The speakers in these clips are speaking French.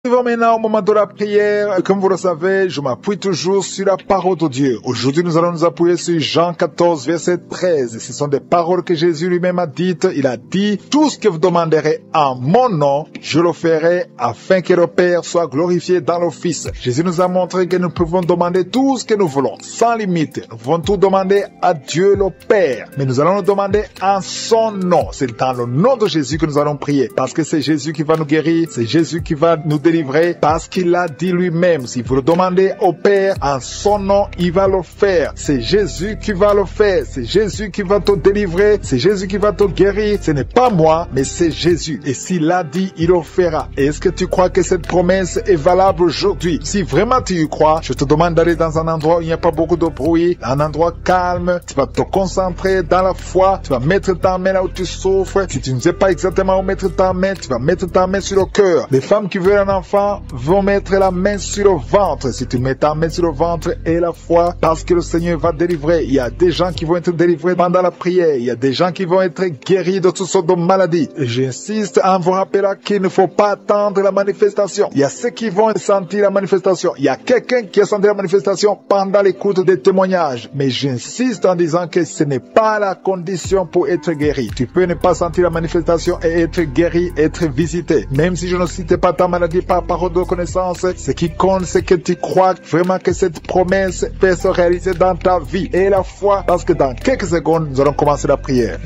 Nous arrivons maintenant au moment de la prière. Comme vous le savez, je m'appuie toujours sur la parole de Dieu. Aujourd'hui, nous allons nous appuyer sur Jean 14, verset 13. Ce sont des paroles que Jésus lui-même a dites. Il a dit, tout ce que vous demanderez en mon nom, je le ferai afin que le Père soit glorifié dans le Fils. Jésus nous a montré que nous pouvons demander tout ce que nous voulons, sans limite. Nous pouvons tout demander à Dieu le Père. Mais nous allons le demander en son nom. C'est dans le nom de Jésus que nous allons prier. Parce que c'est Jésus qui va nous guérir. C'est Jésus qui va nous délivrer parce qu'il l'a dit lui-même. Si vous le demandez au Père en son nom, il va le faire. C'est Jésus qui va le faire. C'est Jésus qui va te délivrer. C'est Jésus qui va te guérir. Ce n'est pas moi, mais c'est Jésus. Et s'il l'a dit, il le fera. Et est-ce que tu crois que cette promesse est valable aujourd'hui? Si vraiment tu y crois, je te demande d'aller dans un endroit où il n'y a pas beaucoup de bruit, un endroit calme. Tu vas te concentrer dans la foi. Tu vas mettre ta main là où tu souffres. Si tu ne sais pas exactement où mettre ta main, tu vas mettre ta main sur le cœur. Les femmes qui veulent un enfants vont mettre la main sur le ventre. Si tu mets ta main sur le ventre et la foi, parce que le Seigneur va délivrer. Il y a des gens qui vont être délivrés pendant la prière. Il y a des gens qui vont être guéris de toutes sortes de maladies. Et j'insiste en vous rappelant qu'il ne faut pas attendre la manifestation. Il y a ceux qui vont sentir la manifestation. Il y a quelqu'un qui a senti la manifestation pendant l'écoute des témoignages. Mais j'insiste en disant que ce n'est pas la condition pour être guéri. Tu peux ne pas sentir la manifestation et être guéri, être visité. Même si je ne citais pas ta maladie par parole de connaissance, ce qui compte, c'est que tu crois vraiment que cette promesse peut se réaliser dans ta vie. Et la foi, parce que dans quelques secondes, nous allons commencer la prière.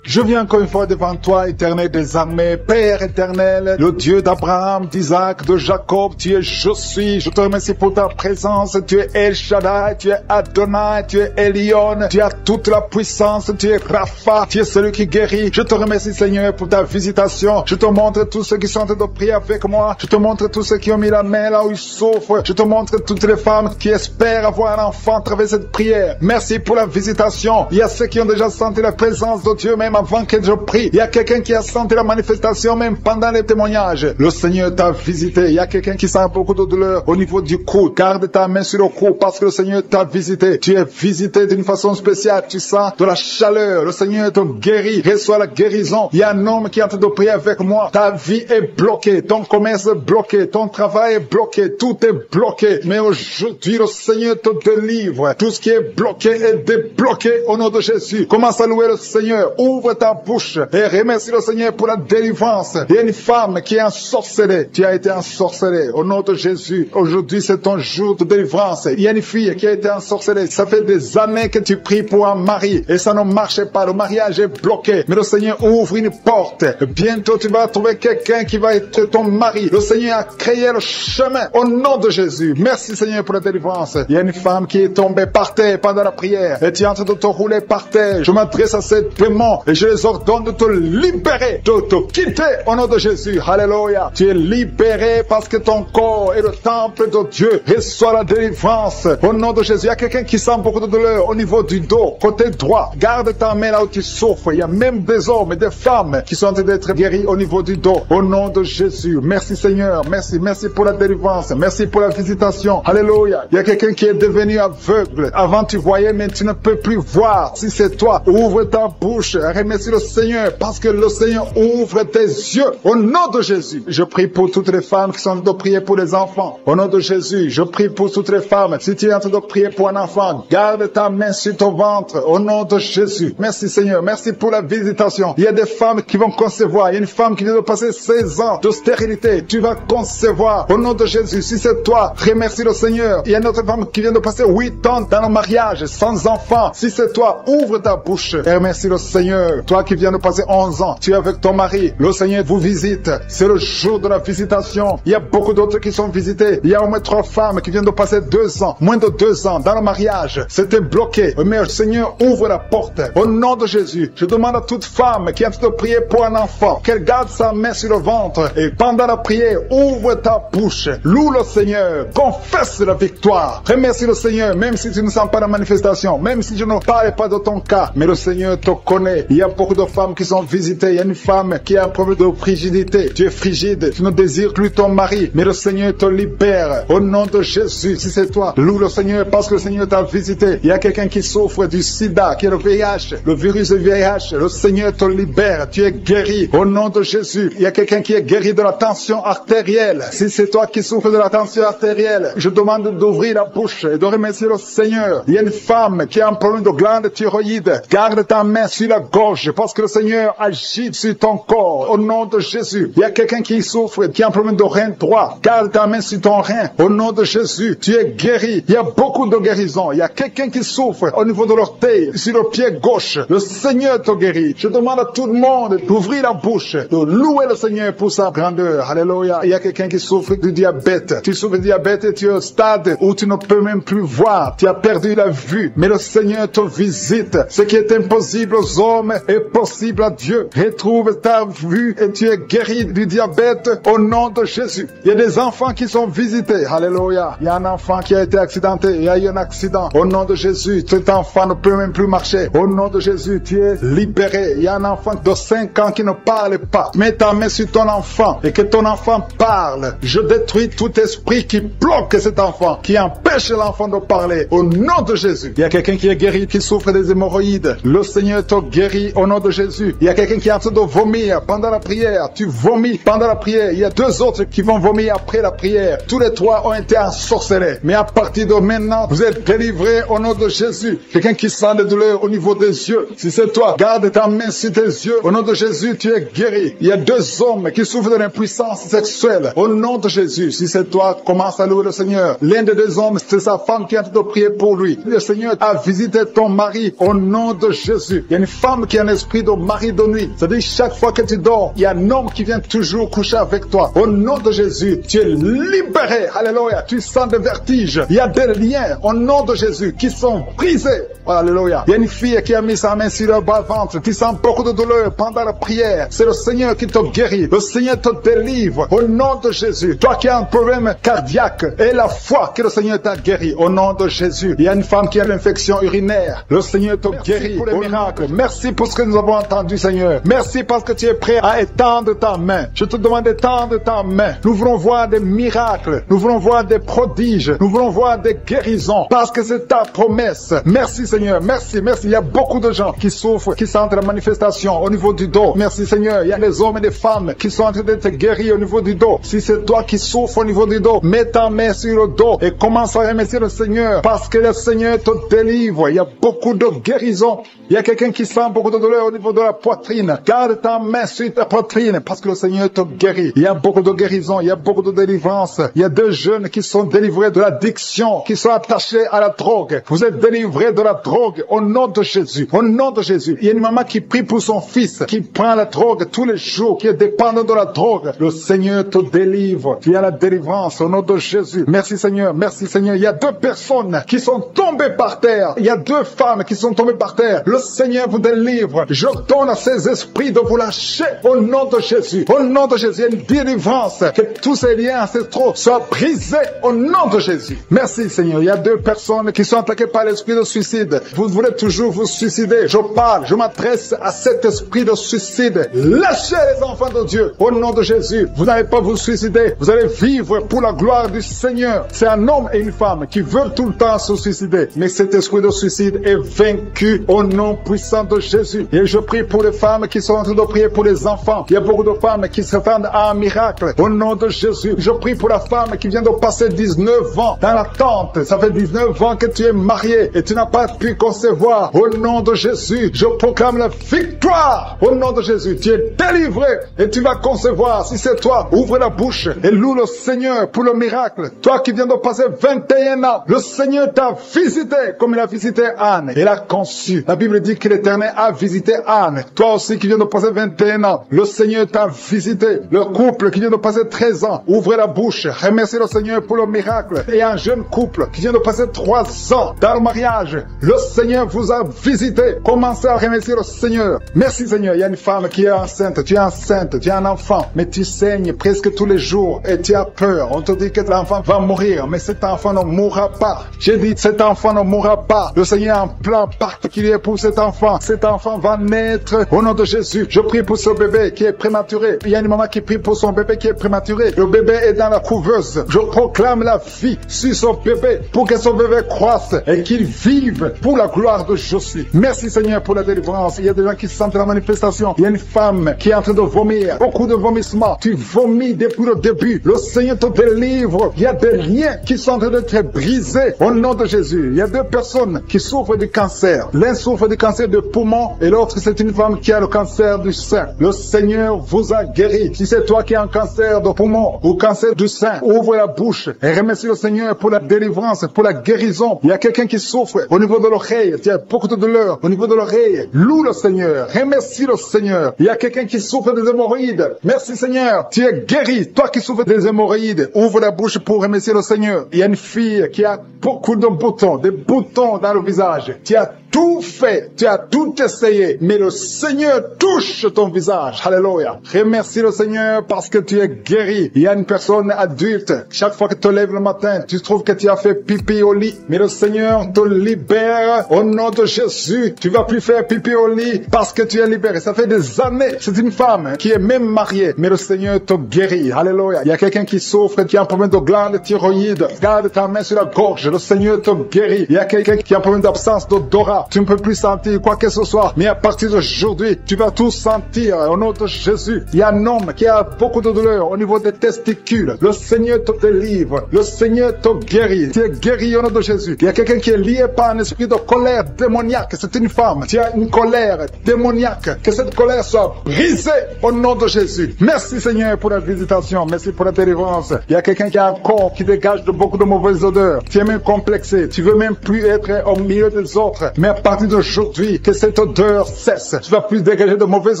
Je viens encore une fois devant toi, éternel des armées, Père éternel, le Dieu d'Abraham, d'Isaac, de Jacob, tu es je suis. Je te remercie pour ta présence, tu es El Shaddai, tu es Adonai, tu es Elion, tu as toute la puissance, tu es Rapha, tu es celui qui guérit. Je te remercie Seigneur pour ta visitation. Je te montre tous ceux qui sont en train de prier avec moi. Je te montre tous ceux qui ont mis la main là où ils souffrent. Je te montre toutes les femmes qui espèrent avoir un enfant à travers cette prière. Merci pour la visitation. Il y a ceux qui ont déjà senti la présence de Dieu même avant que je prie. Il y a quelqu'un qui a senti la manifestation même pendant les témoignages. Le Seigneur t'a visité. Il y a quelqu'un qui sent beaucoup de douleur au niveau du cou. Garde ta main sur le cou parce que le Seigneur t'a visité. Tu es visité d'une façon spéciale. Tu sens de la chaleur. Le Seigneur te guérit. Reçois la guérison. Il y a un homme qui est en train de prier avec moi. Ta vie est bloquée. Ton commerce est bloqué. Ton travail est bloqué. Tout est bloqué. Mais aujourd'hui, le Seigneur te délivre. Tout ce qui est bloqué est débloqué au nom de Jésus. Commence à louer le Seigneur. Ouvre ta bouche et remercie le Seigneur pour la délivrance. Il y a une femme qui est ensorcelée. Tu as été ensorcelée au nom de Jésus. Aujourd'hui, c'est ton jour de délivrance. Il y a une fille qui a été ensorcelée. Ça fait des années que tu pries pour un mari et ça ne marche pas. Le mariage est bloqué. Mais le Seigneur ouvre une porte. Bientôt, tu vas trouver quelqu'un qui va être ton mari. Le Seigneur a créé le chemin au nom de Jésus. Merci Seigneur pour la délivrance. Il y a une femme qui est tombée par terre pendant la prière et tu es en train de te rouler par terre. Je m'adresse à ces démons et je les ordonne de te libérer, de te quitter au nom de Jésus. Alléluia. Tu es libéré parce que ton corps est le temple de Dieu. Reçois la délivrance au nom de Jésus. Il y a quelqu'un qui sent beaucoup de douleur au niveau du dos, côté droit. Garde ta main là où tu souffres. Il y a même des hommes et des femmes qui sont en train d'être guéris au niveau du dos. Au nom de Jésus. Merci Seigneur. Merci. Merci pour la délivrance. Merci pour la visitation. Alléluia. Il y a quelqu'un qui est devenu aveugle. Avant tu voyais mais tu ne peux plus voir. Si c'est toi, ouvre ta bouche. Remercie le Seigneur parce que le Seigneur ouvre tes yeux au nom de Jésus. Je prie pour toutes les femmes qui sont en train de prier pour les enfants. Au nom de Jésus, je prie pour toutes les femmes. Si tu es en train de prier pour un enfant, garde ta main sur ton ventre au nom de Jésus. Merci Seigneur. Merci pour la visitation. Il y a des femmes qui vont concevoir. Il y a une femme qui vient de passer 16 ans de stérilité. Tu vas concevoir au nom de Jésus. Si c'est toi, remercie le Seigneur. Il y a une autre femme qui vient de passer 8 ans dans le mariage sans enfant. Si c'est toi, ouvre ta bouche et remercie le Seigneur. Toi qui viens de passer 11 ans, tu es avec ton mari, le Seigneur vous visite, c'est le jour de la visitation. Il y a beaucoup d'autres qui sont visités. Il y a au moins 3 femmes qui viennent de passer 2 ans, moins de 2 ans dans le mariage, c'était bloqué, mais le Seigneur ouvre la porte, au nom de Jésus. Je demande à toute femme qui est en train de prier pour un enfant, qu'elle garde sa main sur le ventre, et pendant la prière, ouvre ta bouche, loue le Seigneur, confesse la victoire, remercie le Seigneur, même si tu ne sens pas la manifestation, même si je ne parle pas de ton cas, mais le Seigneur te connaît. Il y a beaucoup de femmes qui sont visitées. Il y a une femme qui a un problème de frigidité. Tu es frigide, tu ne désires plus ton mari, mais le Seigneur te libère. Au nom de Jésus, si c'est toi, loue le Seigneur parce que le Seigneur t'a visité. Il y a quelqu'un qui souffre du sida, qui est le VIH, le virus du VIH. Le Seigneur te libère. Tu es guéri. Au nom de Jésus, il y a quelqu'un qui est guéri de la tension artérielle. Si c'est toi qui souffres de la tension artérielle, je demande d'ouvrir la bouche et de remercier le Seigneur. Il y a une femme qui a un problème de glande thyroïde. Garde ta main sur la gorge parce que le Seigneur agit sur ton corps. Au nom de Jésus, il y a quelqu'un qui souffre, qui a un problème de rein droit. Garde ta main sur ton rein. Au nom de Jésus, tu es guéri. Il y a beaucoup de guérisons. Il y a quelqu'un qui souffre au niveau de l'orteil, sur le pied gauche. Le Seigneur te guérit. Je demande à tout le monde d'ouvrir la bouche, de louer le Seigneur pour sa grandeur. Alléluia. Il y a quelqu'un qui souffre du diabète. Tu souffres du diabète et tu es au stade où tu ne peux même plus voir. Tu as perdu la vue. Mais le Seigneur te visite. Ce qui est impossible aux hommes est possible à Dieu. Retrouve ta vue et tu es guéri du diabète au nom de Jésus. Il y a des enfants qui sont visités. Alléluia. Il y a un enfant qui a été accidenté. Il y a eu un accident. Au nom de Jésus, cet enfant ne peut même plus marcher. Au nom de Jésus, tu es libéré. Il y a un enfant de 5 ans qui ne parle pas. Mets ta main sur ton enfant et que ton enfant parle. Je détruis tout esprit qui bloque cet enfant, qui empêche l'enfant de parler. Au nom de Jésus. Il y a quelqu'un qui est guéri, qui souffre des hémorroïdes. Le Seigneur te guérit au nom de Jésus. Il y a quelqu'un qui est en train de vomir pendant la prière. Tu vomis pendant la prière. Il y a 2 autres qui vont vomir après la prière. Tous les 3 ont été ensorcelés. Mais à partir de maintenant, vous êtes délivrés au nom de Jésus. Quelqu'un qui sent des douleurs au niveau des yeux. Si c'est toi, garde ta main sur tes yeux. Au nom de Jésus, tu es guéri. Il y a 2 hommes qui souffrent de l'impuissance sexuelle. Au nom de Jésus, si c'est toi, commence à louer le Seigneur. L'un des 2 hommes, c'est sa femme qui est en train de prier pour lui. Le Seigneur a visité ton mari au nom de Jésus. Il y a une femme qui a un esprit de mari de nuit. C'est-à-dire chaque fois que tu dors, il y a un homme qui vient toujours coucher avec toi. Au nom de Jésus, tu es libéré. Alléluia. Tu sens des vertiges. Il y a des liens au nom de Jésus qui sont brisés. Alléluia. Il y a une fille qui a mis sa main sur le bas-ventre, qui sent beaucoup de douleur pendant la prière. C'est le Seigneur qui te guérit. Le Seigneur te délivre au nom de Jésus. Toi qui as un problème cardiaque, et la foi que le Seigneur t'a guéri au nom de Jésus. Il y a une femme qui a l'infection urinaire. Le Seigneur te guérit pour les miracles. Merci pour ce que nous avons entendu, Seigneur. Merci parce que tu es prêt à étendre ta main. Je te demande d'étendre ta main. Nous voulons voir des miracles. Nous voulons voir des prodiges. Nous voulons voir des guérisons parce que c'est ta promesse. Merci, Seigneur. Merci, merci. Il y a beaucoup de gens qui souffrent, qui sentent la manifestation au niveau du dos. Merci, Seigneur. Il y a des hommes et des femmes qui sont en train d'être guéris au niveau du dos. Si c'est toi qui souffres au niveau du dos, mets ta main sur le dos et commence à remercier le Seigneur parce que le Seigneur te délivre. Il y a beaucoup de guérisons. Il y a quelqu'un qui sent beaucoup de douleur au niveau de la poitrine. Garde ta main sur ta poitrine parce que le Seigneur te guérit. Il y a beaucoup de guérisons. Il y a beaucoup de délivrance. Il y a 2 jeunes qui sont délivrés de l'addiction, qui sont attachés à la drogue. Vous êtes délivrés de la drogue au nom de Jésus. Au nom de Jésus. Il y a une maman qui prie pour son fils, qui prend la drogue tous les jours, qui est dépendant de la drogue. Le Seigneur te délivre. Il y a la délivrance au nom de Jésus. Merci Seigneur. Merci Seigneur. Il y a 2 personnes qui sont tombées par terre. Il y a 2 femmes qui sont tombées par terre. Le Seigneur vous délivre. Je donne à ces esprits de vous lâcher au nom de Jésus. Au nom de Jésus. Il y a une délivrance. Que tous ces liens ancestraux soient brisés au nom de Jésus. Merci Seigneur. Il y a 2 personnes qui sont attaquées par l'esprit de suicide. Vous voulez toujours vous suicider. Je parle. Je m'adresse à cet esprit de suicide. Lâchez les enfants de Dieu. Au nom de Jésus. Vous n'allez pas vous suicider. Vous allez vivre pour la gloire du Seigneur. C'est un homme et une femme qui veulent tout le temps se suicider. Mais cet esprit de suicide est vaincu au nom puissant de Jésus. Et je prie pour les femmes qui sont en train de prier pour les enfants. Il y a beaucoup de femmes qui s'attendent à un miracle. Au nom de Jésus. Je prie pour la femme qui vient de passer 19 ans dans la tente. Ça fait 19 ans que tu es marié et tu n'as pas pu concevoir. Au nom de Jésus, je proclame la victoire. Au nom de Jésus, tu es délivré et tu vas concevoir. Si c'est toi, ouvre la bouche et loue le Seigneur pour le miracle. Toi qui viens de passer 21 ans, le Seigneur t'a visité comme il a visité Anne. Il a conçu. La Bible dit que l'Éternel a visité Anne. Toi aussi qui viens de passer 21 ans, le Seigneur t'a visité. Le couple qui vient de passer 13 ans, ouvrez la bouche, remerciez le Seigneur pour le miracle. Et un jeune couple qui vient de passer 3 ans dans le mariage, le Seigneur vous a visité. Commencez à remercier le Seigneur. Merci Seigneur. Il y a une femme qui est enceinte, tu es un enfant, mais tu saignes presque tous les jours et tu as peur. On te dit que l'enfant va mourir, mais cet enfant ne mourra pas. J'ai dit cet enfant ne mourra pas. Le Seigneur a un plan particulier pour cet enfant. Cet enfant enfant va naître au nom de Jésus. Je prie pour ce bébé qui est prématuré. Il y a une maman qui prie pour son bébé qui est prématuré. Le bébé est dans la couveuse. Je proclame la vie sur son bébé pour que son bébé croisse et qu'il vive pour la gloire de Jésus. Merci Seigneur pour la délivrance. Il y a des gens qui sentent la manifestation. Il y a une femme qui est en train de vomir. Beaucoup de vomissements. Tu vomis depuis le début. Le Seigneur te délivre. Il y a des liens qui sont en train d'être brisés au nom de Jésus. Il y a deux personnes qui souffrent du cancer. L'un souffre du cancer de poumon et l'autre c'est une femme qui a le cancer du sein. Le Seigneur vous a guéri. Si c'est toi qui as un cancer de poumon ou cancer du sein, ouvre la bouche et remercie le Seigneur pour la délivrance, pour la guérison. Il y a quelqu'un qui souffre au niveau de l'oreille. Il y a beaucoup de douleur au niveau de l'oreille. Loue le Seigneur. Remercie le Seigneur. Il y a quelqu'un qui souffre des hémorroïdes. Merci Seigneur. Tu es guéri. Toi qui souffres des hémorroïdes, ouvre la bouche pour remercier le Seigneur. Il y a une fille qui a beaucoup de boutons, des boutons dans le visage. Tu as tout fait, tu as tout essayé, mais le Seigneur touche ton visage. Alléluia. Remercie le Seigneur parce que tu es guéri. Il y a une personne adulte, chaque fois que tu te lèves le matin, tu trouves que tu as fait pipi au lit, mais le Seigneur te libère au nom de Jésus. Tu vas plus faire pipi au lit parce que tu es libéré. Ça fait des années. C'est une femme qui est même mariée, mais le Seigneur te guérit. Alléluia. Il y a quelqu'un qui souffre, qui a un problème de glande thyroïde. Garde ta main sur la gorge. Le Seigneur te guérit. Il y a quelqu'un qui a un problème d'absence d'odorat. Tu ne peux plus sentir quoi que ce soit, mais à partir d'aujourd'hui, tu vas tout sentir au nom de Jésus. Il y a un homme qui a beaucoup de douleur au niveau des testicules. Le Seigneur te délivre. Le Seigneur te guérit. Tu es guéri au nom de Jésus. Il y a quelqu'un qui est lié par un esprit de colère démoniaque. C'est une femme. Tu as une colère démoniaque. Que cette colère soit brisée au nom de Jésus. Merci Seigneur pour la visitation. Merci pour la délivrance. Il y a quelqu'un qui a un corps qui dégage de beaucoup de mauvaises odeurs. Tu es même complexé. Tu veux même plus être au milieu des autres. Mais à partir d'aujourd'hui, que cette odeur cesse. Tu vas plus dégager de mauvaises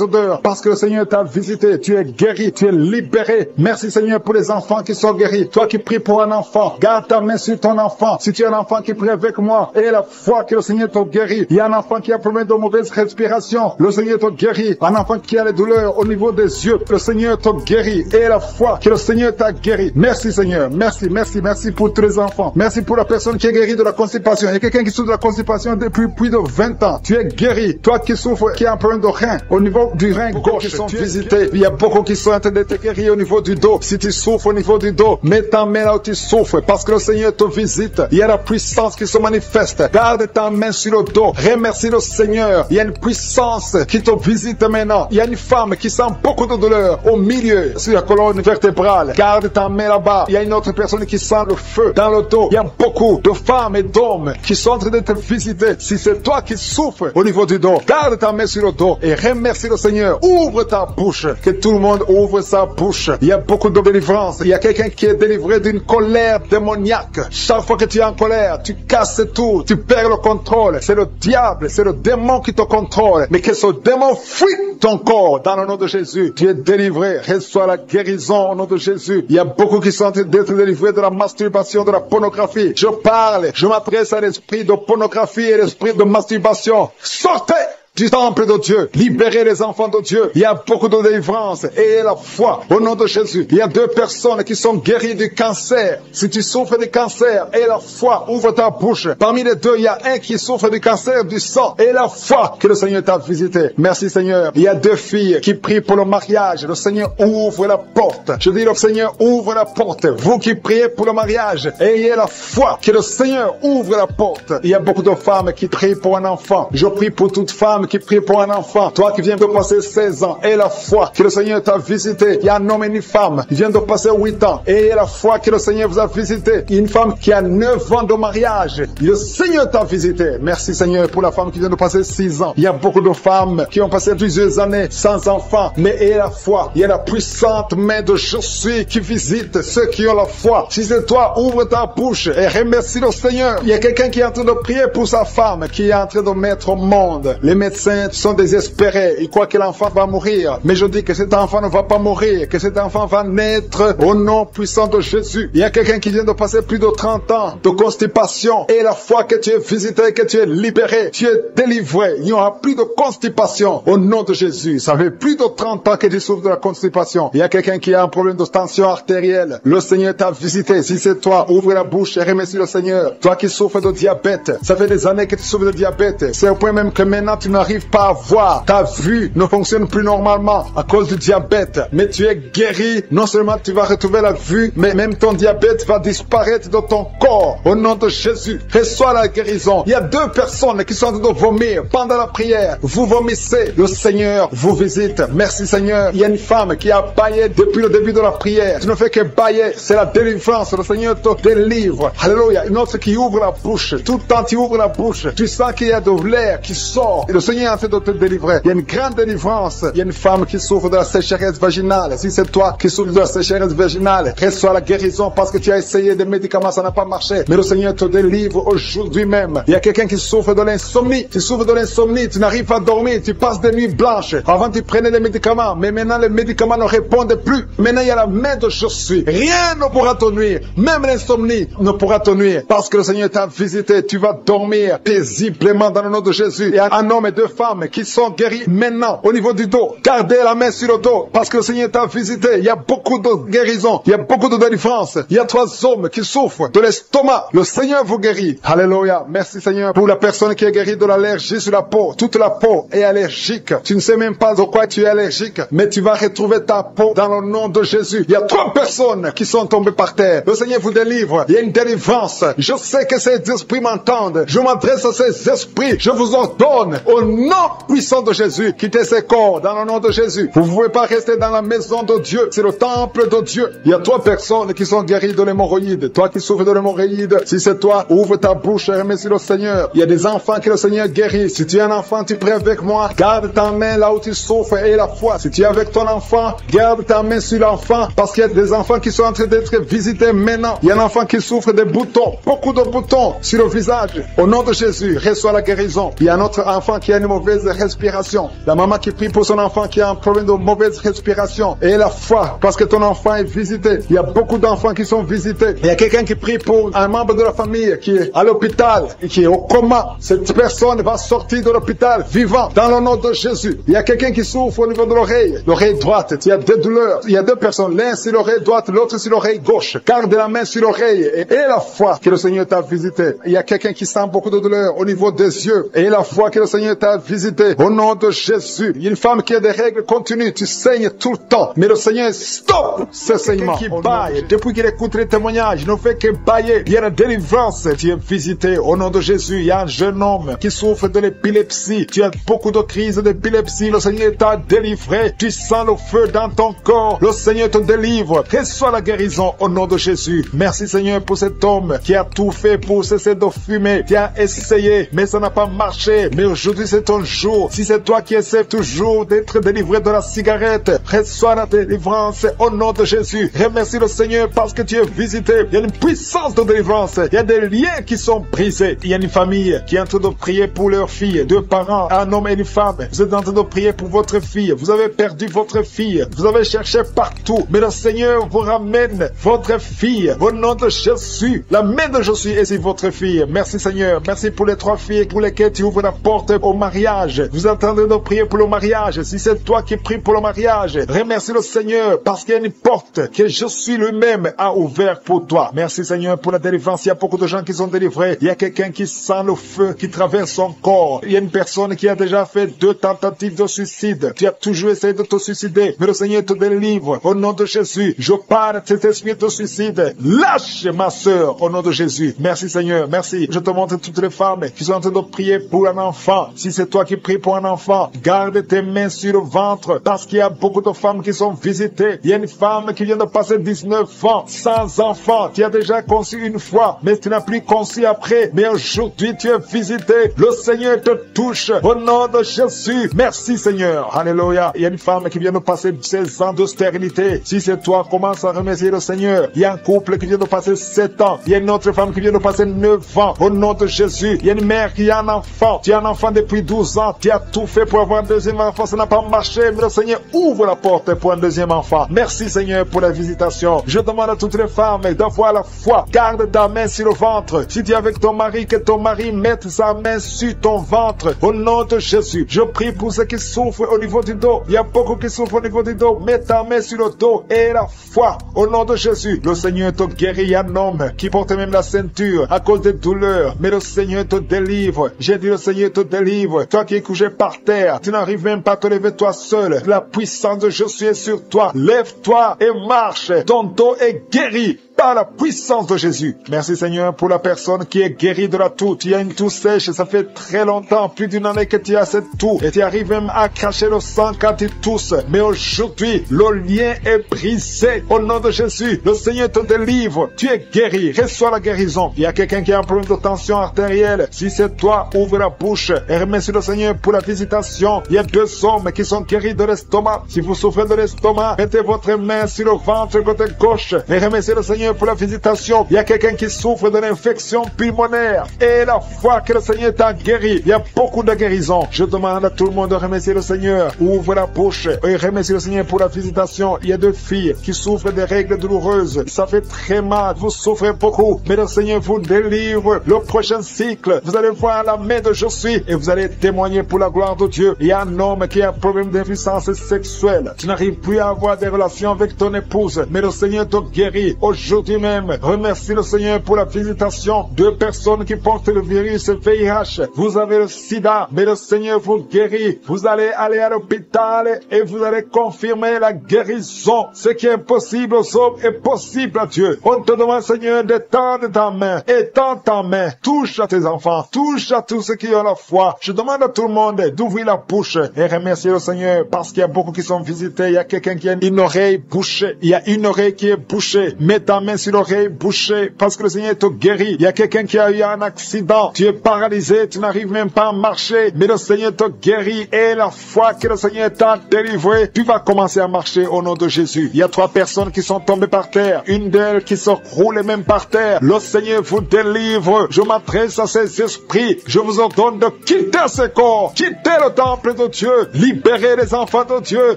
odeurs parce que le Seigneur t'a visité. Tu es guéri, tu es libéré. Merci Seigneur pour les enfants qui sont guéris. Toi qui pries pour un enfant, garde ta main sur ton enfant. Si tu as un enfant qui prie avec moi, et la foi que le Seigneur te guérit. Il y a un enfant qui a problème de mauvaise respiration. Le Seigneur te guérit. Un enfant qui a les douleurs au niveau des yeux. Le Seigneur te guérit. Et la foi que le Seigneur t'a guéri. Merci Seigneur. Merci, merci, merci pour tous les enfants. Merci pour la personne qui est guérie de la constipation. Il y a quelqu'un qui souffre de la constipation depuis plus de 20 ans. Tu es guéri. Toi qui souffres, qui a un problème de rein, au niveau du rein gauche, qui sont visités. Il y a beaucoup qui sont en train d'être guéris au niveau du dos. Si tu souffres au niveau du dos, mets ta main là où tu souffres parce que le Seigneur te visite. Il y a la puissance qui se manifeste. Garde ta main sur le dos. Remercie le Seigneur. Il y a une puissance qui te visite maintenant. Il y a une femme qui sent beaucoup de douleur au milieu, sur la colonne vertébrale. Garde ta main là-bas. Il y a une autre personne qui sent le feu dans le dos. Il y a beaucoup de femmes et d'hommes qui sont en train d'être visités. Si c'est toi qui souffres au niveau du dos, garde ta main sur le dos et remercie le Seigneur. Ouvre ta bouche. Que tout le monde ouvre sa bouche. Il y a beaucoup de délivrance. Il y a quelqu'un qui est délivré d'une colère démoniaque. Chaque fois que tu es en colère, tu casses tout. Tu perds le contrôle. C'est le diable, c'est le démon qui te contrôle. Mais que ce démon fuit ton corps dans le nom de Jésus. Tu es délivré. Reçois la guérison au nom de Jésus. Il y a beaucoup qui sont en train d'être délivrés de la masturbation, de la pornographie. Je parle, je m'adresse à l'esprit de pornographie et l'esprit de masturbation. Sortez du temple de Dieu, libérez les enfants de Dieu. Il y a beaucoup de délivrance et la foi au nom de Jésus. Il y a deux personnes qui sont guéries du cancer. Si tu souffres du cancer et la foi, ouvre ta bouche. Parmi les deux, il y a un qui souffre du cancer du sang et la foi que le Seigneur t'a visité. Merci Seigneur. Il y a deux filles qui prient pour le mariage. Le Seigneur ouvre la porte. Je dis le Seigneur ouvre la porte. Vous qui priez pour le mariage, ayez la foi que le Seigneur ouvre la porte. Il y a beaucoup de femmes qui prient pour un enfant. Je prie pour toute femme qui prie pour un enfant. Toi qui viens de passer 16 ans, et la foi que le Seigneur t'a visité. Il y a un homme et une femme qui viennent de passer 8 ans, et la foi que le Seigneur vous a visité. Une femme qui a 9 ans de mariage. Le Seigneur t'a visité. Merci Seigneur pour la femme qui vient de passer 6 ans. Il y a beaucoup de femmes qui ont passé plusieurs années sans enfants, mais et la foi. Il y a la puissante main de Jésus qui visite ceux qui ont la foi. Si c'est toi, ouvre ta bouche et remercie le Seigneur. Il y a quelqu'un qui est en train de prier pour sa femme, qui est en train de mettre au monde. Les médecins sont désespérés. Ils croient que l'enfant va mourir. Mais je dis que cet enfant ne va pas mourir, que cet enfant va naître au nom puissant de Jésus. Il y a quelqu'un qui vient de passer plus de 30 ans de constipation. Et la fois que tu es visité, que tu es libéré, tu es délivré. Il n'y aura plus de constipation au nom de Jésus. Ça fait plus de 30 ans que tu souffres de la constipation. Il y a quelqu'un qui a un problème de tension artérielle. Le Seigneur t'a visité. Si c'est toi, ouvre la bouche et remercie le Seigneur. Toi qui souffres de diabète, ça fait des années que tu souffres de diabète. C'est au point même que maintenant tu n'as n'arrives pas à voir. Ta vue ne fonctionne plus normalement à cause du diabète. Mais tu es guéri. Non seulement tu vas retrouver la vue, mais même ton diabète va disparaître de ton corps. Au nom de Jésus, reçois la guérison. Il y a 2 personnes qui sont en train de vomir pendant la prière. Vous vomissez. Le Seigneur vous visite. Merci Seigneur. Il y a une femme qui a baillé depuis le début de la prière. Tu ne fais que bailler. C'est la délivrance. Le Seigneur te délivre. Alléluia. Une autre qui ouvre la bouche. Tout le temps tu ouvres la bouche. Tu sens qu'il y a de l'air qui sort. Et le Seigneur est en train de te délivrer. Il y a une grande délivrance. Il y a une femme qui souffre de la sécheresse vaginale. Si c'est toi qui souffres de la sécheresse vaginale, reçois la guérison parce que tu as essayé des médicaments, ça n'a pas marché. Mais le Seigneur te délivre aujourd'hui même. Il y a quelqu'un qui souffre de l'insomnie. Tu souffres de l'insomnie. Tu n'arrives pas à dormir. Tu passes des nuits blanches. Avant tu prenais des médicaments. Mais maintenant les médicaments ne répondent plus. Maintenant il y a la main de je suis. Rien ne pourra te nuire. Même l'insomnie ne pourra te nuire. Parce que le Seigneur t'a visité. Tu vas dormir paisiblement dans le nom de Jésus. Il y a un homme et 2 femmes qui sont guéris maintenant au niveau du dos. Gardez la main sur le dos parce que le Seigneur t'a visité. Il y a beaucoup de guérison. Il y a beaucoup de délivrance. Il y a 3 hommes qui souffrent de l'estomac. Le Seigneur vous guérit. Alléluia. Merci Seigneur pour la personne qui est guérie de l'allergie sur la peau. Toute la peau est allergique. Tu ne sais même pas de quoi tu es allergique, mais tu vas retrouver ta peau dans le nom de Jésus. Il y a 3 personnes qui sont tombées par terre. Le Seigneur vous délivre. Il y a une délivrance. Je sais que ces esprits m'entendent. Je m'adresse à ces esprits. Je vous ordonne au nom puissant de Jésus, quittez ces corps dans le nom de Jésus. Vous ne pouvez pas rester dans la maison de Dieu. C'est le temple de Dieu. Il y a 3 personnes qui sont guéries de l'hémorroïde. Toi qui souffres de l'hémorroïde, si c'est toi, ouvre ta bouche et remercie le Seigneur. Il y a des enfants que le Seigneur guérit. Si tu es un enfant, tu pries avec moi. Garde ta main là où tu souffres et la foi. Si tu es avec ton enfant, garde ta main sur l'enfant parce qu'il y a des enfants qui sont en train d'être visités maintenant. Il y a un enfant qui souffre des boutons, beaucoup de boutons sur le visage. Au nom de Jésus, reçois la guérison. Il y a un autre enfant qui a une mauvaise respiration. La maman qui prie pour son enfant qui a un problème de mauvaise respiration. Et la foi, parce que ton enfant est visité. Il y a beaucoup d'enfants qui sont visités. Il y a quelqu'un qui prie pour un membre de la famille qui est à l'hôpital et qui est au coma. Cette personne va sortir de l'hôpital vivant dans le nom de Jésus. Il y a quelqu'un qui souffre au niveau de l'oreille droite. Il y a des douleurs. Il y a 2 personnes. L'un sur l'oreille droite, l'autre sur l'oreille gauche. Garde la main sur l'oreille et la foi que le Seigneur t'a visité. Il y a quelqu'un qui sent beaucoup de douleur au niveau des yeux et la foi que le Seigneur t'a visité. Au nom de Jésus. Il y a une femme qui a des règles continues. Tu saignes tout le temps. Mais le Seigneur stop ce saignement. Qui baille. Depuis qu'il écoute les témoignages, il ne fait que bailler. Il y a la délivrance. Tu es visité au nom de Jésus. Il y a un jeune homme qui souffre de l'épilepsie. Tu as beaucoup de crises d'épilepsie. Le Seigneur t'a délivré. Tu sens le feu dans ton corps. Le Seigneur te délivre. Reçois la guérison au nom de Jésus. Merci Seigneur pour cet homme qui a tout fait pour cesser de fumer. Tu as essayé, mais ça n'a pas marché. Mais aujourd'hui c'est ton jour. Si c'est toi qui essaies toujours d'être délivré de la cigarette, reçois la délivrance au nom de Jésus. Remercie le Seigneur parce que tu es visité. Il y a une puissance de délivrance. Il y a des liens qui sont brisés. Il y a une famille qui est en train de prier pour leur fille. 2 parents, un homme et une femme. Vous êtes en train de prier pour votre fille. Vous avez perdu votre fille. Vous avez cherché partout. Mais le Seigneur vous ramène votre fille. Au nom de Jésus. La main de Jésus est sur votre fille. Merci Seigneur. Merci pour les 3 filles pour lesquelles tu ouvres la porte au mariage. Vous êtes en train de prier pour le mariage. Si c'est toi qui pries pour le mariage, remercie le Seigneur parce qu'il y a une porte que Jésus lui-même a ouverte pour toi. Merci Seigneur pour la délivrance. Il y a beaucoup de gens qui sont délivrés. Il y a quelqu'un qui sent le feu qui traverse son corps. Il y a une personne qui a déjà fait 2 tentatives de suicide. Tu as toujours essayé de te suicider, mais le Seigneur te délivre. Au nom de Jésus, je parle de cet esprit de suicide. Lâche ma sœur au nom de Jésus. Merci Seigneur, merci. Je te montre toutes les femmes qui sont en train de prier pour un enfant. Si c'est toi qui pries pour un enfant, garde tes mains sur le ventre parce qu'il y a beaucoup de femmes qui sont visitées. Il y a une femme qui vient de passer 19 ans sans enfant. Tu as déjà conçu une fois, mais tu n'as plus conçu après. Mais aujourd'hui, tu es visité. Le Seigneur te touche au nom de Jésus. Merci Seigneur. Alléluia. Il y a une femme qui vient de passer 16 ans de stérilité. Si c'est toi, commence à remercier le Seigneur. Il y a un couple qui vient de passer 7 ans. Il y a une autre femme qui vient de passer 9 ans. Au nom de Jésus. Il y a une mère qui a un enfant. Tu as un enfant depuis 12 ans. Tu as tout fait pour avoir un deuxième enfant. Ça n'a pas marché. Mais le Seigneur ouvre la porte pour un deuxième enfant. Merci Seigneur pour la visitation. Je demande à toutes les femmes d'avoir la foi. Garde ta main sur le ventre. Si tu es avec ton mari, que ton mari mette sa main sur ton ventre. Au nom de Jésus. Je prie pour ceux qui souffrent au niveau du dos. Il y a beaucoup qui souffrent au niveau du dos. Mets ta main sur le dos et la foi. Au nom de Jésus. Le Seigneur te guérit. Il y a un homme qui porte même la ceinture à cause des douleurs. Mais le Seigneur te délivre. J'ai dit le Seigneur te délivre. délivre. Toi qui es couché par terre, tu n'arrives même pas à te lever toi seul. La puissance de Jésus est sur toi. Lève-toi et marche. Ton dos est guéri par la puissance de Jésus. Merci Seigneur pour la personne qui est guérie de la toux. Tu as une toux sèche, ça fait très longtemps, plus d'une année que tu as cette toux. Et tu arrives même à cracher le sang quand tu tousses. Mais aujourd'hui, le lien est brisé. Au nom de Jésus, le Seigneur te délivre. Tu es guéri. Reçois la guérison. Il y a quelqu'un qui a un problème de tension artérielle. Si c'est toi, ouvre la bouche et remercie le Seigneur pour la visitation. Il y a 2 hommes qui sont guéris de l'estomac. Si vous souffrez de l'estomac, mettez votre main sur le ventre côté gauche et remerciez le Seigneur pour la visitation. Il y a quelqu'un qui souffre de l'infection pulmonaire et la foi que le Seigneur t'a guéri. Il y a beaucoup de guérisons. Je demande à tout le monde de remercier le Seigneur. Ouvre la bouche et remercie le Seigneur pour la visitation. Il y a 2 filles qui souffrent des règles douloureuses. Ça fait très mal. Vous souffrez beaucoup. Mais le Seigneur vous délivre. Le prochain cycle, vous allez voir la main de Jésus et vous allez témoigner pour la gloire de Dieu. Il y a un homme qui a un problème d'impuissance sexuelle. Tu n'arrives plus à avoir des relations avec ton épouse. Mais le Seigneur te guérit. Aujourd'hui même, remercie le Seigneur pour la visitation. 2 personnes qui portent le virus VIH. Vous avez le sida, mais le Seigneur vous guérit. Vous allez aller à l'hôpital et vous allez confirmer la guérison. Ce qui est impossible aux hommes est possible à Dieu. On te demande, Seigneur, d'étendre ta main. Étends ta main. Touche à tes enfants. Touche à tous ceux qui ont la foi. Je demande à tout le monde d'ouvrir la bouche et remercier le Seigneur parce qu'il y a beaucoup qui sont visités. Il y a quelqu'un qui a une oreille bouchée. Il y a une oreille qui est bouchée. Mets ta main sur l'oreille bouchée parce que le Seigneur te guérit. Il y a quelqu'un qui a eu un accident. Tu es paralysé. Tu n'arrives même pas à marcher. Mais le Seigneur te guérit et la foi que le Seigneur t'a délivré, tu vas commencer à marcher au nom de Jésus. Il y a 3 personnes qui sont tombées par terre. Une d'elles qui se roule même par terre. Le Seigneur vous délivre. Je m'adresse à ces esprits. Je vous ordonne de quitter ce corps. Quitter le temple de Dieu. Libérez les enfants de Dieu.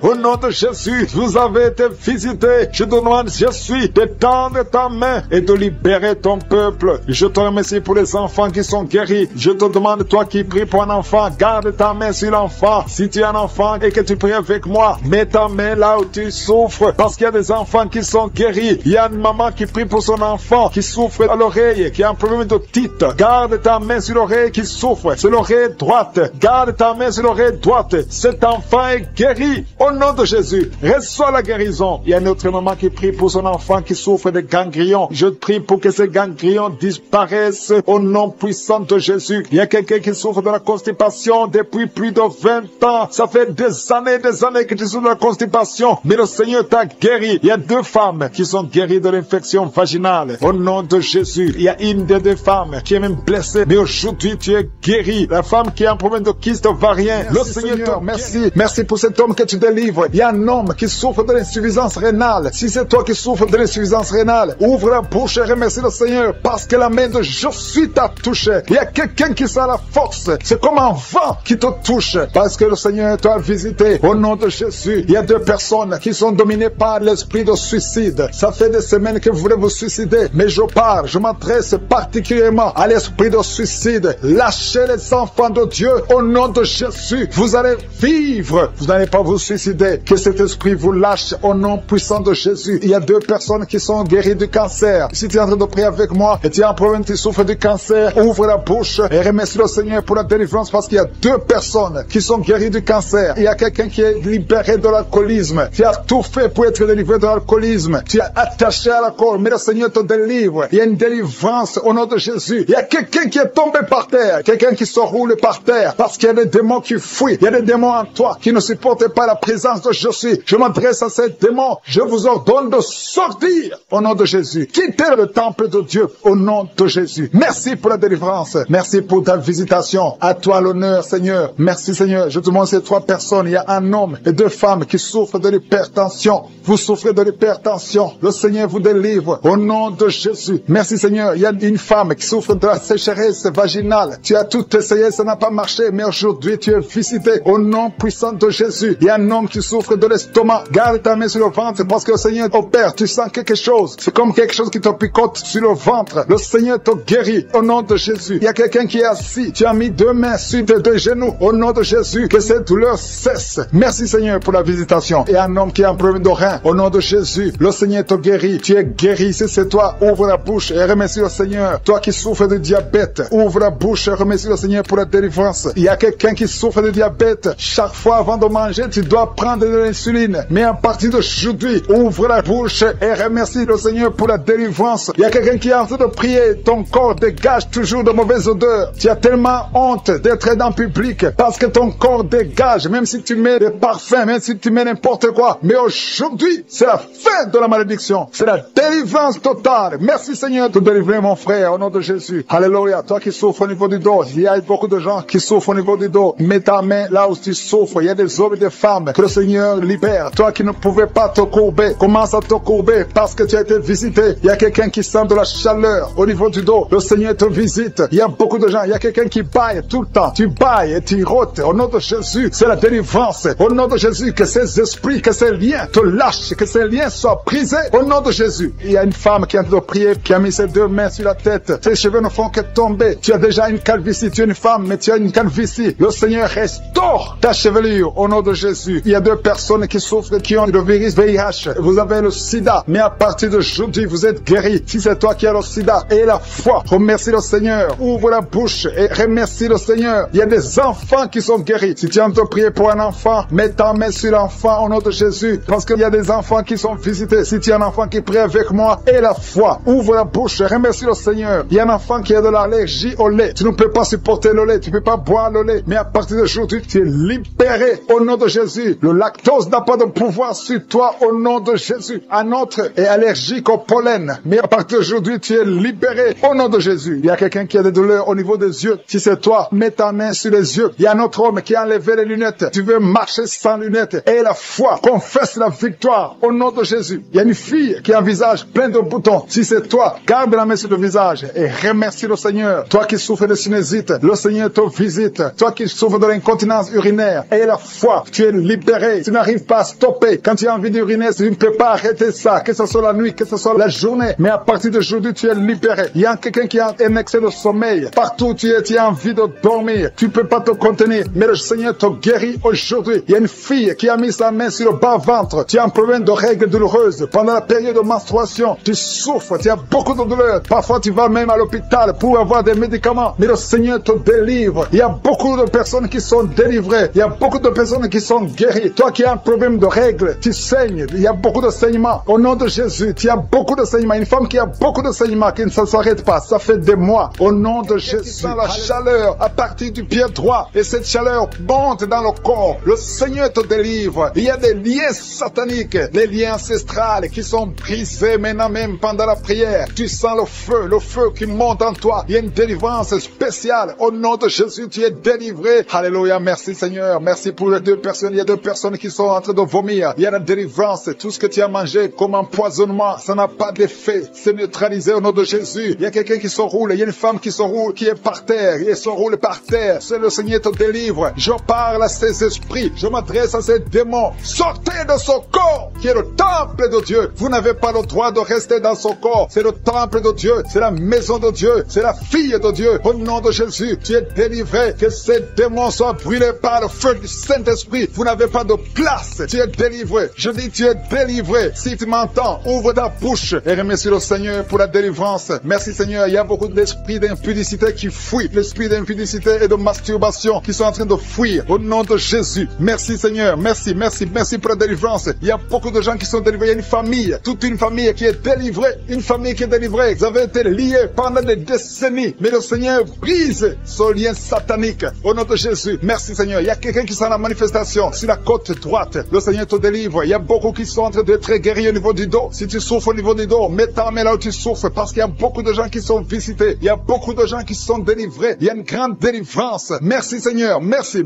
Au nom de Jésus, vous avez été visités. Je demande, Jésus, d'étendre ta main et de libérer ton peuple. Je te remercie pour les enfants qui sont guéris. Je te demande, toi qui pries pour un enfant, garde ta main sur l'enfant. Si tu es un enfant et que tu pries avec moi, mets ta main là où tu souffres parce qu'il y a des enfants qui sont guéris. Il y a une maman qui prie pour son enfant qui souffre à l'oreille, qui a un problème d'otite. Garde ta main sur l'oreille qui souffre. C'est l'oreille droite. Garde ta main sur l'oreille droite. Cet enfant est guéri au nom de Jésus. Reçois la guérison. Il y a une autre maman qui prie pour son enfant qui souffre de ganglions. Je prie pour que ces ganglions disparaissent au nom puissant de Jésus. Il y a quelqu'un qui souffre de la constipation depuis plus de 20 ans. Ça fait des années que tu souffres de la constipation. Mais le Seigneur t'a guéri. Il y a 2 femmes qui sont guéries de l'infection vaginale. Au nom de Jésus. Il y a une des 2 femmes qui est même blessée. Mais aujourd'hui, tu es guéri. La femme qui a un problème de kyste ovarien. Le Seigneur, merci. Merci pour cet homme que tu délivres. Il y a un homme qui souffre de l'insuffisance rénale. Si c'est toi qui souffres de l'insuffisance rénale, ouvre la bouche et remercie le Seigneur parce que la main de Jésus t'a touché. Il y a quelqu'un qui sent la force. C'est comme un vent qui te touche parce que le Seigneur t'a visité. Au nom de Jésus, il y a 2 personnes qui sont dominées par l'esprit de suicide. Ça fait des semaines que vous voulez vous suicider, mais je m'adresse particulièrement à l'esprit de suicide. Lâchez les enfants de Dieu au nom de Jésus. Vous allez vivre. Vous n'allez pas vous suicider. Que cet esprit vous lâche au nom puissant de Jésus. Il y a 2 personnes qui sont guéries du cancer. Si tu es en train de prier avec moi et tu as un problème, tu souffres du cancer, ouvre la bouche et remercie le Seigneur pour la délivrance parce qu'il y a 2 personnes qui sont guéries du cancer. Il y a quelqu'un qui est libéré de l'alcoolisme. Tu as tout fait pour être délivré de l'alcoolisme. Tu es attaché à l'alcool, mais le Seigneur te délivre. Il y a une délivrance au nom de Jésus. Il y a quelqu'un qui est tombé par terre. Quelqu'un qui se roule par terre parce qu'il y a des démons qui fuient. Il y a des démons en toi qui ne supportent pas la présence de Jésus. Je m'adresse à ces démons. Je vous ordonne de sortir au nom de Jésus. Quittez le temple de Dieu au nom de Jésus. Merci pour la délivrance. Merci pour ta visitation. À toi l'honneur, Seigneur. Merci, Seigneur. Je te demande ces 3 personnes. Il y a un homme et 2 femmes qui souffrent de l'hypertension. Vous souffrez de l'hypertension. Le Seigneur vous délivre au nom de Jésus. Merci, Seigneur. Il y a une femme qui souffre de la sécheresse vaginale. Tu as tout essayé, ça n'a pas marché, mais aujourd'hui tu es visité au nom puissant de Jésus. Il y a un homme qui souffre de l'estomac. Garde ta main sur le ventre parce que le Seigneur opère. Tu sens quelque chose. C'est comme quelque chose qui te picote sur le ventre. Le Seigneur te guérit au nom de Jésus. Il y a quelqu'un qui est assis. Tu as mis 2 mains sur tes 2 genoux. Au nom de Jésus, que cette douleur cesse. Merci Seigneur pour la visitation. Et un homme qui a un problème de rein. Au nom de Jésus, le Seigneur te guérit. Tu es guéri. Si c'est toi, ouvre la bouche et remercie le Seigneur. Toi qui souffres de diabète, ouvre la bouche et remercie le Seigneur pour la délivrance. Il y a quelqu'un qui souffre de diabète. Chaque fois avant de manger, tu dois prendre de l'insuline. Mais à partir d'aujourd'hui, ouvre la bouche et remercie le Seigneur pour la délivrance. Il y a quelqu'un qui est en train de prier. Ton corps dégage toujours de mauvaises odeurs. Tu as tellement honte d'être dans le public parce que ton corps dégage, même si tu mets des parfums, même si tu mets n'importe quoi. Mais aujourd'hui, c'est la fin de la malédiction. C'est la délivrance totale. Merci Seigneur de délivrer mon frère au nom de Jésus. Alléluia. Toi qui souffres au niveau du dos, il y a beaucoup de gens qui souffrent au niveau du dos. Mets ta main là où tu souffres. Il y a des hommes et des femmes que le Seigneur libère. Toi qui ne pouvais pas te courber, commence à te courber parce que tu as été visité. Il y a quelqu'un qui sent de la chaleur au niveau du dos. Le Seigneur te visite. Il y a beaucoup de gens. Il y a quelqu'un qui baille tout le temps. Tu bailles et tu rôtes. Au nom de Jésus, c'est la délivrance. Au nom de Jésus, que ces esprits, que ces liens te lâchent, que ces liens soient brisés. Au nom de Jésus. Il y a une femme qui est en train de prier, qui a mis ses 2 mains sur la tête. Ses cheveux ne font que tomber. Tu as déjà une calvitie. Tu es une femme, mais tu as une calvitie. Le Seigneur restaure ta chevelure au nom de Jésus. Il y a 2 personnes qui souffrent, qui ont le virus VIH. Vous avez le sida, mais à partir d'aujourd'hui, vous êtes guéris. Si c'est toi qui as le sida et la foi, remercie le Seigneur. Ouvre la bouche et remercie le Seigneur. Il y a des enfants qui sont guéris. Si tu es en train de prier pour un enfant, mets ta main sur l'enfant au nom de Jésus. Parce qu'il y a des enfants qui sont visités. Si tu es un enfant qui prie avec moi et la foi, ouvre la bouche et remercie le Seigneur. Il y a un enfant qui a de l'allergie au lait. Tu ne peux pas supporter le lait. Tu ne peux pas boire le lait. Mais à partir d'aujourd'hui, tu es libéré au nom de Jésus. Le lactose n'a pas de pouvoir sur toi au nom de Jésus. Un autre est allergique au pollen. Mais à partir d'aujourd'hui, tu es libéré au nom de Jésus. Il y a quelqu'un qui a des douleurs au niveau des yeux. Si c'est toi, mets ta main sur les yeux. Il y a un autre homme qui a enlevé les lunettes. Tu veux marcher sans lunettes. Et la foi, confesse la victoire au nom de Jésus. Il y a une fille qui a un visage plein de boutons. Si c'est toi, garde la main sur le visage et remercie le Seigneur. Toi qui souffres de sinusite, le Seigneur te visite. Toi qui souffres de l'incontinence urinaire, et la foi, tu es libéré. Tu n'arrives pas à stopper. Quand tu as envie d'uriner, tu ne peux pas arrêter ça, que ce soit la nuit, que ce soit la journée. Mais à partir d'aujourd'hui, tu es libéré. Il y a quelqu'un qui a un excès de sommeil. Partout tu as envie de dormir. Tu ne peux pas te contenir. Mais le Seigneur te guérit aujourd'hui. Il y a une fille qui a mis sa main sur le bas-ventre. Tu as un problème de règles douloureuses. Pendant la période de menstruation, tu souffres. Tu as beaucoup de douleurs. Parfois, tu vas même à l'hôpital pour avoir des médicaments. Mais le Seigneur te délivre. Il y a beaucoup de personnes qui sont délivrées. Il y a beaucoup de personnes qui sont guéries. Toi qui as un problème de règles, tu saignes. Il y a beaucoup de saignements. Au nom de Jésus, tu as beaucoup de saignements. Une femme qui a beaucoup de saignements, qui ne s'arrête pas. Ça fait des mois. Au nom de Jésus, la chaleur à partir du pied droit. Et cette chaleur monte dans le corps. Le Seigneur te délivre. Il y a des liens sataniques, des liens ancestrales qui sont brisés maintenant même pendant la prière. Tu sens le feu qui monte en toi. Il y a une délivrance spéciale. Au nom de Jésus, tu es délivré. Alléluia. Merci Seigneur. Merci pour les 2 personnes. Il y a 2 personnes qui sont en train de vomir. Il y a la délivrance. Tout ce que tu as mangé comme empoisonnement, ça n'a pas d'effet. C'est neutralisé au nom de Jésus. Il y a quelqu'un qui se roule. Il y a une femme qui se roule, qui est par terre. Et se roule par terre. C'est le Seigneur te délivre. Je parle à ces esprits. Je m'adresse à ces démons. Sortez de son corps, qui est le temple de Dieu. Vous n'avez pas le droit de rester dans son corps. C'est le temple de Dieu. C'est la maison de Dieu. C'est la fille de Dieu. Au nom de Jésus, tu es délivré. Que ces démons soient brûlés par le feu du Saint-Esprit. Vous n'avez pas de place. Tu es délivré. Je dis, tu es délivré. Si tu m'entends, ouvre ta bouche et remercie le Seigneur pour la délivrance. Merci Seigneur. Il y a beaucoup d'esprits d'impudicité qui fuient. L'esprit d'impudicité et de masturbation qui sont en train de fuir. Au nom de Jésus. Merci Seigneur. Merci pour la délivrance. Il y a beaucoup de gens qui sont délivrés. Il y a une famille, toute une famille qui est délivrée. Une famille qui est délivrée. Vous avez été liés pendant des décennies. Mais le Seigneur brise ce lien satanique. Au nom de Jésus. Merci Seigneur. Il y a quelqu'un qui sent la manifestation sur la côte droite. Le Seigneur te délivre. Il y a beaucoup qui sont en train d'être guéris au niveau du dos. Si tu souffres au niveau du dos, mets ta main là où tu souffres. Parce qu'il y a beaucoup de gens qui sont visités. Il y a beaucoup de gens qui sont délivrés. Il y a une grande délivrance. Merci Seigneur. Merci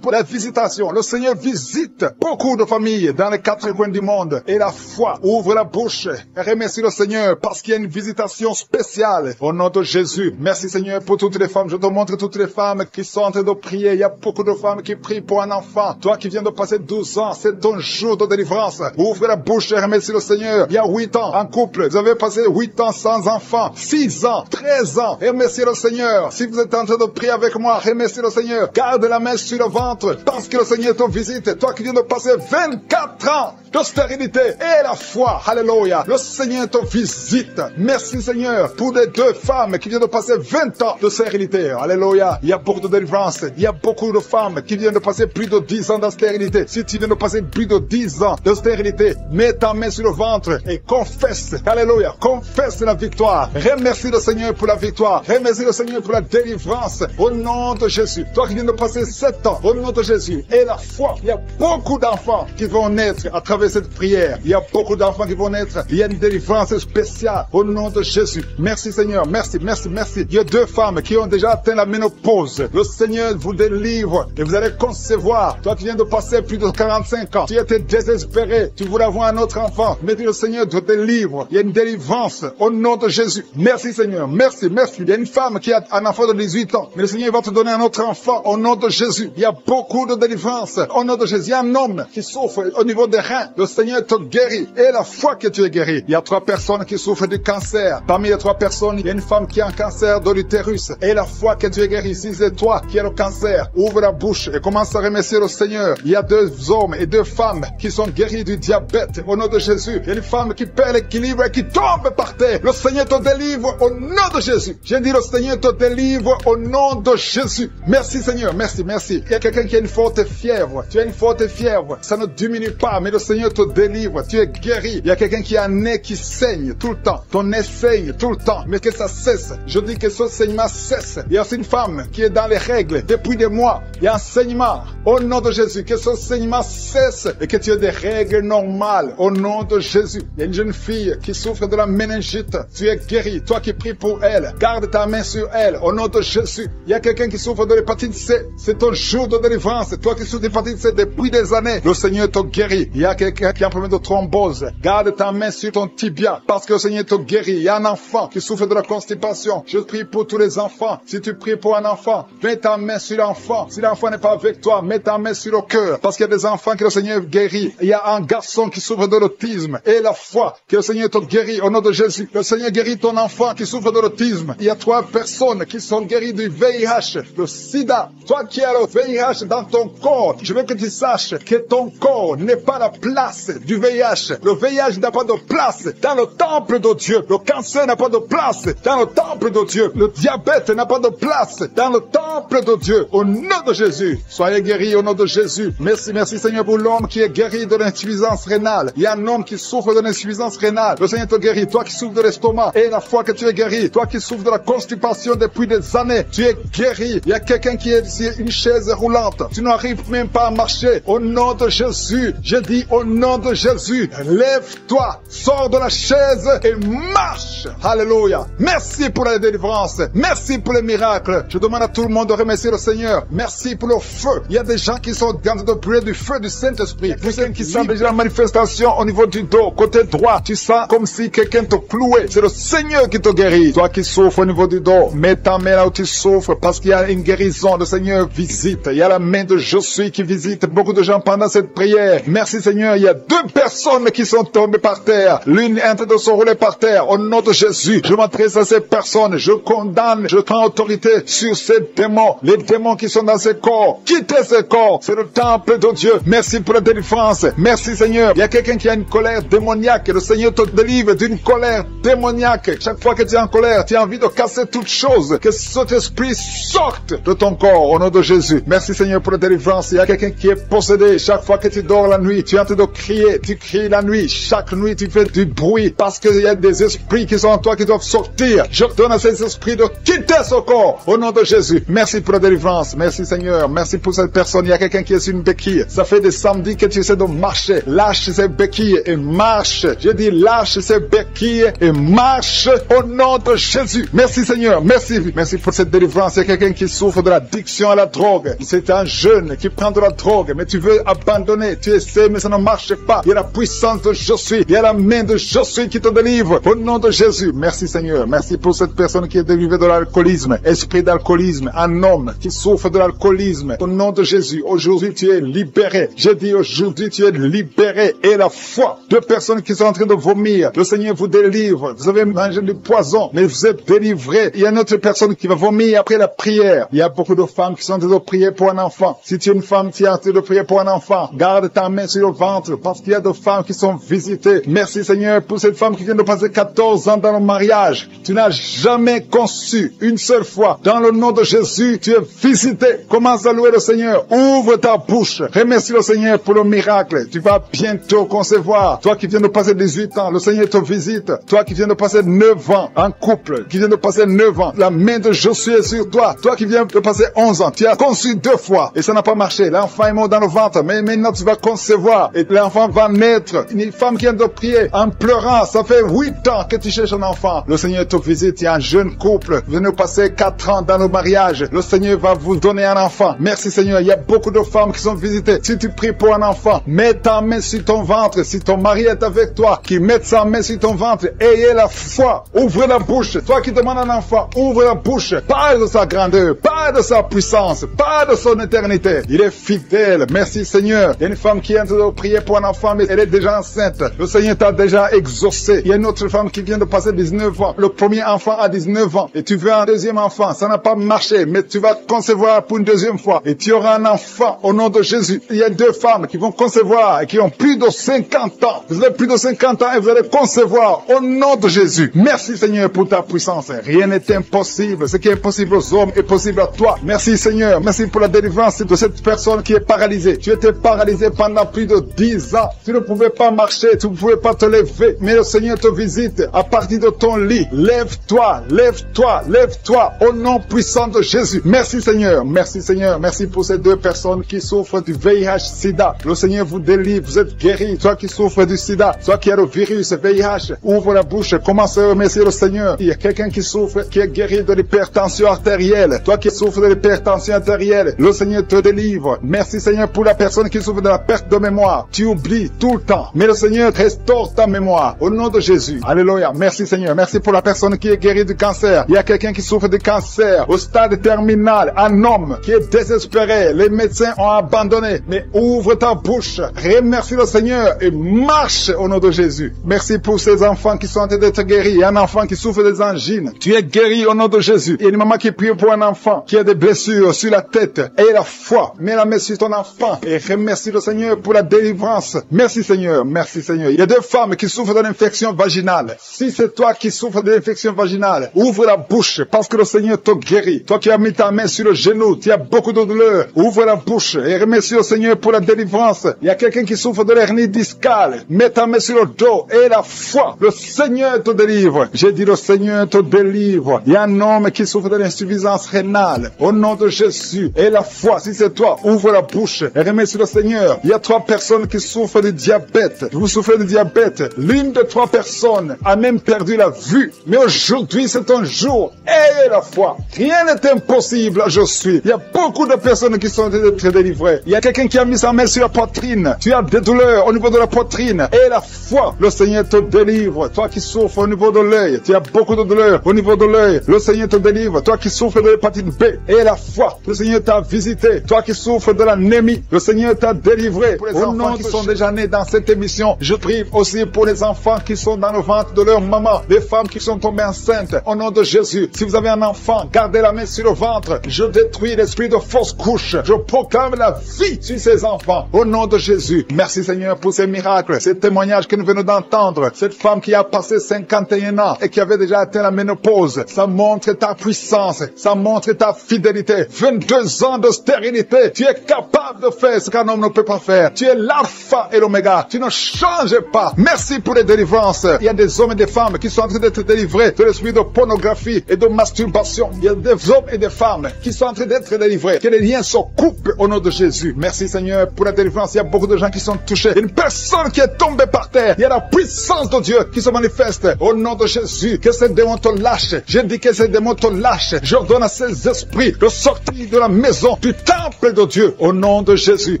pour la visitation. Le Seigneur visite beaucoup de familles dans les 4 coins du monde. Et la foi, ouvre la bouche et remercie le Seigneur parce qu'il y a une visitation spéciale au nom de Jésus. Merci Seigneur pour toutes les femmes. Je te montre toutes les femmes qui sont en train de prier. Il y a beaucoup de femmes qui prient pour un enfant. Toi qui viens de passer 12 ans, c'est ton jour de délivrance. Ouvre la bouche et remercie le Seigneur. Il y a 8 ans en couple. Vous avez passé 8 ans sans enfant, 6 ans, 13 ans. Remerciez le Seigneur. Si vous êtes en train de prier avec moi, remerciez le Seigneur. Garde la main sur le ventre parce que le Seigneur te visite. Toi qui viens de passer 24 ans de stérilité et la foi. Alléluia. Le Seigneur te visite. Merci Seigneur pour les 2 femmes qui viennent de passer 20 ans de stérilité. Alléluia. Il y a beaucoup de délivrance. Il y a beaucoup de femmes qui viennent de passer plus de 10 ans de stérilité. Si tu viens de passer plus de 10 ans de stérilité, mets ta main sur le ventre et confesse. Alléluia. Confesse la victoire. Remercie le Seigneur pour la victoire. Remercie le Seigneur pour la délivrance. Au nom de Jésus. Toi qui viens de passer 7 ans, au nom de Jésus. Et la foi. Il y a beaucoup d'enfants qui vont naître à travers cette prière. Il y a beaucoup d'enfants qui vont naître. Il y a une délivrance spéciale au nom de Jésus. Merci Seigneur. Merci, merci, merci. Il y a 2 femmes qui ont déjà atteint la ménopause. Le Seigneur vous délivre et vous allez concevoir. Toi qui viens de passer plus de 45 ans, tu étais désespéré. Tu voulais avoir un autre enfant. Mais le Seigneur te délivre. Il y a une délivrance au nom de Jésus. Merci Seigneur. Merci, merci. Il y a une femme qui a un enfant de 18 ans. Mais le Seigneur va te donner un autre enfant au nom de Jésus. Il y a beaucoup de délivrance au nom de Jésus. Il y a un homme qui souffre au niveau des reins. Le Seigneur te guérit. Et la foi que tu es guéri. Il y a 3 personnes qui souffrent du cancer. Parmi les 3 personnes, il y a une femme qui a un cancer de l'utérus. Et la foi que tu es guéri. Si c'est toi qui as le cancer, ouvre la bouche et commence à remercier le Seigneur. Il y a 2 hommes et 2 femmes qui sont guéris du diabète au nom de Jésus. Il y a une femme qui perd l'équilibre et qui tombe par terre. Le Seigneur te délivre au nom de Jésus. J'ai dit le Seigneur te délivre au nom de Jésus. Merci Seigneur, merci, merci. Il y a quelqu'un qui a une forte fièvre. Tu as une forte fièvre. Ça ne diminue pas, mais le Seigneur te délivre. Tu es guéri. Il y a quelqu'un qui a un nez qui saigne tout le temps. Ton nez saigne tout le temps, mais que ça cesse. Je dis que ce saignement cesse. Il y a aussi une femme qui est dans les règles depuis des mois. Il y a un saignement. Au nom de Jésus, que ce saignement cesse et que tu aies des règles normales. Au nom de Jésus. Il y a une jeune fille qui souffre de la méningite. Tu es guéri. Toi qui pries pour elle, garde ta main sur elle. Au nom de Jésus. Il y a quelqu'un qui souffre de l'hépatite C. C'est ton jour de délivrance. Toi qui souffres de l'hépatite C depuis des années, le Seigneur te guérit. Il y a quelqu'un qui a un problème de thrombose. Garde ta main sur ton tibia parce que le Seigneur te guérit. Il y a un enfant qui souffre de la constipation. Je prie pour tous les enfants. Si tu pries pour un enfant, mets ta main sur l'enfant. Si l'enfant n'est pas avec toi, mets ta main sur le cœur. Parce qu'il y a des enfants que le Seigneur guérit. Il y a un garçon qui souffre de l'autisme. Et la foi que le Seigneur te guérit au nom de Jésus. Le Seigneur guérit ton enfant qui souffre de l'autisme. Il y a 3 personnes qui sont guéries du VIH, le sida. Toi qui as le VIH dans ton corps, je veux que tu saches que ton corps n'est pas la place du VIH. Le VIH n'a pas de place dans le temple de Dieu. Le cancer n'a pas de place dans le temple de Dieu. Le diabète n'a pas de place dans le temple de Dieu. Au nom de Jésus, soyez guéris au nom de Jésus. Merci, merci Seigneur pour l'homme qui est guéri de l'insuffisance rénale. Il y a un homme qui souffre de l'insuffisance rénale. Le Seigneur te guérit. Toi qui souffres de l'estomac et la foi que tu es guéri. Toi qui souffres de la constipation depuis des années, tu es guéri. Il y a quelqu'un qui est sur une chaise roulante. Tu n'arrives même pas à marcher. Au nom de Jésus, je dis au nom de Jésus, lève-toi, sors de la chaise et marche. Alléluia. Merci pour la délivrance. Merci pour les miracles. Je demande à tout le monde de remercier le Seigneur. Merci pour le feu. Il y a des gens qui sont en train de brûler du feu du Saint-Esprit. Vous savez qui sent déjà la manifestation au niveau du dos, côté droit. Tu sens comme si quelqu'un te clouait. C'est le Seigneur qui te guérit. Toi qui souffres au niveau du dos, mets ta main là où tu souffres parce qu'il y a une guérison. Le Seigneur visite. Il y a la main de Je suis qui visite beaucoup de gens pendant cette prière. Merci Seigneur. Il y a 2 personnes qui sont tombées par terre. L'une est en train de se rouler par terre. Au nom de Jésus, je m'adresse à ces personnes. Je condamne, je prends autorité sur ces démons. Les démons qui sont dans ces corps. Quittez ces corps. C'est le temple de Dieu. Merci pour la délivrance. Merci Seigneur. Il y a quelqu'un qui a une colère démoniaque. Le Seigneur te délivre d'une colère démoniaque. Chaque fois que tu es en colère, tu as envie de casser toute chose. Que cet esprit sorte de ton corps au nom de Jésus. Merci Seigneur pour la délivrance. Il y a quelqu'un qui est possédé. Chaque fois que tu dors la nuit, tu es en train de crier. Tu cries la nuit. Chaque nuit, tu fais du bruit parce qu'il y a des esprits qui sont en toi qui doivent sortir. Je donne à ces esprits de quitter ce corps au nom de Jésus. Merci pour la délivrance. Merci Seigneur. Merci pour cette personne. Il y a quelqu'un qui est sur une béquille. Ça fait des samedis que tu essaies de marcher. Lâche ces béquilles et marche. Je dis lâche ces béquilles et marche au nom de Jésus. Merci Seigneur. Merci. Merci pour cette délivrance. Il y a quelqu'un qui souffre de l'addiction à la drogue. C'est un jeune qui prend de la drogue, mais tu veux abandonner. Tu essaies, mais ça ne marche pas. Il y a la puissance de Je suis. Il y a la main de Je suis qui te délivre. Au nom de Jésus. Merci Seigneur. Merci pour cette personne qui est délivrée de l'alcoolisme. Esprit d'alcoolisme. Un homme qui souffre de l'alcoolisme. Au nom de Jésus. Aujourd'hui, tu es libéré. Je dis aujourd'hui, tu es libéré. Et la foi. 2 personnes qui qui sont en train de vomir. Le Seigneur vous délivre. Vous avez mangé du poison, mais vous êtes délivré. Il y a une autre personne qui va vomir après la prière. Il y a beaucoup de femmes qui sont en train de prier pour un enfant. Si tu es une femme qui est en train de prier pour un enfant, garde ta main sur le ventre parce qu'il y a des femmes qui sont visitées. Merci Seigneur pour cette femme qui vient de passer 14 ans dans le mariage. Tu n'as jamais conçu une seule fois. Dans le nom de Jésus, tu es visité. Commence à louer le Seigneur. Ouvre ta bouche. Remercie le Seigneur pour le miracle. Tu vas bientôt concevoir. Toi qui viens de passer 18 ans, le Seigneur te visite. Toi qui viens de passer 9 ans en couple, qui viens de passer 9 ans, la main de Josué est sur toi. Toi qui viens de passer 11 ans, tu as conçu 2 fois et ça n'a pas marché. L'enfant est mort dans le ventre, mais maintenant tu vas concevoir et l'enfant va naître. Une femme qui vient de prier en pleurant, ça fait 8 ans que tu cherches un enfant. Le Seigneur te visite. Il y a un jeune couple, vous venez de passer 4 ans dans le mariage. Le Seigneur va vous donner un enfant. Merci Seigneur. Il y a beaucoup de femmes qui sont visitées. Si tu pries pour un enfant, mets ta main sur ton ventre. Si ton mari est avec toi, qu'il mette sa main sur ton ventre. Ayez la foi. Ouvre la bouche. Toi qui demandes un enfant, ouvre la bouche. Parle de sa grandeur, parle de sa puissance, parle de son éternité. Il est fidèle. Merci Seigneur. Il y a une femme qui est en train de prier pour un enfant, mais elle est déjà enceinte. Le Seigneur t'a déjà exaucé. Il y a une autre femme qui vient de passer 19 ans. Le premier enfant a 19 ans. Et tu veux un deuxième enfant. Ça n'a pas marché, mais tu vas concevoir pour une deuxième fois. Et tu auras un enfant au nom de Jésus. Il y a 2 femmes qui vont concevoir et qui ont plus de 50 ans. Vous avez plus de 50 ans et vous allez concevoir au nom de Jésus. Merci Seigneur pour ta puissance. Rien n'est impossible. Ce qui est impossible aux hommes est possible à toi. Merci Seigneur. Merci pour la délivrance de cette personne qui est paralysée. Tu étais paralysé pendant plus de 10 ans. Tu ne pouvais pas marcher. Tu ne pouvais pas te lever. Mais le Seigneur te visite à partir de ton lit. Lève-toi, lève-toi, lève-toi au nom puissant de Jésus. Merci Seigneur. Merci Seigneur. Merci pour ces 2 personnes qui souffrent du VIH-Sida. Le Seigneur vous délivre. Vous êtes guéris. Toi qui souffres du Sida, toi qui as le virus VIH, ouvre la bouche. Commence à remercier le Seigneur. Il y a quelqu'un qui souffre, qui est guéri de l'hypertension artérielle. Toi qui souffres de l'hypertension artérielle, le Seigneur te délivre. Merci Seigneur pour la personne qui souffre de la perte de mémoire. Tu oublies tout le temps. Mais le Seigneur restaure ta mémoire. Au nom de Jésus. Alléluia. Merci Seigneur. Merci pour la personne qui est guérie du cancer. Il y a quelqu'un qui souffre de cancer au stade terminal. Un homme qui est désespéré. Les médecins ont abandonné. Mais ouvre ta bouche. Remercie le Seigneur et marche au nom de Jésus. Merci pour ces enfants qui sont en train d'être guéris. Il y a un enfant qui souffre des angines. Tu es guéri au nom de Jésus. Il y a une maman qui prie pour un enfant qui a des blessures sur la tête. Aie la foi. Mets la main sur ton enfant et remercie le Seigneur pour la délivrance. Merci Seigneur. Merci Seigneur. Il y a 2 femmes qui souffrent d'une infection vaginale. Si c'est toi qui souffres d'une infection vaginale, ouvre la bouche parce que le Seigneur te guérit. Toi qui as mis ta main sur le genou, tu as beaucoup de douleur. Ouvre la bouche et remercie le Seigneur pour la délivrance. Il y a quelqu'un qui souffre de l'hernie discale. Mets ta main sur le dos et la foi. Le Seigneur te délivre. J'ai dit le Seigneur te délivre. Il y a un homme qui souffre de l'insuffisance rénale. Au nom de Jésus. Et la foi, si c'est toi, ouvre la bouche et remercie le Seigneur. Il y a 3 personnes qui souffrent de diabète. Vous souffrez de diabète. L'une de 3 personnes a même perdu la vue. Mais aujourd'hui, c'est un jour. Ayez la foi. Rien n'est impossible. Je suis. Il y a beaucoup de personnes qui sont très délivrées. Il y a quelqu'un qui a mis sa main sur la poitrine. Tu as des douleurs au niveau de la poitrine. Et la foi. Le Seigneur te délivre. Toi qui souffres au niveau de l'œil. Tu as beaucoup de douleurs au niveau de l'œil. Le Seigneur te délivre. Toi qui souffres de l'hépatite B. Et la foi. Le Seigneur t'a visité. Toi qui souffres de l'anémie. Le Seigneur t'a délivré. Pour les enfants qui sont déjà nés dans cette émission, je prie aussi pour les enfants qui sont dans le ventre de leur maman. Les femmes qui sont tombées enceintes. Au nom de Jésus. Si vous avez un enfant, gardez la main sur le ventre. Je détruis l'esprit de fausse couche. Je proclame la vie sur ces enfants. Au nom de Jésus. Merci Seigneur pour ces miracles. Ces témoignages que nous venons d'entendre. Cette femme qui a passé 51 ans et qui avait déjà atteint la ménopause. Ça montre ta puissance. Ça montre ta fidélité. 22 ans de stérilité. Tu es capable de faire ce qu'un homme ne peut pas faire. Tu es l'alpha et l'oméga. Tu ne changes pas. Merci pour les délivrances. Il y a des hommes et des femmes qui sont en train d'être délivrés de l'esprit de pornographie et de masturbation. Il y a des hommes et des femmes qui sont en train d'être délivrés. Que les liens se coupent au nom de Jésus. Merci Seigneur pour la délivrance. Il y a beaucoup de gens qui sont touchés. Une personne qui est tombée par terre. Il y a la puissance de Dieu qui se manifeste au nom de Jésus. Que ces démons te lâchent. Je dis que ces démons te lâchent. J'ordonne à ces esprits de sortir de la maison du temple de Dieu au nom de Jésus.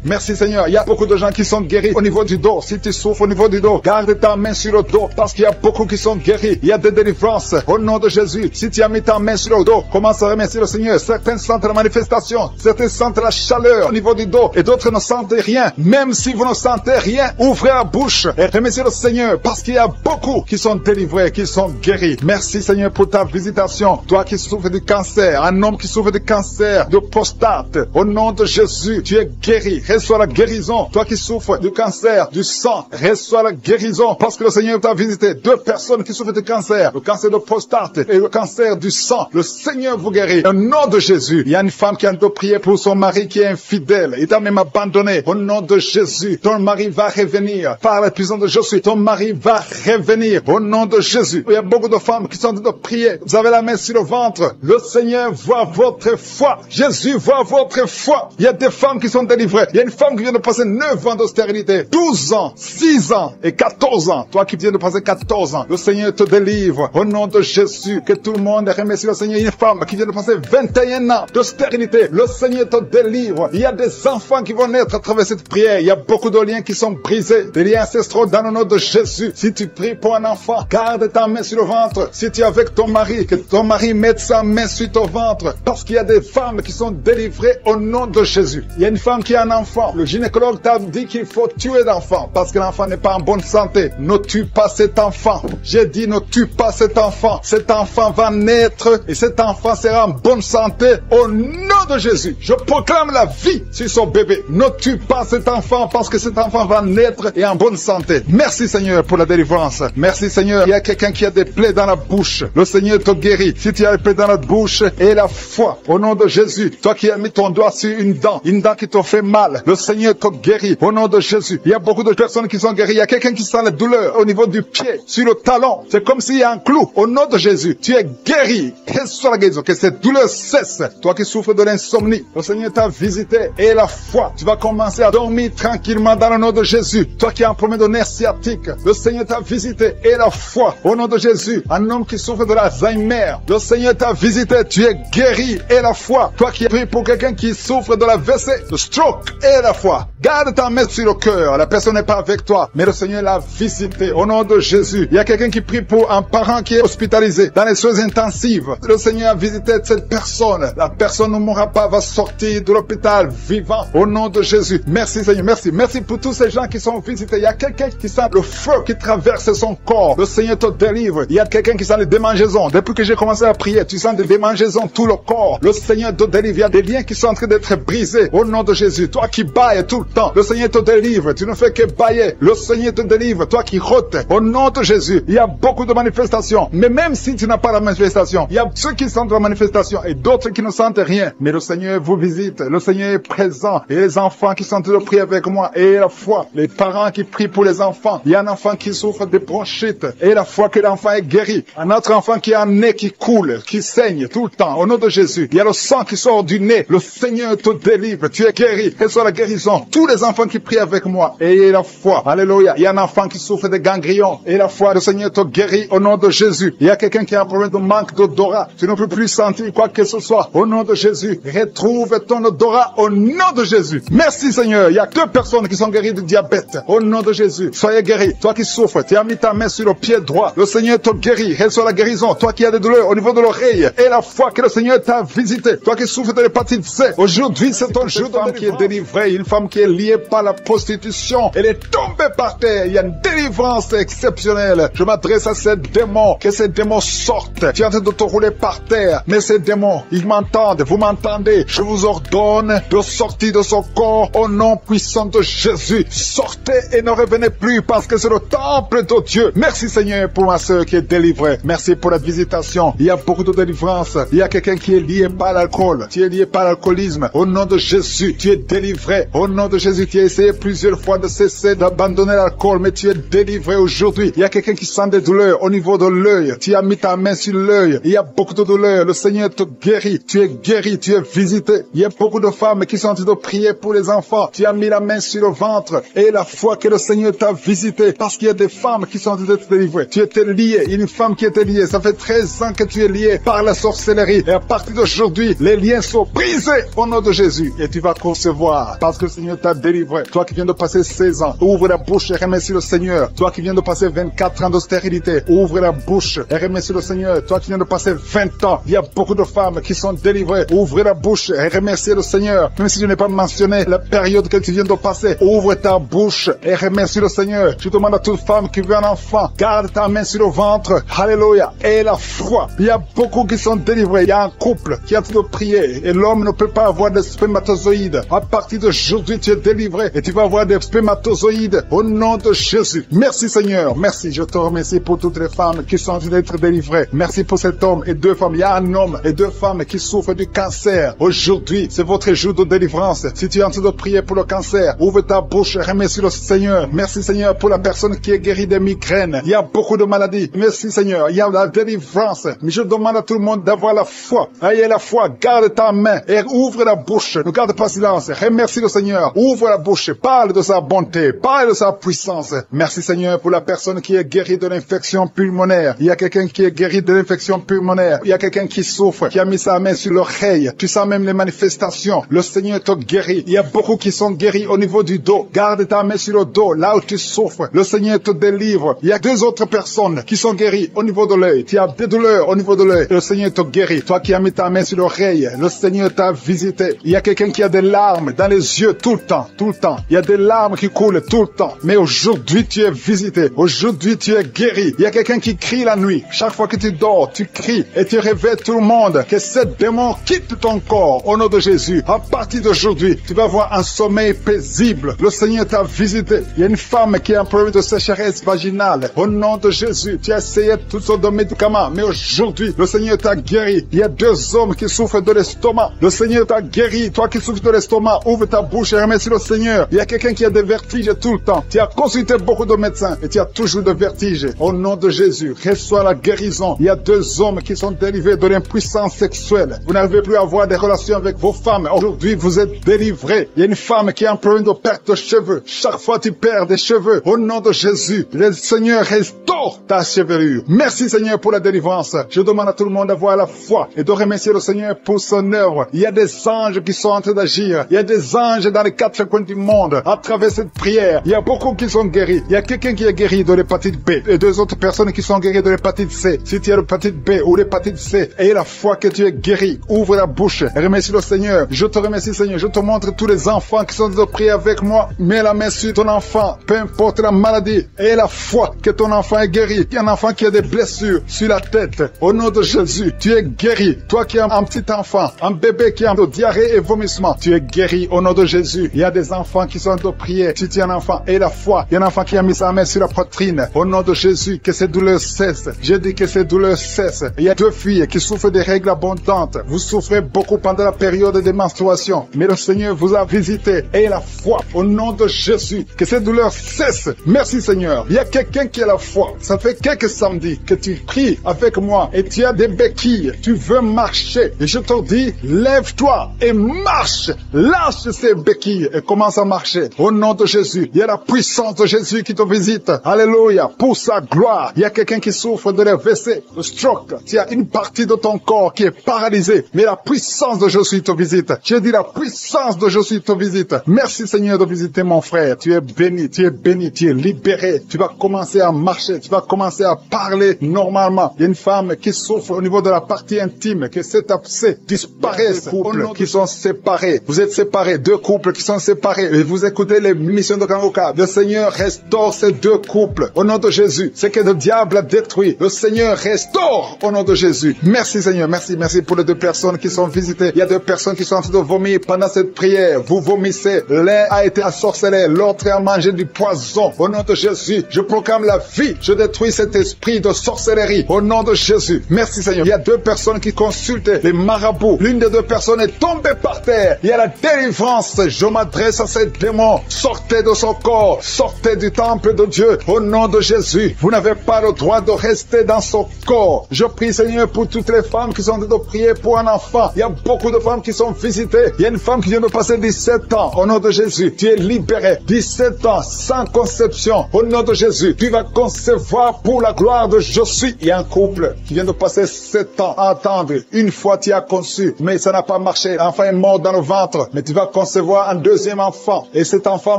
Merci Seigneur. Il y a beaucoup de gens qui sont guéris au niveau du dos. Si tu souffres au niveau du dos, garde ta main sur le dos parce qu'il y a beaucoup qui sont guéris. Il y a des délivrances au nom de Jésus. Si tu as mis ta main sur le dos, commence à remercier le Seigneur. Certains sentent la manifestation, certains sentent la chaleur au niveau du dos et d'autres ne sentent rien. Même si vous ne sentez rien, ouvrez la bouche et remerciez remercie le Seigneur parce qu'il y a beaucoup qui sont délivrés, qui sont guéris. Merci Seigneur pour ta visitation. Toi qui souffres du cancer, un homme qui souffre du cancer, de prostate, au nom de Jésus, tu es guéri. Reçois la guérison. Toi qui souffres du cancer, du sang, reçois la guérison parce que le Seigneur t'a visité. 2 personnes qui souffrent du cancer, le cancer de prostate et le cancer du sang. Le Seigneur vous guérit. Au nom de Jésus, il y a une femme qui a de prier pour son mari qui est infidèle. Il t'a même abandonné. Au nom de Jésus, ton mari va revenir. Par la puissance de Jésus, ton mari va revenir. Au nom de Jésus. Il y a beaucoup de femmes qui sont en train de prier. Vous avez la main sur le ventre. Le Seigneur voit votre foi. Jésus voit votre foi. Il y a des femmes qui sont délivrées. Il y a une femme qui vient de passer 9 ans de stérilité, 12 ans, 6 ans et 14 ans. Toi qui viens de passer 14 ans, le Seigneur te délivre. Au nom de Jésus, que tout le monde remercie le Seigneur. Une femme qui vient de passer 21 ans de stérilité, le Seigneur te délivre. Il y a des enfants qui vont naître à travers cette prière. Il y a beaucoup de liens qui sont brisés, des liens ancestraux dans le nom de Jésus. Si tu pries pour un enfant, garde ta main sur le ventre. Si tu es avec ton mari, que ton mari mette sa main sur ton ventre, parce qu'il y a des femmes qui sont délivrées au nom de Jésus. Il y a une femme qui a un enfant. Le gynécologue t'a dit qu'il faut tuer l'enfant parce que l'enfant n'est pas en bonne santé. Ne tue pas cet enfant. J'ai dit ne tue pas cet enfant. Cet enfant va naître et cet enfant sera en bonne santé au nom de Jésus. Je proclame la vie sur son bébé. Ne tue pas cet enfant parce que cet enfant va naître et en bonne santé. Merci Seigneur pour la délivrance. Merci Seigneur. Il y a quelqu'un qui a des plaies dans la bouche. Le Seigneur te guérit. Si tu as des plaies dans la bouche et la foi au nom de Jésus. Toi qui as mis ton doigt sur une dent qui te fait mal, le Seigneur te guérit au nom de Jésus. Il y a beaucoup de personnes qui sont guéries. Il y a quelqu'un qui sent la douleur au niveau du pied, sur le talon. C'est comme s'il y a un clou. Au nom de Jésus, tu es guéri. Reçois la guérison. Que cette douleur cesse. Toi qui souffres de l'insomnie, le Seigneur t'a visité et la foi. Tu vas commencer à dormir tranquillement dans le nom de Jésus. Toi qui as un problème de nerf sciatique, le Seigneur t'a visité et la foi. Au nom de Jésus, un homme qui souffre de l'Alzheimer, le Seigneur t'a visité. Tu es guéri et la foi. Toi qui pries pour quelqu'un qui souffre de la WC, le stroke et la foi. Garde ta main sur le cœur. La personne n'est pas avec toi, mais le Seigneur l'a visité. Au nom de Jésus, il y a quelqu'un qui prie pour un parent qui est hospitalisé dans les soins intensifs. Le Seigneur a visité cette personne. La personne ne mourra pas, va sortir de l'hôpital vivant. Au nom de Jésus. Merci Seigneur, merci. Merci pour tous ces gens qui sont visités. Il y a quelqu'un qui sent le feu qui traverse son corps. Le Seigneur te délivre. Il y a quelqu'un qui sent les démangeaisons. Depuis que j'ai commencé à prier, tu sens des démangeaisons tout le corps. Le Seigneur te délivre. Il y a des liens qui sont en train d'être brisés. Au nom de Jésus. Toi qui bailles tout le temps, le Seigneur te délivre. Tu ne fais que bailler. Le Seigneur te délivre. Toi qui rôtes. Au nom de Jésus. Il y a beaucoup de manifestations. Mais même si tu n'as pas la manifestation, il y a ceux qui sentent la manifestation et d'autres qui ne sentent rien. Mais le Seigneur vous visite. Le Seigneur est présent. Et les enfants qui sont en train de prier avec moi. Et la foi. Les parents qui prient pour les enfants. Il y a un enfant qui souffre de bronchite. Et la foi que l'enfant est guéri. Un autre enfant qui a un nez qui coule, qui saigne tout le temps. Au nom de Jésus. Il y a le sang qui sort du nez. Le Seigneur te délivre. Tu es guéri. Reçois la guérison. Tous les enfants qui prient avec moi. Et la foi. Alléluia. Il y a un enfant qui souffre de ganglions. Et la foi, le Seigneur te guérit au nom de Jésus. Il y a quelqu'un qui a un problème de manque d'odorat. Tu ne peux plus sentir quoi que ce soit. Au nom de Jésus. Retrouve ton odorat au nom de Jésus. Merci Seigneur. Il y a 2 personnes qui sont guéries du diabète. Au nom de Jésus. Soyez guéris. Toi qui souffres, tu as mis ta main sur le pied droit. Le Seigneur te guérit. Reçois la guérison. Toi qui as des douleurs au niveau de l'oreille. Et la foi que le Seigneur t'a visité. Toi qui souffres de l'hépatite C. Aujourd'hui, c'est ton jour de femme qui est délivrée. Une femme qui est liée par la prostitution. Elle est tombée par terre. Il y a une délivrance exceptionnelle. Je m'adresse à ces démons. Que ces démons sortent. Tu es en train de te rouler par terre. Mais ces démons, ils m'entendent. Vous m'entendez. Je vous ordonne de sortir de son corps au nom puissant de Jésus. Sortez et ne revenez plus parce que c'est le temple de Dieu. Merci Seigneur pour ma soeur qui est délivrée. Merci pour la visitation. Il y a beaucoup de délivrance. Il y a quelqu'un qui est lié par l'alcool. Tu es lié par l'alcoolisme. Au nom de Jésus, tu es délivré. Au nom de Jésus, tu as essayé plusieurs fois de cesser d'abandonner l'alcool, mais tu es délivré aujourd'hui. Il y a quelqu'un qui sent des douleurs au niveau de l'œil. Tu as mis ta main sur l'œil. Il y a beaucoup de douleurs. Le Seigneur te guérit. Tu es guéri. Tu es visité. Il y a beaucoup de femmes qui sont en train de prier pour les enfants. Tu as mis la main sur le ventre. Et la foi que le Seigneur t'a visité. Parce qu'il y a des femmes qui sont en train d'être délivrées. Tu étais lié. Une femme qui était liée. Ça fait 13 ans que tu es lié par la sorcellerie. Et à partir d'aujourd'hui, les liens sont brisés au nom de Jésus. Et tu vas concevoir. Parce que le Seigneur t'a délivré. Toi qui viens de passer 16 ans, ouvre la bouche et remercie le Seigneur. Toi qui viens de passer 24 ans de stérilité, ouvre la bouche et remercie le Seigneur. Toi qui viens de passer 20 ans, il y a beaucoup de femmes qui sont délivrées. Ouvre la bouche et remercie le Seigneur. Même si je n'ai pas mentionné la période que tu viens de passer, ouvre ta bouche et remercie le Seigneur. Seigneur, je demande à toute femme qui veut un enfant, garde ta main sur le ventre. Alléluia. Et la foi. Il y a beaucoup qui sont délivrés. Il y a un couple qui a tout de prier et l'homme ne peut pas avoir de spermatozoïdes. À partir d'aujourd'hui, tu es délivré et tu vas avoir des spermatozoïdes au nom de Jésus. Merci Seigneur. Merci. Je te remercie pour toutes les femmes qui sont en train d'être délivrées. Merci pour cet homme et deux femmes. Il y a un homme et deux femmes qui souffrent du cancer. Aujourd'hui, c'est votre jour de délivrance. Si tu es en train de prier pour le cancer, ouvre ta bouche et remercie le Seigneur. Merci Seigneur pour la personne qui est guérie des migraines. Il y a beaucoup de maladies. Merci Seigneur. Il y a la délivrance. Mais je demande à tout le monde d'avoir la foi. Ayez la foi. Garde ta main et ouvre la bouche. Ne garde pas silence. Remercie le Seigneur. Ouvre la bouche. Parle de sa bonté. Parle de sa puissance. Merci Seigneur pour la personne qui est guérie de l'infection pulmonaire. Il y a quelqu'un qui est guéri de l'infection pulmonaire. Il y a quelqu'un qui souffre, qui a mis sa main sur l'oreille. Tu sens même les manifestations. Le Seigneur te guérit. Il y a beaucoup qui sont guéris au niveau du dos. Garde ta main sur le dos, là où tu souffres. Le Seigneur te délivre. Il y a deux autres personnes qui sont guéries au niveau de l'œil. Tu as des douleurs au niveau de l'œil. Le Seigneur te guérit. Toi qui as mis ta main sur l'oreille, le Seigneur t'a visité. Il y a quelqu'un qui a des larmes dans les yeux tout le temps, tout le temps. Il y a des larmes qui coulent tout le temps. Mais aujourd'hui, tu es visité. Aujourd'hui, tu es guéri. Il y a quelqu'un qui crie la nuit. Chaque fois que tu dors, tu cries et tu réveilles tout le monde. Que ce démon quitte ton corps au nom de Jésus. À partir d'aujourd'hui, tu vas avoir un sommeil paisible. Le Seigneur t'a visité. Il y a une femme qui a un problème de sécheresse vaginale. Au nom de Jésus, tu as essayé toutes sortes de médicaments, mais aujourd'hui, le Seigneur t'a guéri. Il y a deux hommes qui souffrent de l'estomac. Le Seigneur t'a guéri. Toi qui souffres de l'estomac, ouvre ta bouche et remercie le Seigneur. Il y a quelqu'un qui a des vertiges tout le temps. Tu as consulté beaucoup de médecins et tu as toujours des vertiges. Au nom de Jésus, reçois la guérison. Il y a deux hommes qui sont délivrés de l'impuissance sexuelle. Vous n'arrivez plus à avoir des relations avec vos femmes. Aujourd'hui, vous êtes délivrés. Il y a une femme qui a un problème de perte de cheveux. Chaque fois tu perds des cheveux. Au nom de Jésus, le Seigneur restaure ta chevelure. Merci Seigneur pour la délivrance. Je demande à tout le monde d'avoir la foi et de remercier le Seigneur pour son œuvre. Il y a des anges qui sont en train d'agir. Il y a des anges dans les quatre coins du monde. À travers cette prière, il y a beaucoup qui sont guéris. Il y a quelqu'un qui est guéri de l'hépatite B et deux autres personnes qui sont guéries de l'hépatite C. Si tu as l'hépatite B ou l'hépatite C, aie la foi que tu es guéri. Ouvre la bouche et remercie le Seigneur. Je te remercie Seigneur. Je te montre tous les enfants qui sont de prier avec moi. Mets la main sur ton enfant, peu importe la maladie. Aie la foi que ton enfant est guéri. Il y a un enfant qui a des blessures sur la tête. Au nom de Jésus, tu es guéri. Toi qui as un petit enfant, un bébé qui a de diarrhée et vomissement, tu es guéri au nom de Jésus. Il y a des enfants qui sont de prier. Si tu es un enfant, aie la foi. Il y a un enfant qui a mis sa main sur la poitrine. Au nom de Jésus, que ces douleurs cessent. Je dis que ces douleurs cessent. Il y a deux filles qui souffrent des règles abondantes. Vous souffrez beaucoup pendant la période des menstruations. Mais le Seigneur vous a visité. Ayez la foi au nom de Jésus. Que ces douleurs cessent. Merci Seigneur. Il y a quelqu'un qui a la foi. Ça fait quelques samedis que tu pries avec moi et tu as des béquilles. Tu veux marcher. Et je te dis, lève-toi et marche. Lâche ces béquilles et commence à marcher. Au nom de Jésus. Il y a la puissance de Jésus qui te visite. Alléluia. Pour sa gloire. Il y a quelqu'un qui souffre de l'AVC, le stroke. Il y a une partie de ton corps qui est paralysée. Mais la puissance de Jésus te visite. J'ai dit la puissance de Jésus te visite. Merci Seigneur de visiter mon frère. Tu es béni, tu es béni, tu es libéré. Tu vas commencer à marcher. Tu vas commencer à parler normalement. Il y a une femme qui souffre au niveau de la partie intime. Que cet abcès disparaisse. Couples qui sont séparés. Vous êtes séparés. Deux couples qui sont séparés. Et vous écoutez les missions de Kangoka. Le Seigneur restaure ces deux couples. Au nom de Jésus. Ce que le diable a détruit. Le Seigneur restaure au nom de Jésus. Merci Seigneur. Merci pour les deux personnes qui sont visitées. Il y a deux personnes qui sont en train de vomir pendant cette prière. Vous vomissez. L'un a été ensorcelé. L'autre a mangé du poison. Au nom de Jésus. Je proclame la vie. Je détruis cet esprit de sorcellerie. Au nom de Jésus. Merci Seigneur. Il y a deux personnes qui consultent les marabouts. L'une des deux personnes est tombée par terre. Il y a la délivrance. Je m'adresse à ces démons. Sortez de son corps. Sortez du temple de Dieu. Au nom de Jésus. Vous n'avez pas le droit de rester dans son corps. Je prie Seigneur pour toutes les femmes qui sont en train de prier pour un enfant. Il y a beaucoup de femmes qui sont visitées. Il y a une femme qui vient de passer 17 ans. Au nom de Jésus, tu es libéré. 17 ans sans conception. Au nom de Jésus, tu vas concevoir concevoir pour la gloire de je suis. Il y a un couple qui vient de passer 7 ans à attendre. Une fois tu as conçu, mais ça n'a pas marché. L'enfant est mort dans le ventre, mais tu vas concevoir un deuxième enfant. Et cet enfant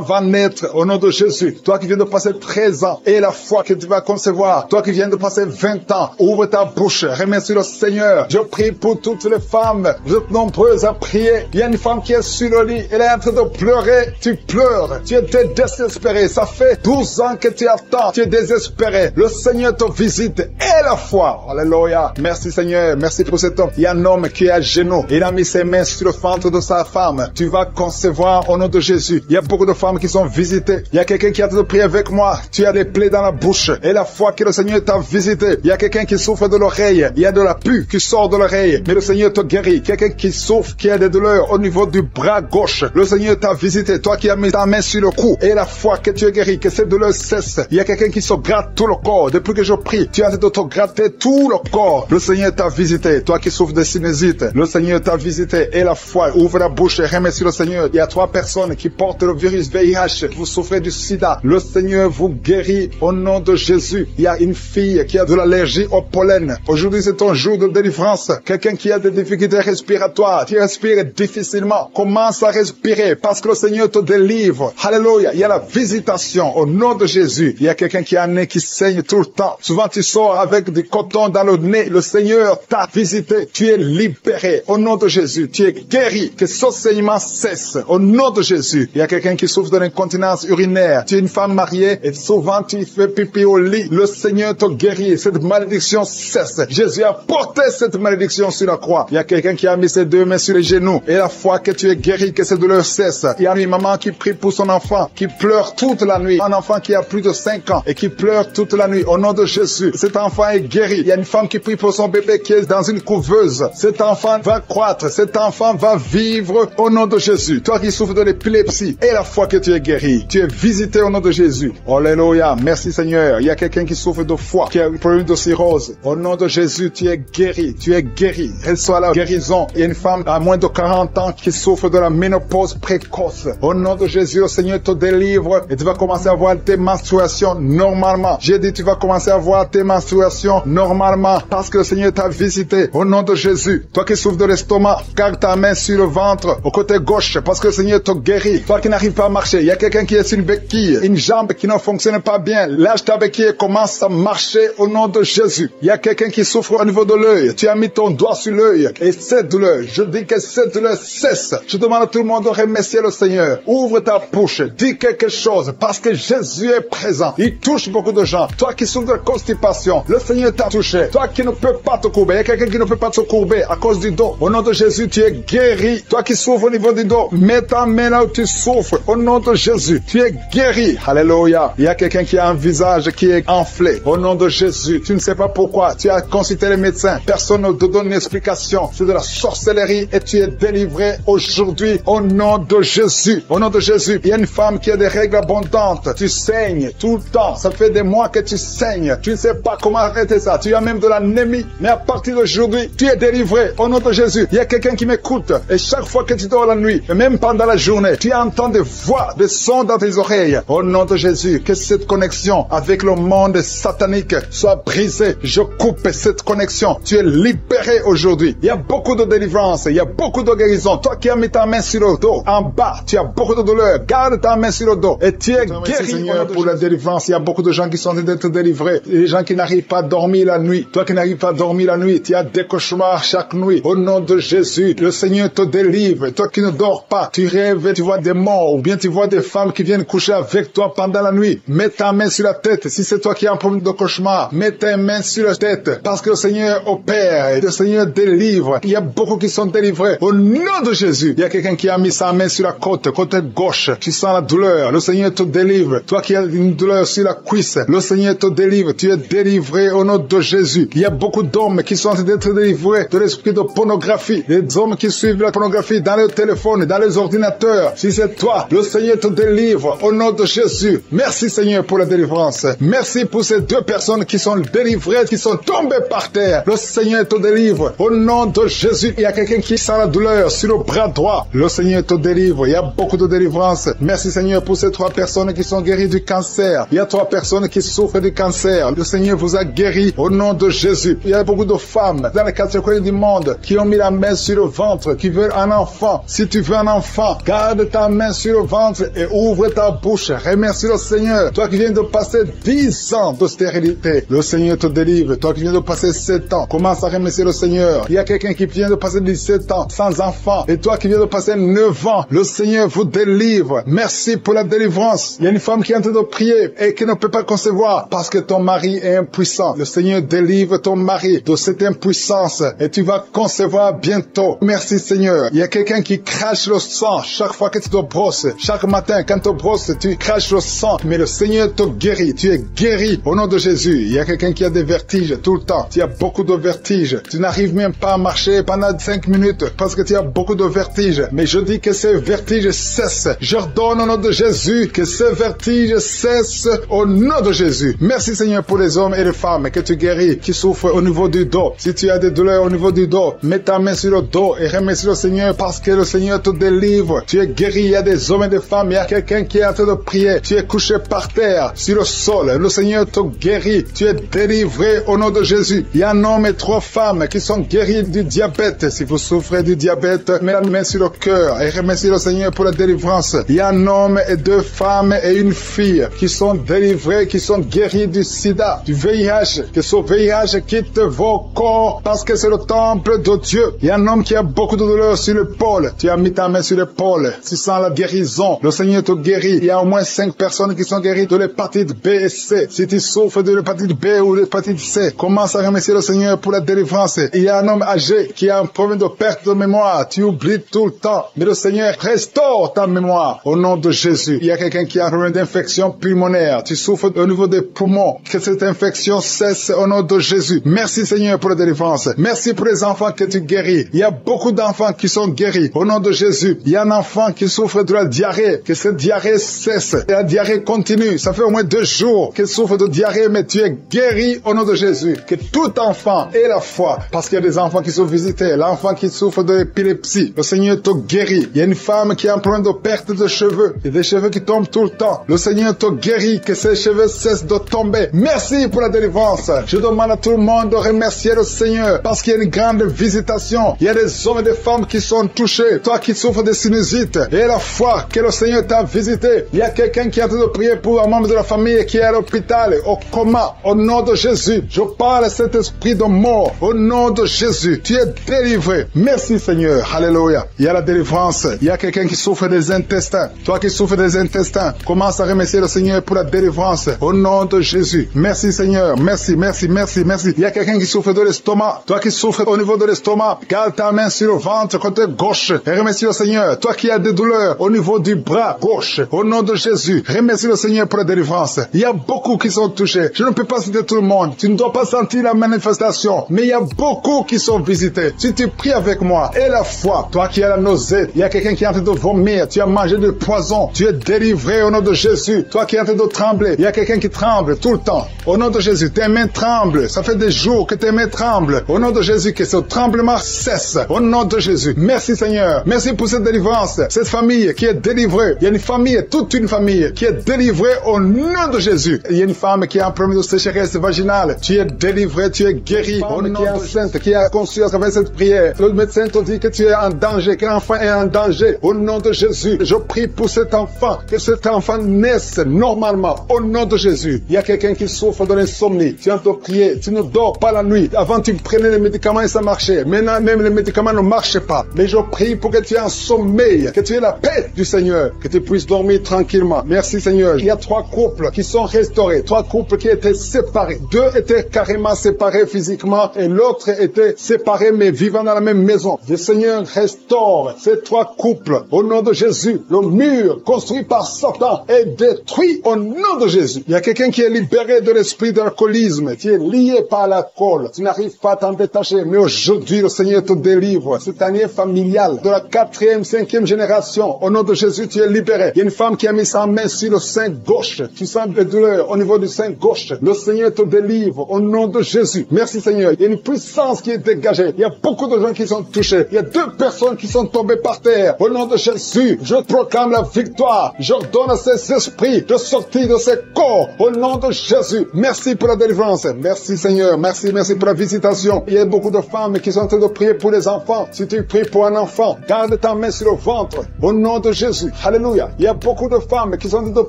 va naître au nom de Jésus. Toi qui viens de passer 13 ans, et la foi que tu vas concevoir. Toi qui viens de passer 20 ans, ouvre ta bouche, remercie le Seigneur. Je prie pour toutes les femmes. Vous êtes nombreuses à prier. Il y a une femme qui est sur le lit, elle est en train de pleurer. Tu pleures, tu es désespéré. Ça fait 12 ans que tu attends, tu es désespéré. Le Seigneur te visite et la foi. Alléluia. Merci Seigneur, merci pour cet homme. Il y a un homme qui est à genoux. Il a mis ses mains sur le ventre de sa femme. Tu vas concevoir au nom de Jésus. Il y a beaucoup de femmes qui sont visitées. Il y a quelqu'un qui a de prier avec moi. Tu as des plaies dans la bouche. Et la foi que le Seigneur t'a visité. Il y a quelqu'un qui souffre de l'oreille. Il y a de la pus qui sort de l'oreille. Mais le Seigneur te guérit. Quelqu'un qui souffre, qui a des douleurs au niveau du bras gauche. Le Seigneur t'a visité. Toi qui as mis ta main sur le cou. Et la foi que tu es guéri, que cette douleur cesse. Il y a quelqu'un qui se gratte tout le corps. Depuis que je prie, tu es en train de te gratter tout le corps. Le Seigneur t'a visité. Toi qui souffres de sinusite, le Seigneur t'a visité. Et la foi, ouvre la bouche et remercie le Seigneur. Il y a 3 personnes qui portent le virus VIH. Vous souffrez du sida. Le Seigneur vous guérit au nom de Jésus. Il y a une fille qui a de l'allergie au pollen. Aujourd'hui, c'est ton jour de délivrance. Quelqu'un qui a des difficultés respiratoires, qui respire difficilement, commence à respirer parce que le Seigneur te délivre. Alléluia. Il y a la visitation au nom de Jésus. Il y a quelqu'un qui a un nez qui saigne tout le temps. Souvent, tu sors avec du coton dans le nez. Le Seigneur t'a visité. Tu es libéré au nom de Jésus. Tu es guéri. Que ce saignement cesse au nom de Jésus. Il y a quelqu'un qui souffre de l'incontinence urinaire. Tu es une femme mariée et souvent tu fais pipi au lit. Le Seigneur te guérit. Cette malédiction cesse. Jésus a porté cette malédiction sur la croix. Il y a quelqu'un qui a mis ses 2 mains sur les genoux. Et la foi que tu es guéri, que cette douleur cesse. Il y a une maman qui prie pour son enfant, qui pleure toute la nuit. Un enfant qui a plus de 5 ans et qui pleure toute la nuit. Au nom de Jésus, cet enfant est guéri. Il y a une femme qui prie pour son bébé qui est dans une couveuse. Cet enfant va croître. Cet enfant va vivre au nom de Jésus. Toi qui souffres de l'épilepsie, et la foi que tu es guéri. Tu es visité au nom de Jésus. Alléluia. Merci Seigneur. Il y a quelqu'un qui souffre de foie, qui a un problème de cirrhose. Au nom de Jésus, tu es guéri. Tu es guéri. Reçois la guérison. Il y a une femme à moins de 40 ans qui souffre de la ménopause précoce. Au nom de Jésus, le Seigneur te délivre et tu vas commencer à voir tes menstruations normalement. J'ai dit, tu vas commencer à voir tes menstruations normalement parce que le Seigneur t'a visité. Au nom de Jésus, toi qui souffres de l'estomac, garde ta main sur le ventre, au côté gauche, parce que le Seigneur te guérit. Toi qui n'arrives pas à marcher, il y a quelqu'un qui est sur une béquille, une jambe qui ne fonctionne pas bien. Lâche ta béquille et commence à marcher au nom de Jésus. Il y a quelqu'un qui souffre au niveau de l'œil. Tu as mis ton doigt sur l'œil et cette douleur, je dis que cette douleur cesse. Je demande à tout le monde de remercier le Seigneur. Ouvre ta bouche, dis quelque chose parce que Jésus est présent. Il touche beaucoup de gens. Toi qui souffres de constipation, le Seigneur t'a touché. Toi qui ne peux pas te courber, il y a quelqu'un qui ne peut pas te courber à cause du dos. Au nom de Jésus, tu es guéri. Toi qui souffres au niveau du dos, mets ta main là où tu souffres. Au nom de Jésus, tu es guéri. Alléluia. Il y a quelqu'un qui a un visage qui est enflé. Au nom de Jésus, tu ne sais pas pourquoi. Tu as consulté les médecins. Personne ne te donne une explication. C'est de la sorcellerie et tu es délivré aujourd'hui au nom de Jésus. Au nom de Jésus, il y a une femme qui a des règles abondantes. Tu saignes tout le temps. Ça fait des mois que tu saignes. Tu ne sais pas comment arrêter ça. Tu as même de l'anémie. Mais à partir d'aujourd'hui, tu es délivré au nom de Jésus. Il y a quelqu'un qui m'écoute et chaque fois que tu dors la nuit, et même pendant la journée, tu entends des voix, des sons dans tes oreilles. Au nom de Jésus, que cette connexion avec le monde satanique soit brisée. Je coupe cette connexion. Tu es libéré aujourd'hui. Il y a beaucoup de délivrance. Il y a beaucoup de guérison. Toi qui as mis ta main sur le dos, en bas, tu as beaucoup de douleur. Garde ta main sur le dos et tu es guéri. Seigneur, pour la délivrance, il y a beaucoup de gens qui sont en train d'être délivrés. Les gens qui n'arrivent pas à dormir la nuit. Toi qui n'arrives pas à dormir la nuit, tu as des cauchemars chaque nuit. Au nom de Jésus, le Seigneur te délivre. Toi qui ne dors pas, tu rêves, tu vois des morts ou bien tu vois des femmes qui viennent coucher avec toi pendant la nuit. Mets ta main sur la tête. Si c'est toi qui as un problème de cauchemar, mets ta main sur la tête parce que le Seigneur opère et le Seigneur délivre. Il y a beaucoup qui sont délivrés. Au nom de Jésus, il y a quelqu'un qui a mis sa main sur la côte gauche. Tu sens la douleur. Le Seigneur te délivre. Toi qui as une douleur sur la cuisse, le Seigneur te délivre. Tu es délivré au nom de Jésus. Il y a beaucoup d'hommes qui sont en train d'être délivrés de l'esprit de pornographie. Les hommes qui suivent la pornographie dans les téléphones, dans les ordinateurs. Si c'est toi, le Seigneur te délivre au nom de Jésus. Merci Seigneur pour la délivrance. Merci pour ces 2 personnes qui sont délivrées, qui sont tombées par terre. Le Seigneur te délivre au nom de Jésus. Il y a quelqu'un qui sent la douleur sur le bras droit. Le Seigneur te délivre. Il y a beaucoup de délivrance. Merci Seigneur pour ces 3 personnes qui sont guéries du cancer. Il y a 3 personnes qui souffrent du cancer, le Seigneur vous a guéri au nom de Jésus. Il y a beaucoup de femmes dans les 4 coins du monde qui ont mis la main sur le ventre, qui veulent un enfant. Si tu veux un enfant, garde ta main sur le ventre et ouvre ta bouche. Remercie le Seigneur. Toi qui viens de passer 10 ans de stérilité, le Seigneur te délivre. Toi qui viens de passer 7 ans, commence à remercier le Seigneur. Il y a quelqu'un qui vient de passer 17 ans sans enfant, et toi qui viens de passer 9 ans, le Seigneur vous délivre. Merci pour la délivrance. Il y a une femme qui est en train de prier et qui ne peut pas concevoir parce que ton mari est impuissant. Le Seigneur délivre ton mari de cette impuissance et tu vas concevoir bientôt. Merci Seigneur. Il y a quelqu'un qui crache le sang chaque fois que tu te brosses. Chaque matin quand tu te brosses, tu craches le sang, mais le Seigneur te guérit. Tu es guéri au nom de Jésus. Il y a quelqu'un qui a des vertiges tout le temps. Tu as beaucoup de vertiges. Tu n'arrives même pas à marcher pendant 5 minutes parce que tu as beaucoup de vertiges. Mais je dis que ces vertiges cessent. J'ordonne au nom de Jésus que ces vertiges cessent au nom de Jésus. Merci Seigneur pour les hommes et les femmes que tu guéris, qui souffrent au niveau du dos. Si tu as des douleurs au niveau du dos, mets ta main sur le dos et remercie le Seigneur parce que le Seigneur te délivre. Tu es guéri. Il y a des hommes et des femmes. Il y a quelqu'un qui est en train de prier. Tu es couché par terre, sur le sol. Le Seigneur te guérit. Tu es délivré au nom de Jésus. Il y a un homme et 3 femmes qui sont guéris du diabète. Si vous souffrez du diabète, mets la main sur le cœur et remercie le Seigneur pour la délivrance. Il y a un homme et 2 femmes et une fille qui sont délivrés, qui sont guéris du sida, du VIH. Que ce VIH quitte vos corps parce que c'est le temple de Dieu. Il y a un homme qui a beaucoup de douleur sur l'épaule. Tu as mis ta main sur l'épaule. Tu sens la guérison. Le Seigneur te guérit. Il y a au moins 5 personnes qui sont guéries de l'hépatite B et C. Si tu souffres de l'hépatite B ou de l'hépatite C, commence à remercier le Seigneur pour la délivrance. Il y a un homme âgé qui a un problème de perte de mémoire. Tu oublies tout le temps. Mais le Seigneur restaure ta mémoire au nom de Jésus. Il y a quelqu'un qui a un problème d'infection pulmonaire. Tu souffres au niveau des poumons. Que cette infection cesse au nom de Jésus. Merci Seigneur pour la délivrance. Merci pour les enfants que tu guéris. Il y a beaucoup d'enfants qui sont guéris au nom de Jésus. Il y a un enfant qui souffre de la diarrhée. Que cette diarrhée cesse. Et la diarrhée continue. Ça fait au moins 2 jours qu'il souffre de diarrhée, mais tu es guéri au nom de Jésus. Que tout enfant ait la foi. Parce qu'il y a des enfants qui sont visités. L'enfant qui souffre de l'épilepsie. Le Seigneur te guérit. Il y a une femme qui a un problème de perte de cheveux. Il y a des cheveux qui tombent tout le temps. Le Seigneur te guérit. Que ces cheveux cessent de tomber. Merci pour la délivrance. Je demande à tout le monde de remercier le Seigneur. Parce qu'il y a une grande visitation. Il y a des hommes et des femmes qui sont touchés. Toi qui souffres de sinusite. Et la foi que le Seigneur t'a visité. Il y a quelqu'un qui est en train de prier pour un membre de la famille qui est à l'hôpital, au coma. Au nom de Jésus. Je parle à cet esprit de mort. Au nom de Jésus. Tu es délivré. Merci Seigneur. Alléluia. Il y a la délivrance. Il y a quelqu'un qui souffre des intestins. Toi qui souffres des intestins, commence à remercier le Seigneur pour la délivrance. Au nom de Jésus. Merci Seigneur. Merci, merci, merci, merci. Il y a quelqu'un qui souffre de l'estomac. Toi qui souffres au niveau de l'estomac, garde ta main sur le ventre côté gauche et remercie le Seigneur. Toi qui as des douleurs au niveau du bras gauche, au nom de Jésus, remercie le Seigneur pour la délivrance. Il y a beaucoup qui sont touchés. Je ne peux pas citer tout le monde. Tu ne dois pas sentir la manifestation, mais il y a beaucoup qui sont visités. Si tu pries avec moi et la foi, toi qui as la nausée, il y a quelqu'un qui est en train de vomir, tu as mangé du poison, tu es délivré au nom de Jésus. Toi qui es en train de trembler, il y a quelqu'un qui tremble tout le temps. Au nom de Jésus, tes mains tremblent. Ça fait des jours que tes mains tremblent. Au nom de Jésus, que ce tremblement cesse. Au nom de Jésus. Merci Seigneur. Merci pour cette délivrance. Cette famille qui est délivrée. Il y a une famille, toute une famille qui est délivrée au nom de Jésus. Il y a une femme qui a un problème de sécheresse vaginale. Tu es délivré, tu es guéri. Au nom qui est enceinte, qui a conçu à travers cette prière. Le médecin te dit que tu es en danger, que l'enfant est en danger. Au nom de Jésus, je prie pour cet enfant, que cet enfant naisse normalement. Au nom de Jésus. Il y a quelqu'un qui souffre de l'insomnie. Tu es en train de prier, tu ne dors pas la nuit. Avant, tu prenais les médicaments et ça marchait. Maintenant, même les médicaments ne marchent pas. Mais je prie pour que tu aies un sommeil, que tu aies la paix du Seigneur, que tu puisses dormir tranquillement. Merci Seigneur. Il y a 3 couples qui sont restaurés, 3 couples qui étaient séparés. 2 étaient carrément séparés physiquement et l'autre était séparé mais vivant dans la même maison. Le Seigneur restaure ces 3 couples. Au nom de Jésus, le mur construit par Satan est détruit au nom de Jésus. Il y a quelqu'un qui est libéré de l'esprit d'alcoolisme. Tu es lié par l'alcool. Tu n'arrives pas à t'en détacher. Mais aujourd'hui, le Seigneur te délivre. Cette année familiale de la 4e, 5e génération. Au nom de Jésus, tu es libéré. Il y a une femme qui a mis sa main sur le sein gauche. Tu sens des douleurs au niveau du sein gauche. Le Seigneur te délivre au nom de Jésus. Merci Seigneur. Il y a une puissance qui est dégagée. Il y a beaucoup de gens qui sont touchés. Il y a 2 personnes qui sont tombées par terre. Au nom de Jésus, je proclame la victoire. J'ordonne à ces esprits de sortir de ces corps. Au Au nom de Jésus, merci pour la délivrance. Merci Seigneur, merci pour la visitation. Il y a beaucoup de femmes qui sont en train de prier pour les enfants. Si tu pries pour un enfant, garde ta main sur le ventre. Au nom de Jésus, alléluia. Il y a beaucoup de femmes qui sont en train de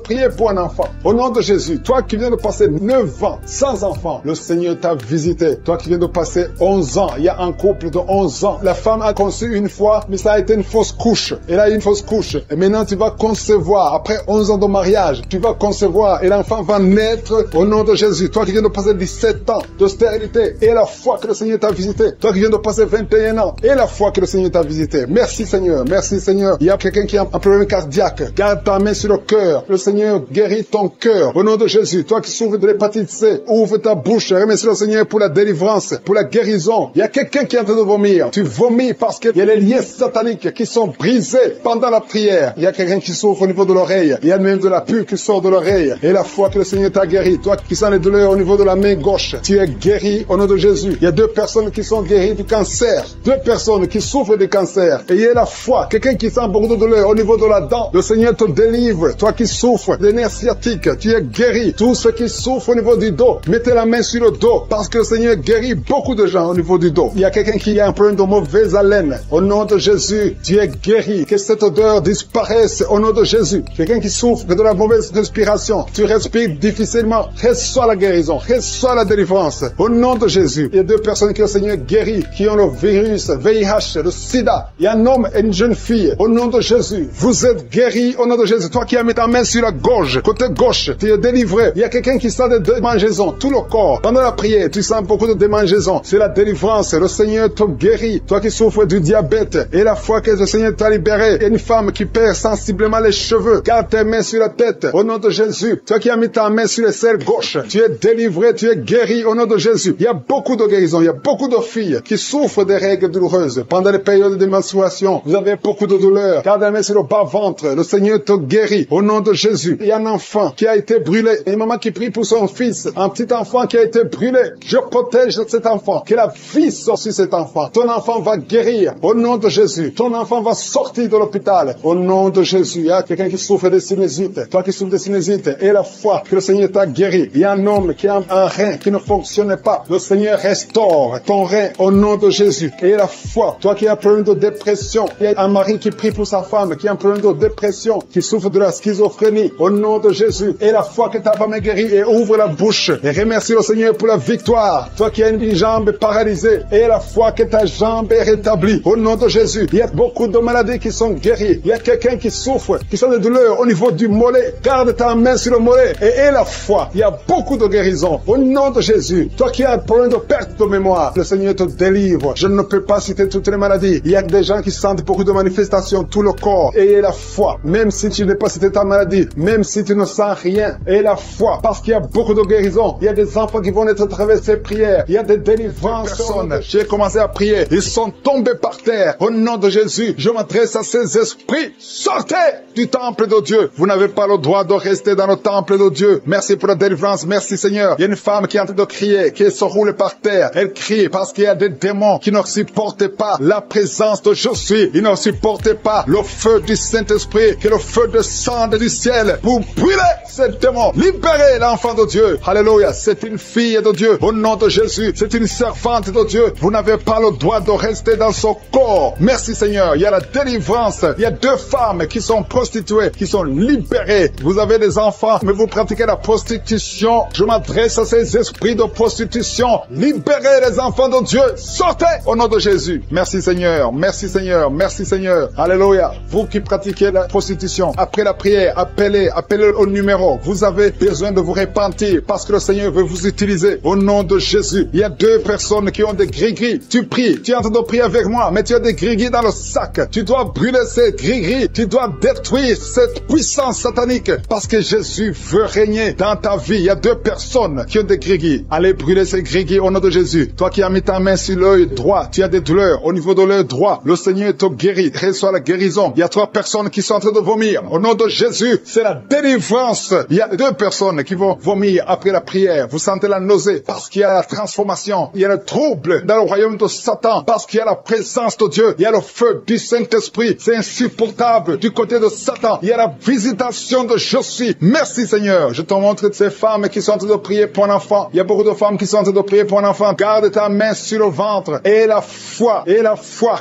prier pour un enfant. Au nom de Jésus, toi qui viens de passer 9 ans sans enfant, le Seigneur t'a visité. Toi qui viens de passer 11 ans, il y a un couple de 11 ans. La femme a conçu une fois, mais ça a été une fausse couche. Elle a eu une fausse couche. Et maintenant tu vas concevoir. Après 11 ans de mariage, tu vas concevoir et l'enfant va naître au nom de Jésus. Toi qui viens de passer 17 ans de stérilité et la foi que le Seigneur t'a visité. Toi qui viens de passer 21 ans et la foi que le Seigneur t'a visité. Merci Seigneur, merci Seigneur. Il y a quelqu'un qui a un problème cardiaque. Garde ta main sur le cœur. Le Seigneur guérit ton cœur. Au nom de Jésus, toi qui souffres de l'hépatite C, ouvre ta bouche. Remercie le Seigneur pour la délivrance, pour la guérison. Il y a quelqu'un qui est en train de vomir. Tu vomis parce qu'il y a les liens sataniques qui sont brisés pendant la prière. Il y a quelqu'un qui souffre au niveau de l'oreille. Il y a même de la pus qui sort de l'oreille. Et la foi que le Seigneur t'a guéri. Toi qui sens les douleurs au niveau de la main gauche, tu es guéri au nom de Jésus. Il y a 2 personnes qui sont guéries du cancer. 2 personnes qui souffrent du cancer. Et il y a la foi. Quelqu'un qui sent beaucoup de douleur au niveau de la dent. Le Seigneur te délivre. Toi qui souffres des nerfs sciatiques, tu es guéri. Tous ceux qui souffrent au niveau du dos, mettez la main sur le dos parce que le Seigneur guérit beaucoup de gens au niveau du dos. Il y a quelqu'un qui a un problème de mauvaise haleine. Au nom de Jésus, tu es guéri. Que cette odeur disparaisse au nom de Jésus. Quelqu'un qui souffre de la mauvaise respiration, tu respires difficilement, reçois la guérison, reçois la délivrance. Au nom de Jésus, il y a 2 personnes que le Seigneur guérit, qui ont le virus, VIH, le sida. Il y a un homme et une jeune fille. Au nom de Jésus, vous êtes guéris au nom de Jésus. Toi qui as mis ta main sur la gorge, côté gauche, tu es délivré. Il y a quelqu'un qui sent des démangeaisons, tout le corps. Pendant la prière, tu sens beaucoup de démangeaisons. C'est la délivrance. Le Seigneur te guérit. Toi qui souffres du diabète et la foi que le Seigneur t'a libéré. Il y a une femme qui perd sensiblement les cheveux. Garde tes mains sur la tête. Au nom de Jésus. Toi qui as mis ta main sur le selle gauche, tu es délivré, tu es guéri au nom de Jésus. Il y a beaucoup de guérisons. Il y a beaucoup de filles qui souffrent des règles douloureuses. Pendant les périodes de menstruation, vous avez beaucoup de douleurs. Garde la main sur le bas-ventre. Le Seigneur te guérit au nom de Jésus. Il y a un enfant qui a été brûlé. Une maman qui prie pour son fils. Un petit enfant qui a été brûlé. Je protège cet enfant. Que la vie sorte sur cet enfant. Ton enfant va guérir au nom de Jésus. Ton enfant va sortir de l'hôpital au nom de Jésus. Il y a quelqu'un qui souffre de sinusite. Toi qui souffres de sinusite et la foi que le Seigneur t'a guéri. Il y a un homme qui a un rein qui ne fonctionne pas. Le Seigneur restaure ton rein au nom de Jésus. Et la foi. Toi qui as un problème de dépression. Il y a un mari qui prie pour sa femme qui a un problème de dépression, qui souffre de la schizophrénie au nom de Jésus. Et la foi que ta femme est guérie et ouvre la bouche. Et remercie le Seigneur pour la victoire. Toi qui as une jambe paralysée et la foi que ta jambe est rétablie au nom de Jésus. Il y a beaucoup de maladies qui sont guéries. Il y a quelqu'un qui souffre, qui sont des douleurs au niveau du mollet. Garde ta main sur le mollet et la foi. Il y a beaucoup de guérisons au nom de Jésus. Toi qui as un problème de perte de mémoire, le Seigneur te délivre. Je ne peux pas citer toutes les maladies. Il y a des gens qui sentent beaucoup de manifestations, tout le corps. Et la foi, même si tu n'es pas cité ta maladie, même si tu ne sens rien, et la foi, parce qu'il y a beaucoup de guérisons. Il y a des enfants qui vont être à travers ces prières. Il y a des délivrances. J'ai commencé à prier. Ils sont tombés par terre. Au nom de Jésus, je m'adresse à ces esprits. Sortez du temple de Dieu. Vous n'avez pas le droit de rester dans le temple de Dieu. Merci pour la délivrance. Merci Seigneur. Il y a une femme qui est en train de crier, qui se roule par terre. Elle crie parce qu'il y a des démons qui ne supportent pas la présence de je suis. Ils ne supportent pas le feu du Saint-Esprit, que le feu descende du ciel pour brûler ces démons. Libérez l'enfant de Dieu. Alléluia. C'est une fille de Dieu. Au nom de Jésus. C'est une servante de Dieu. Vous n'avez pas le droit de rester dans son corps. Merci Seigneur. Il y a la délivrance. Il y a 2 femmes qui sont prostituées, qui sont libérées. Vous avez des enfants, mais vous pratiquez la prostitution. Je m'adresse à ces esprits de prostitution. Libérez les enfants de Dieu. Sortez au nom de Jésus. Merci Seigneur. Merci Seigneur. Merci Seigneur. Alléluia. Vous qui pratiquez la prostitution, après la prière, appelez au numéro. Vous avez besoin de vous repentir parce que le Seigneur veut vous utiliser. Au nom de Jésus. Il y a 2 personnes qui ont des gris-gris. Tu pries. Tu es en train de prier avec moi, mais tu as des gris-gris dans le sac. Tu dois brûler ces gris-gris. Tu dois détruire cette puissance satanique parce que Jésus veut régner dans ta vie. Il y a 2 personnes qui ont des gris-gris. Allez brûler ces gris-gris au nom de Jésus. Toi qui as mis ta main sur l'œil droit, tu as des douleurs au niveau de l'œil droit. Le Seigneur te guérit. Reçois la guérison. Il y a 3 personnes qui sont en train de vomir. Au nom de Jésus, c'est la délivrance. Il y a 2 personnes qui vont vomir après la prière. Vous sentez la nausée parce qu'il y a la transformation. Il y a le trouble dans le royaume de Satan parce qu'il y a la présence de Dieu. Il y a le feu du Saint-Esprit. C'est insupportable du côté de Satan. Il y a la visitation de je suis. Merci Seigneur. Je te montre ces femmes qui sont en train de prier pour un enfant. Il y a beaucoup de femmes qui sont en train de prier pour un enfant. Garde ta main sur le ventre et la foi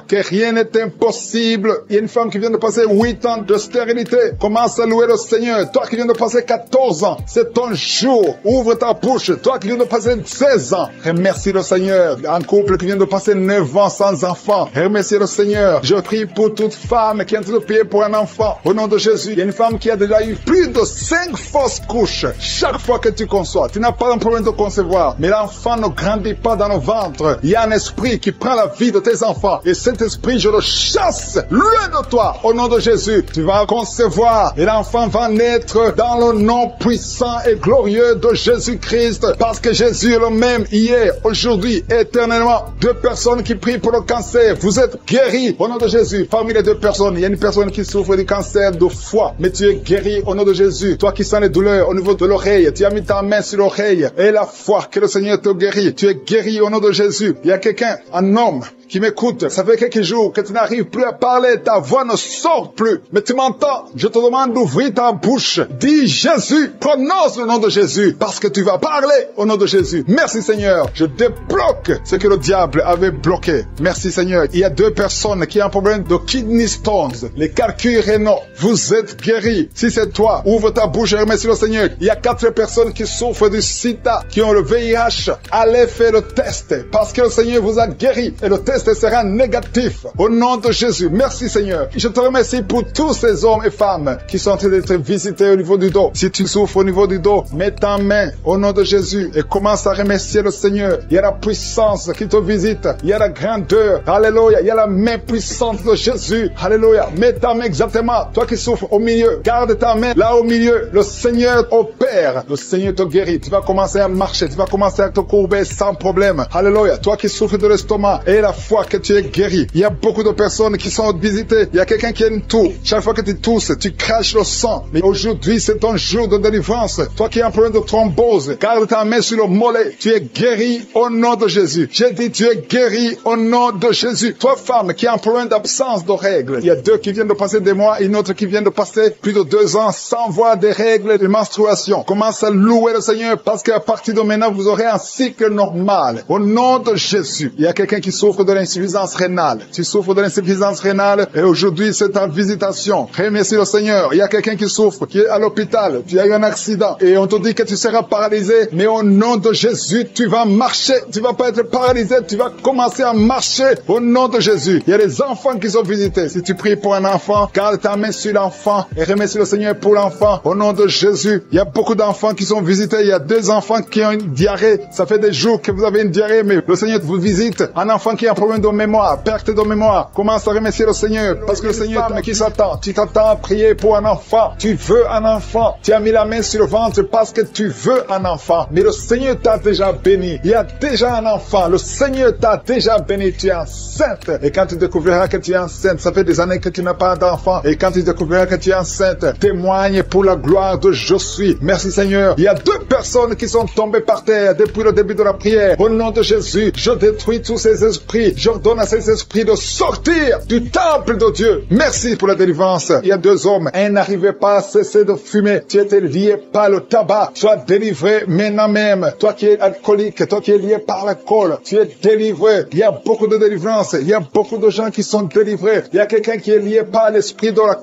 que rien n'est impossible. Il y a une femme qui vient de passer 8 ans de stérilité. Commence à louer le Seigneur. Toi qui viens de passer 14 ans, c'est ton jour. Ouvre ta bouche. Toi qui viens de passer 16 ans, remercie le Seigneur. Un couple qui vient de passer 9 ans sans enfant, remercie le Seigneur. Je prie pour toute femme qui est en train de prier pour un enfant. Au nom de Jésus, il y a une femme qui a déjà eu plus de 5 fausses couches. Chaque fois que tu conçois, tu n'as pas un problème de concevoir, mais l'enfant ne grandit pas dans le ventre. Il y a un esprit qui prend la vie de tes enfants, et cet esprit, je le chasse loin de toi. Au nom de Jésus, tu vas concevoir, et l'enfant va naître dans le nom puissant et glorieux de Jésus-Christ, parce que Jésus est le même hier, aujourd'hui, éternellement. 2 personnes qui prient pour le cancer, vous êtes guéris au nom de Jésus. Parmi les 2 personnes, il y a une personne qui souffre du cancer de foie, mais tu es guéri au nom de Jésus. Toi qui sens les douleurs au niveau de l'oreille, tu as mis ta main sur l'oreille, et la foi que le Seigneur te guérit. Tu es guéri au nom de Jésus. Il y a quelqu'un, un homme, qui m'écoute, ça fait quelques jours que tu n'arrives plus à parler, ta voix ne sort plus, mais tu m'entends, je te demande d'ouvrir ta bouche, dis Jésus, prononce le nom de Jésus, parce que tu vas parler au nom de Jésus. Merci Seigneur, je débloque ce que le diable avait bloqué. Merci Seigneur. Il y a 2 personnes qui ont un problème de kidney stones, les calculs rénaux, vous êtes guéris. Si c'est toi, ouvre ta bouche et remercie le Seigneur. Il y a 4 personnes qui souffrent du sida, qui ont le VIH, allez faire le test, parce que le Seigneur vous a guéri, et le test sera négatif. Au nom de Jésus, merci Seigneur. Je te remercie pour tous ces hommes et femmes qui sont en train d'être visités au niveau du dos. Si tu souffres au niveau du dos, mets ta main au nom de Jésus et commence à remercier le Seigneur. Il y a la puissance qui te visite. Il y a la grandeur. Alléluia. Il y a la main puissante de Jésus. Alléluia. Mets ta main exactement. Toi qui souffres au milieu, garde ta main là au milieu. Le Seigneur opère. Le Seigneur te guérit. Tu vas commencer à marcher. Tu vas commencer à te courber sans problème. Alléluia. Toi qui souffres de l'estomac et la fois que tu es guéri. Il y a beaucoup de personnes qui sont visitées. Il y a quelqu'un qui a une toux. Chaque fois que tu tousses, tu craches le sang. Mais aujourd'hui, c'est ton jour de délivrance. Toi qui as un problème de thrombose, garde ta main sur le mollet. Tu es guéri au nom de Jésus. J'ai dit, tu es guéri au nom de Jésus. Toi, femme, qui a un problème d'absence de règles. Il y a 2 qui viennent de passer des mois, une autre qui vient de passer plus de 2 ans sans voir des règles de menstruation. Commence à louer le Seigneur parce qu'à partir de maintenant, vous aurez un cycle normal. Au nom de Jésus. Il y a quelqu'un qui souffre de l'insuffisance rénale. Tu souffres de l'insuffisance rénale et aujourd'hui c'est ta visitation. Remercie le Seigneur. Il y a quelqu'un qui souffre, qui est à l'hôpital. Tu as eu un accident et on te dit que tu seras paralysé. Mais au nom de Jésus, tu vas marcher. Tu vas pas être paralysé. Tu vas commencer à marcher au nom de Jésus. Il y a des enfants qui sont visités. Si tu pries pour un enfant, garde ta main sur l'enfant et remercie le Seigneur pour l'enfant. Au nom de Jésus, il y a beaucoup d'enfants qui sont visités. Il y a 2 enfants qui ont une diarrhée. Ça fait des jours que vous avez une diarrhée, mais le Seigneur vous visite. Un enfant qui a un problème de mémoire, perte de mémoire, commence à remercier le Seigneur, parce que le Seigneur qui s'attend, tu t'attends à prier pour un enfant, tu veux un enfant, tu as mis la main sur le ventre parce que tu veux un enfant, mais le Seigneur t'a déjà béni, il y a déjà un enfant, le Seigneur t'a déjà béni, tu es enceinte, et quand tu découvriras que tu es enceinte, ça fait des années que tu n'as pas d'enfant, et quand tu découvriras que tu es enceinte, témoigne pour la gloire de je suis. Merci Seigneur. Il y a 2 personnes qui sont tombées par terre depuis le début de la prière. Au nom de Jésus, je détruis tous ces esprits, j'ordonne à ces esprits de sortir du temple de Dieu. Merci pour la délivrance. Il y a 2 hommes, un n'arrivait pas à cesser de fumer. Tu étais lié par le tabac. Sois délivré maintenant même. Toi qui es alcoolique, toi qui es lié par l'alcool, tu es délivré. Il y a beaucoup de délivrance. Il y a beaucoup de gens qui sont délivrés. Il y a quelqu'un qui est lié par l'esprit de la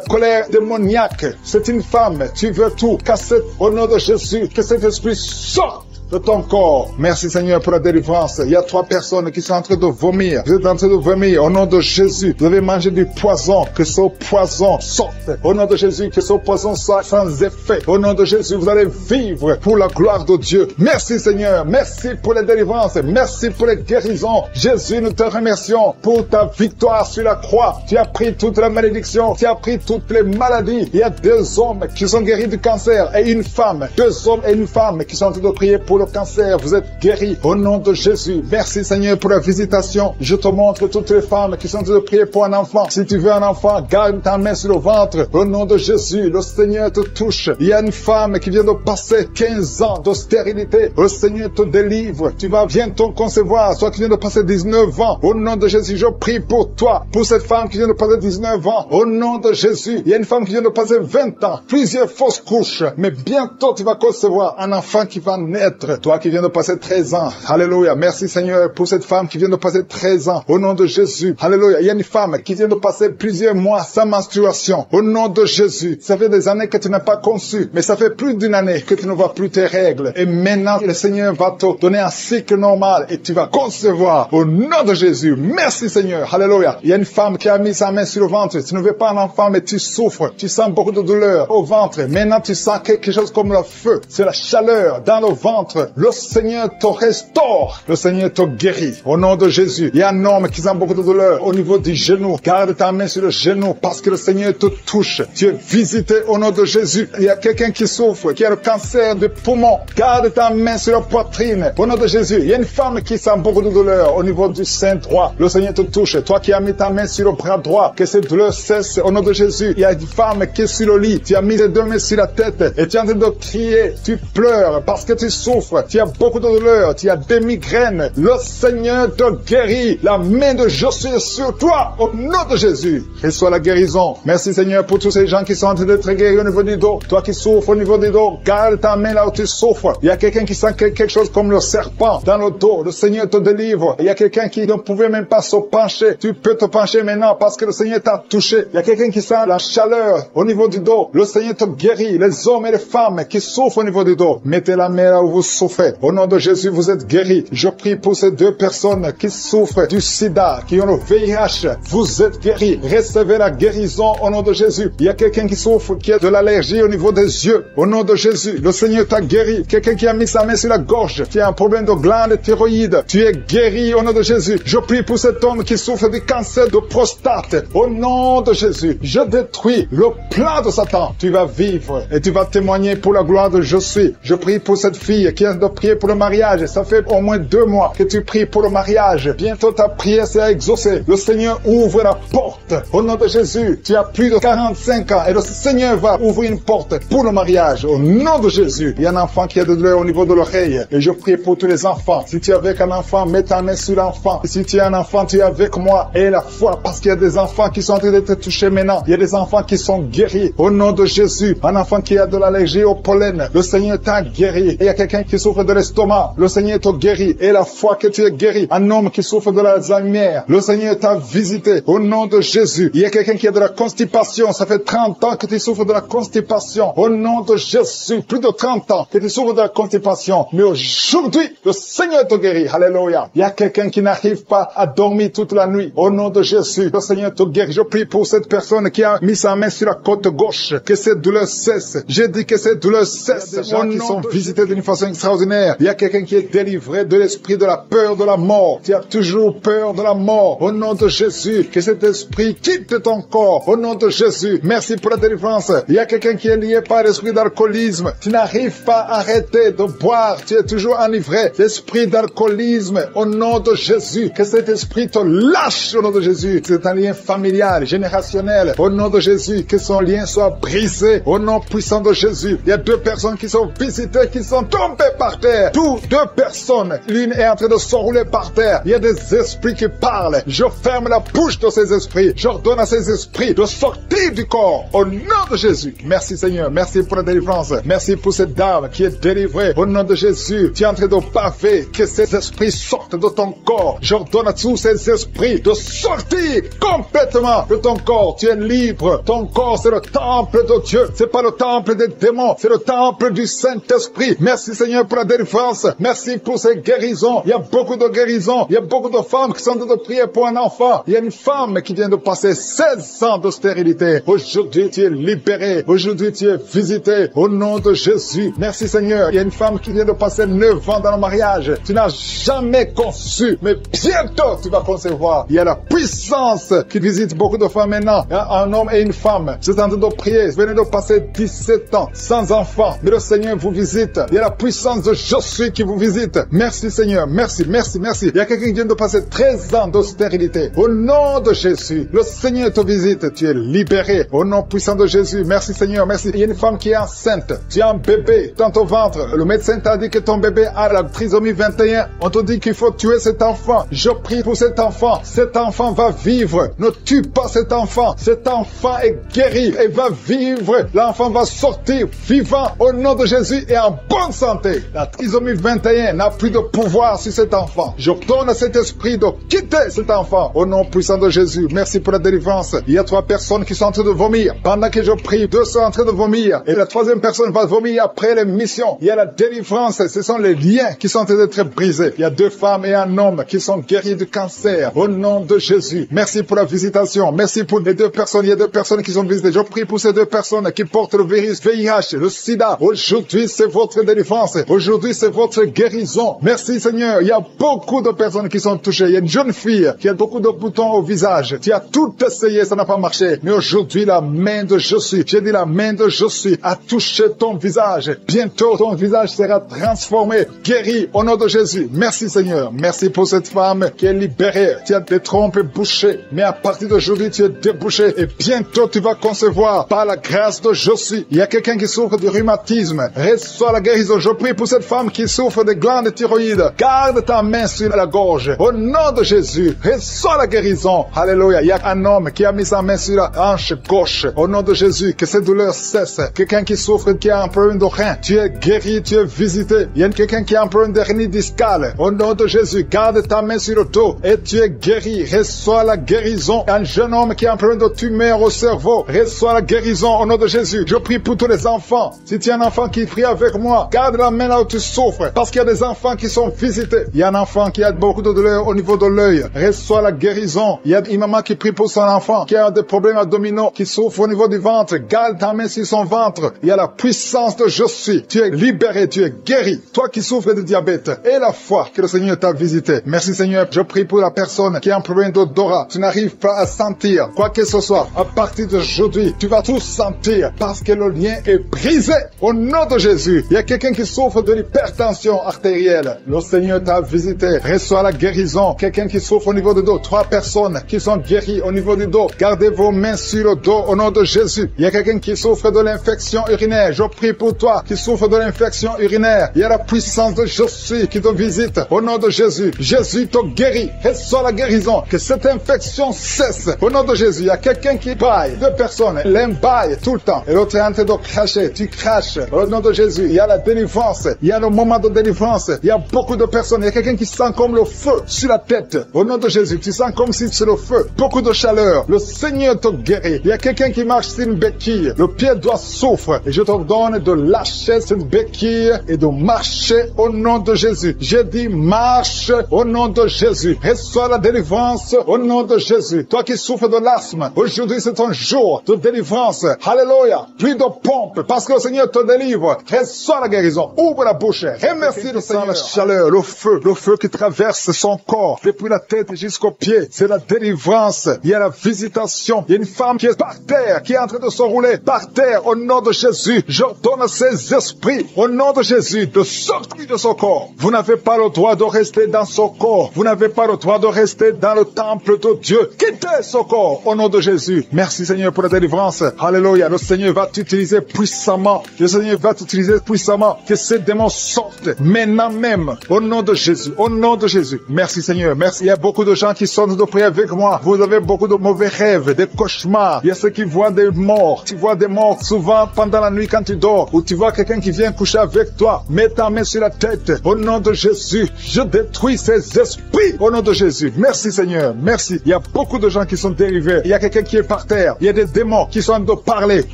colère démoniaque. C'est une femme. Tu veux tout casser au nom de Jésus. Que cet esprit sorte de ton corps. Merci Seigneur pour la délivrance. Il y a 3 personnes qui sont en train de vomir. Vous êtes en train de vomir au nom de Jésus. Vous avez mangé du poison. Que ce poison sorte. Au nom de Jésus, que ce poison soit sans effet. Au nom de Jésus, vous allez vivre pour la gloire de Dieu. Merci Seigneur. Merci pour la délivrance. Merci pour les guérisons. Jésus, nous te remercions pour ta victoire sur la croix. Tu as pris toute la malédiction. Tu as pris toutes les maladies. Il y a 2 hommes qui sont guéris du cancer et une femme. 2 hommes et une femme qui sont en train de prier pour pour le cancer, vous êtes guéris au nom de Jésus. Merci Seigneur pour la visitation. Je te montre toutes les femmes qui sont en train de prier pour un enfant. Si tu veux un enfant, garde ta main sur le ventre. Au nom de Jésus, le Seigneur te touche. Il y a une femme qui vient de passer 15 ans de stérilité. Le Seigneur te délivre. Tu vas bientôt concevoir. Toi qui viens de passer 19 ans. Au nom de Jésus, je prie pour toi. Pour cette femme qui vient de passer 19 ans. Au nom de Jésus. Il y a une femme qui vient de passer 20 ans. Plusieurs fausses couches. Mais bientôt tu vas concevoir un enfant qui va naître. Toi qui viens de passer 13 ans. Alléluia. Merci Seigneur pour cette femme qui vient de passer 13 ans. Au nom de Jésus. Alléluia. Il y a une femme qui vient de passer plusieurs mois sans menstruation. Au nom de Jésus. Ça fait des années que tu n'as pas conçu. Mais ça fait plus d'une année que tu ne vois plus tes règles. Et maintenant, le Seigneur va te donner un cycle normal et tu vas concevoir. Au nom de Jésus. Merci Seigneur. Alléluia. Il y a une femme qui a mis sa main sur le ventre. Tu ne veux pas un enfant, mais tu souffres. Tu sens beaucoup de douleur au ventre. Maintenant, tu sens quelque chose comme le feu. C'est la chaleur dans le ventre. Le Seigneur te restaure. Le Seigneur te guérit. Au nom de Jésus. Il y a un homme qui sent beaucoup de douleur au niveau du genou. Garde ta main sur le genou parce que le Seigneur te touche. Tu es visité au nom de Jésus. Il y a quelqu'un qui souffre, qui a le cancer de poumon. Garde ta main sur la poitrine. Au nom de Jésus. Il y a une femme qui sent beaucoup de douleur au niveau du sein droit. Le Seigneur te touche. Toi qui as mis ta main sur le bras droit, que cette douleur cesse au nom de Jésus. Il y a une femme qui est sur le lit. Tu as mis les deux mains sur la tête et tu es en train de crier. Tu pleures parce que tu souffres. Tu as beaucoup de douleur. Tu as des migraines. Le Seigneur te guérit. La main de Jésus est sur toi. Au nom de Jésus. Reçois la guérison. Merci Seigneur pour tous ces gens qui sont en train d'être guéris au niveau du dos. Toi qui souffres au niveau du dos, garde ta main là où tu souffres. Il y a quelqu'un qui sent quelque chose comme le serpent dans le dos. Le Seigneur te délivre. Il y a quelqu'un qui ne pouvait même pas se pencher. Tu peux te pencher maintenant parce que le Seigneur t'a touché. Il y a quelqu'un qui sent la chaleur au niveau du dos. Le Seigneur te guérit. Les hommes et les femmes qui souffrent au niveau du dos, mettez la main là où vous souffrez. Au nom de Jésus, vous êtes guéris. Je prie pour ces deux personnes qui souffrent du sida, qui ont le VIH. Vous êtes guéris. Recevez la guérison au nom de Jésus. Il y a quelqu'un qui souffre, qui a de l'allergie au niveau des yeux. Au nom de Jésus, le Seigneur t'a guéri. Quelqu'un qui a mis sa main sur la gorge, qui a un problème de glande thyroïde. Tu es guéri au nom de Jésus. Je prie pour cet homme qui souffre du cancer de prostate. Au nom de Jésus, je détruis le plan de Satan. Tu vas vivre et tu vas témoigner pour la gloire de Je suis. Je prie pour cette fille qui vient de prier pour le mariage. Ça fait au moins 2 mois que tu pries pour le mariage. Bientôt ta prière sera exaucée. Le Seigneur ouvre la porte. Au nom de Jésus, tu as plus de 45 ans et le Seigneur va ouvrir une porte pour le mariage. Au nom de Jésus, il y a un enfant qui a de douleur au niveau de l'oreille. Et je prie pour tous les enfants. Si tu es avec un enfant, mets ta main sur l'enfant. Si tu es un enfant, tu es avec moi. Et la foi, parce qu'il y a des enfants qui sont en train d'être touchés maintenant. Il y a des enfants qui sont guéris. Au nom de Jésus, un enfant qui a de l'allergie au pollen, le Seigneur t'a guéri. Et il y a quelqu'un qui souffre de l'estomac, le Seigneur t'a guéri. Et la foi que tu es guéri. Un homme qui souffre de l'Alzheimer, le Seigneur t'a visité. Au nom de Jésus, il y a quelqu'un qui a de la constipation. Ça fait 30 ans que tu souffres de la constipation. Au nom de Jésus, plus de 30 ans que tu souffres de la constipation. Mais aujourd'hui, le Seigneur te guérit. Alléluia. Il y a quelqu'un qui n'arrive pas à dormir toute la nuit. Au nom de Jésus, le Seigneur te guérit. Je prie pour cette personne qui a mis sa main sur la côte gauche. Que cette douleur cesse. J'ai dit que cette douleur cesse. Il y a des gens qui sont visités d'une façon extraordinaire. Il y a quelqu'un qui est délivré de l'esprit de la peur de la mort. Tu as toujours peur de la mort. Au nom de Jésus, que cet esprit quitte ton corps. Au nom de Jésus, merci pour la délivrance. Il y a quelqu'un qui est lié par l'esprit d'alcoolisme. Tu n'arrives pas à arrêter de boire. Tu es toujours enivré. L'esprit d'alcoolisme, au nom de Jésus, que cet esprit te lâche au nom de Jésus. C'est un lien familial, générationnel. Au nom de Jésus, que son lien soit brisé. Au nom puissant de Jésus. Il y a 2 personnes qui sont visitées, qui sont tombées par terre. Toutes 2 personnes. L'une est en train de s'enrouler par terre. Il y a des esprits qui parlent. Je ferme la bouche de ces esprits. J'ordonne à ces esprits de sortir du corps. Au nom de Jésus. Merci Seigneur. Merci pour la délivrance. Merci pour cette dame qui est délivrée. Au nom de Jésus. Tu es en train de baver. Que ces esprits sortent de ton corps. J'ordonne à tous ces esprits de sortir complètement de ton corps. Tu es libre. Ton corps, c'est le temple de Dieu. C'est pas le temple des démons. C'est le temple du Saint-Esprit. Merci Seigneur pour la délivrance. Merci pour ces guérisons. Il y a beaucoup de guérisons. Il y a beaucoup de femmes qui sont en train de prier pour un enfant. Il y a une femme qui vient de passer 16 ans de stérilité. Aujourd'hui, tu es libéré. Aujourd'hui, tu es visité. Au nom de Jésus. Merci Seigneur. Il y a une femme qui vient de passer 9 ans dans le mariage. Tu n'as jamais conçu. Mais bientôt, tu vas concevoir. Il y a la puissance qui visite beaucoup de femmes maintenant. Un homme et une femme. C'est en train de prier. Vous venez de passer 17 ans sans enfant. Mais le Seigneur vous visite. Il y a la puissance puissance de je suis qui vous visite. Merci Seigneur, merci, merci, merci. Il y a quelqu'un qui vient de passer 13 ans d'austérité. Au nom de Jésus, le Seigneur te visite, tu es libéré. Au nom puissant de Jésus, merci Seigneur, merci. Il y a une femme qui est enceinte, tu as un bébé dans ton ventre. Le médecin t'a dit que ton bébé a la trisomie 21. On te dit qu'il faut tuer cet enfant. Je prie pour cet enfant. Cet enfant va vivre. Ne tue pas cet enfant. Cet enfant est guéri et va vivre. L'enfant va sortir vivant au nom de Jésus et en bonne santé. La trisomie 21 n'a plus de pouvoir sur cet enfant. Je donne à cet esprit de quitter cet enfant au nom puissant de Jésus. Merci pour la délivrance. Il y a 3 personnes qui sont en train de vomir. Pendant que je prie, 2 sont en train de vomir. Et la 3e personne va vomir après l'émission. Il y a la délivrance. Ce sont les liens qui sont en train d'être brisés. Il y a 2 femmes et un homme qui sont guéris du cancer au nom de Jésus. Merci pour la visitation. Merci pour les 2 personnes. Il y a 2 personnes qui sont visitées. Je prie pour ces 2 personnes qui portent le virus VIH, le sida. Aujourd'hui, c'est votre délivrance. Aujourd'hui, c'est votre guérison. Merci Seigneur. Il y a beaucoup de personnes qui sont touchées. Il y a une jeune fille qui a beaucoup de boutons au visage. Tu as tout essayé, ça n'a pas marché. Mais aujourd'hui, la main de je suis, j'ai dit la main de je suis, a touché ton visage. Bientôt, ton visage sera transformé, guéri au nom de Jésus. Merci Seigneur. Merci pour cette femme qui est libérée. Tu as des trompes bouchées. Mais à partir d'aujourd'hui, tu es débouché. Et bientôt, tu vas concevoir par la grâce de je suis. Il y a quelqu'un qui souffre du rhumatisme. Reçois la guérison. Je prie pour cette femme qui souffre des glandes thyroïdes. Garde ta main sur la gorge. Au nom de Jésus, reçois la guérison. Alléluia. Il y a un homme qui a mis sa main sur la hanche gauche. Au nom de Jésus, que cette douleur cesse. Quelqu'un qui souffre, qui a un problème de rein. Tu es guéri, tu es visité. Il y a quelqu'un qui a un problème d'hernie discale. Au nom de Jésus, garde ta main sur le dos et tu es guéri. Reçois la guérison. Un jeune homme qui a un problème de tumeur au cerveau. Reçois la guérison au nom de Jésus. Je prie pour tous les enfants. Si tu as un enfant qui prie avec moi, garde la main là où tu souffres. Parce qu'il y a des enfants qui sont visités. Il y a un enfant qui a beaucoup de douleur au niveau de l'œil. Reçois la guérison. Il y a une maman qui prie pour son enfant qui a des problèmes abdominaux, qui souffre au niveau du ventre. Garde ta main sur son ventre. Il y a la puissance de je suis. Tu es libéré, tu es guéri. Toi qui souffres de diabète et la foi que le Seigneur t'a visité. Merci Seigneur. Je prie pour la personne qui a un problème d'odorat. Tu n'arrives pas à sentir quoi que ce soit. À partir d'aujourd'hui, tu vas tout sentir parce que le lien est brisé. Au nom de Jésus, il y a quelqu'un qui souffre de l'hypertension artérielle. Le Seigneur t'a visité. Reçois la guérison. Quelqu'un qui souffre au niveau du dos. 3 personnes qui sont guéries au niveau du dos. Gardez vos mains sur le dos au nom de Jésus. Il y a quelqu'un qui souffre de l'infection urinaire. Je prie pour toi qui souffre de l'infection urinaire. Il y a la puissance de je suis qui te visite au nom de Jésus. Jésus te guérit. Reçois la guérison. Que cette infection cesse au nom de Jésus. Il y a quelqu'un qui baille. 2 personnes. L'un baille tout le temps. Et l'autre est en train de cracher. Tu craches au nom de Jésus. Il y a la délivrance. Il y a le moment de délivrance. Il y a beaucoup de personnes. Il y a quelqu'un qui sent comme le feu sur la tête. Au nom de Jésus. Tu sens comme si c'est le feu. Beaucoup de chaleur. Le Seigneur te guérit. Il y a quelqu'un qui marche sur une béquille. Le pied doit souffre. Et je te donne de lâcher cette béquille et de marcher au nom de Jésus. J'ai dit marche au nom de Jésus. Reçois la délivrance au nom de Jésus. Toi qui souffres de l'asthme, aujourd'hui c'est un jour de délivrance. Alléluia. Plus de pompe parce que le Seigneur te délivre. Reçois la guérison. Ouvre la bouche. Remercie le Seigneur. La chaleur, le feu qui traverse son corps depuis la tête jusqu'aux pieds. C'est la délivrance. Il y a la visitation. Il y a une femme qui est par terre, qui est en train de se rouler par terre au nom de Jésus. J'ordonne à ces esprits au nom de Jésus de sortir de son corps. Vous n'avez pas le droit de rester dans son corps. Vous n'avez pas le droit de rester dans le temple de Dieu. Quittez son corps au nom de Jésus. Merci Seigneur pour la délivrance. Alléluia. Le Seigneur va t'utiliser puissamment. Le Seigneur va t'utiliser puissamment. Que ces démons sortent maintenant même au nom de Jésus. Au nom de Jésus. Merci Seigneur. Merci. Il y a beaucoup de gens qui sont de prier avec moi. Vous avez beaucoup de mauvais rêves, des cauchemars. Il y a ceux qui voient des morts. Tu vois des morts souvent pendant la nuit quand tu dors. Ou tu vois quelqu'un qui vient coucher avec toi. Mets ta main sur la tête. Au nom de Jésus. Je détruis ces esprits. Au nom de Jésus. Merci Seigneur. Merci. Il y a beaucoup de gens qui sont dérivés. Il y a quelqu'un qui est par terre. Il y a des démons qui sont en train de parler.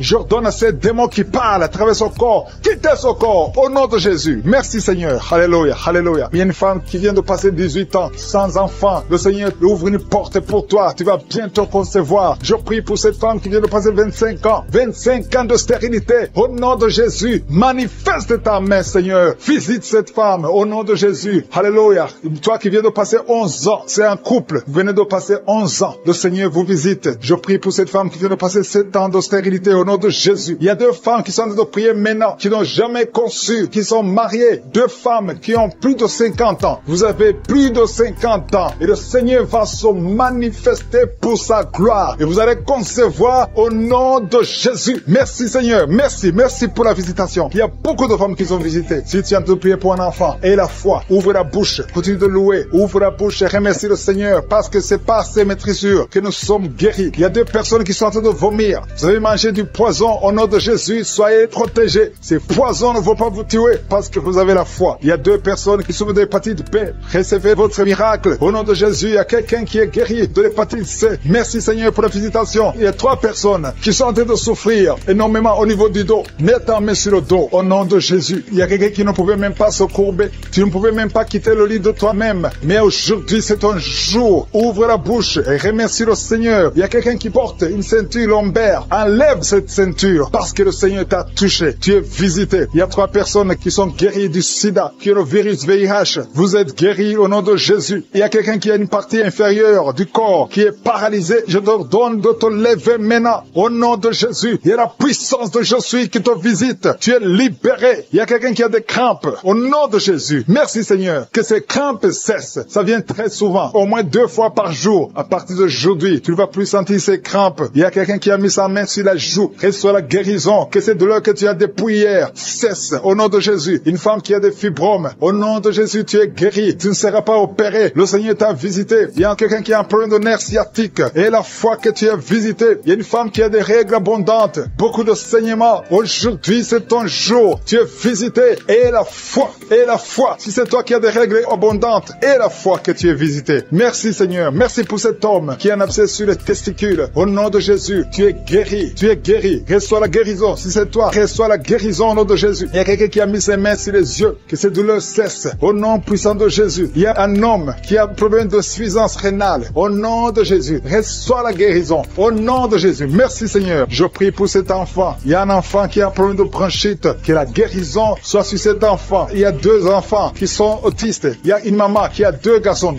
J'ordonne à ces démons qui parlent à travers son corps. Quittez son corps. Au nom de Jésus. Merci Seigneur. Alléluia. Alléluia. Il y a une femme qui vient de passer 18 ans sans enfant. Le Seigneur ouvre une porte pour toi. Tu vas bientôt concevoir. Je prie pour cette femme qui vient de passer 25 ans. 25 ans de stérilité. Au nom de Jésus. Manifeste ta main Seigneur. Visite cette femme. Au nom de Jésus. Alléluia. Toi qui viens de passer 11 ans. C'est un couple. Vous venez de passer 11 ans. Le Seigneur vous visite. Je prie pour cette femme qui vient de passer 7 ans de stérilité. Au nom de Jésus. Il y a 2 femmes qui sont en train de prier maintenant. Qui n'ont jamais conçu. Qui qui sont mariées, 2 femmes qui ont plus de 50 ans. Vous avez plus de 50 ans et le Seigneur va se manifester pour sa gloire et vous allez concevoir au nom de Jésus. Merci Seigneur, merci pour la visitation. Il y a beaucoup de femmes qui sont visitées. Si tu as de prier pour un enfant, et la foi, ouvre la bouche, continue de louer, ouvre la bouche et remercie le Seigneur parce que c'est par ses maîtrisures que nous sommes guéris. Il y a 2 personnes qui sont en train de vomir. Vous avez mangé du poison au nom de Jésus, soyez protégés. Ces poisons ne vont pas vous tuer parce que vous avez la foi. Il y a 2 personnes qui souffrent de l'hépatite B. Recevez votre miracle. Au nom de Jésus, il y a quelqu'un qui est guéri de l'hépatite C. Merci Seigneur pour la visitation. Il y a 3 personnes qui sont en train de souffrir énormément au niveau du dos. Mets ta main sur le dos au nom de Jésus. Il y a quelqu'un qui ne pouvait même pas se courber. Tu ne pouvais même pas quitter le lit de toi-même. Mais aujourd'hui, c'est ton jour. Ouvre la bouche et remercie le Seigneur. Il y a quelqu'un qui porte une ceinture lombaire. Enlève cette ceinture parce que le Seigneur t'a touché. Tu es visité. Il y a 3 personnes qui sont guéries du sida, qui ont le virus VIH. Vous êtes guéris au nom de Jésus. Il y a quelqu'un qui a une partie inférieure du corps qui est paralysée. Je te donne de te lever maintenant au nom de Jésus. Il y a la puissance de je suis qui te visite. Tu es libéré. Il y a quelqu'un qui a des crampes au nom de Jésus. Merci Seigneur. Que ces crampes cessent. Ça vient très souvent, au moins 2 fois par jour. À partir d'aujourd'hui, tu ne vas plus sentir ces crampes. Il y a quelqu'un qui a mis sa main sur la joue. Reçois la guérison. Que ces douleurs que tu as depuis hier cessent au nom de Jésus. Une femme qui a des fibromes, au nom de Jésus, tu es guéri. Tu ne seras pas opéré. Le Seigneur t'a visité. Il y a quelqu'un qui a un problème de nerf sciatique. Et la foi que tu es visité. Il y a une femme qui a des règles abondantes. Beaucoup de saignements. Aujourd'hui, c'est ton jour. Tu es visité. Et la foi. Et la foi. Si c'est toi qui as des règles abondantes. Et la foi que tu es visité. Merci Seigneur. Merci pour cet homme qui a un abcès sur les testicules. Au nom de Jésus, tu es guéri. Tu es guéri. Reçois la guérison. Si c'est toi, reçois la guérison au nom de Jésus. Il y a quelqu'un qui a mis ses mains sur les yeux. Que ces douleurs cessent. Au nom puissant de Jésus. Il y a un homme qui a un problème de suffisance rénale. Au nom de Jésus. Reçois la guérison. Au nom de Jésus. Merci Seigneur. Je prie pour cet enfant. Il y a un enfant qui a un problème de bronchite. Que la guérison soit sur cet enfant. Il y a 2 enfants qui sont autistes. Il y a une maman qui a 2 garçons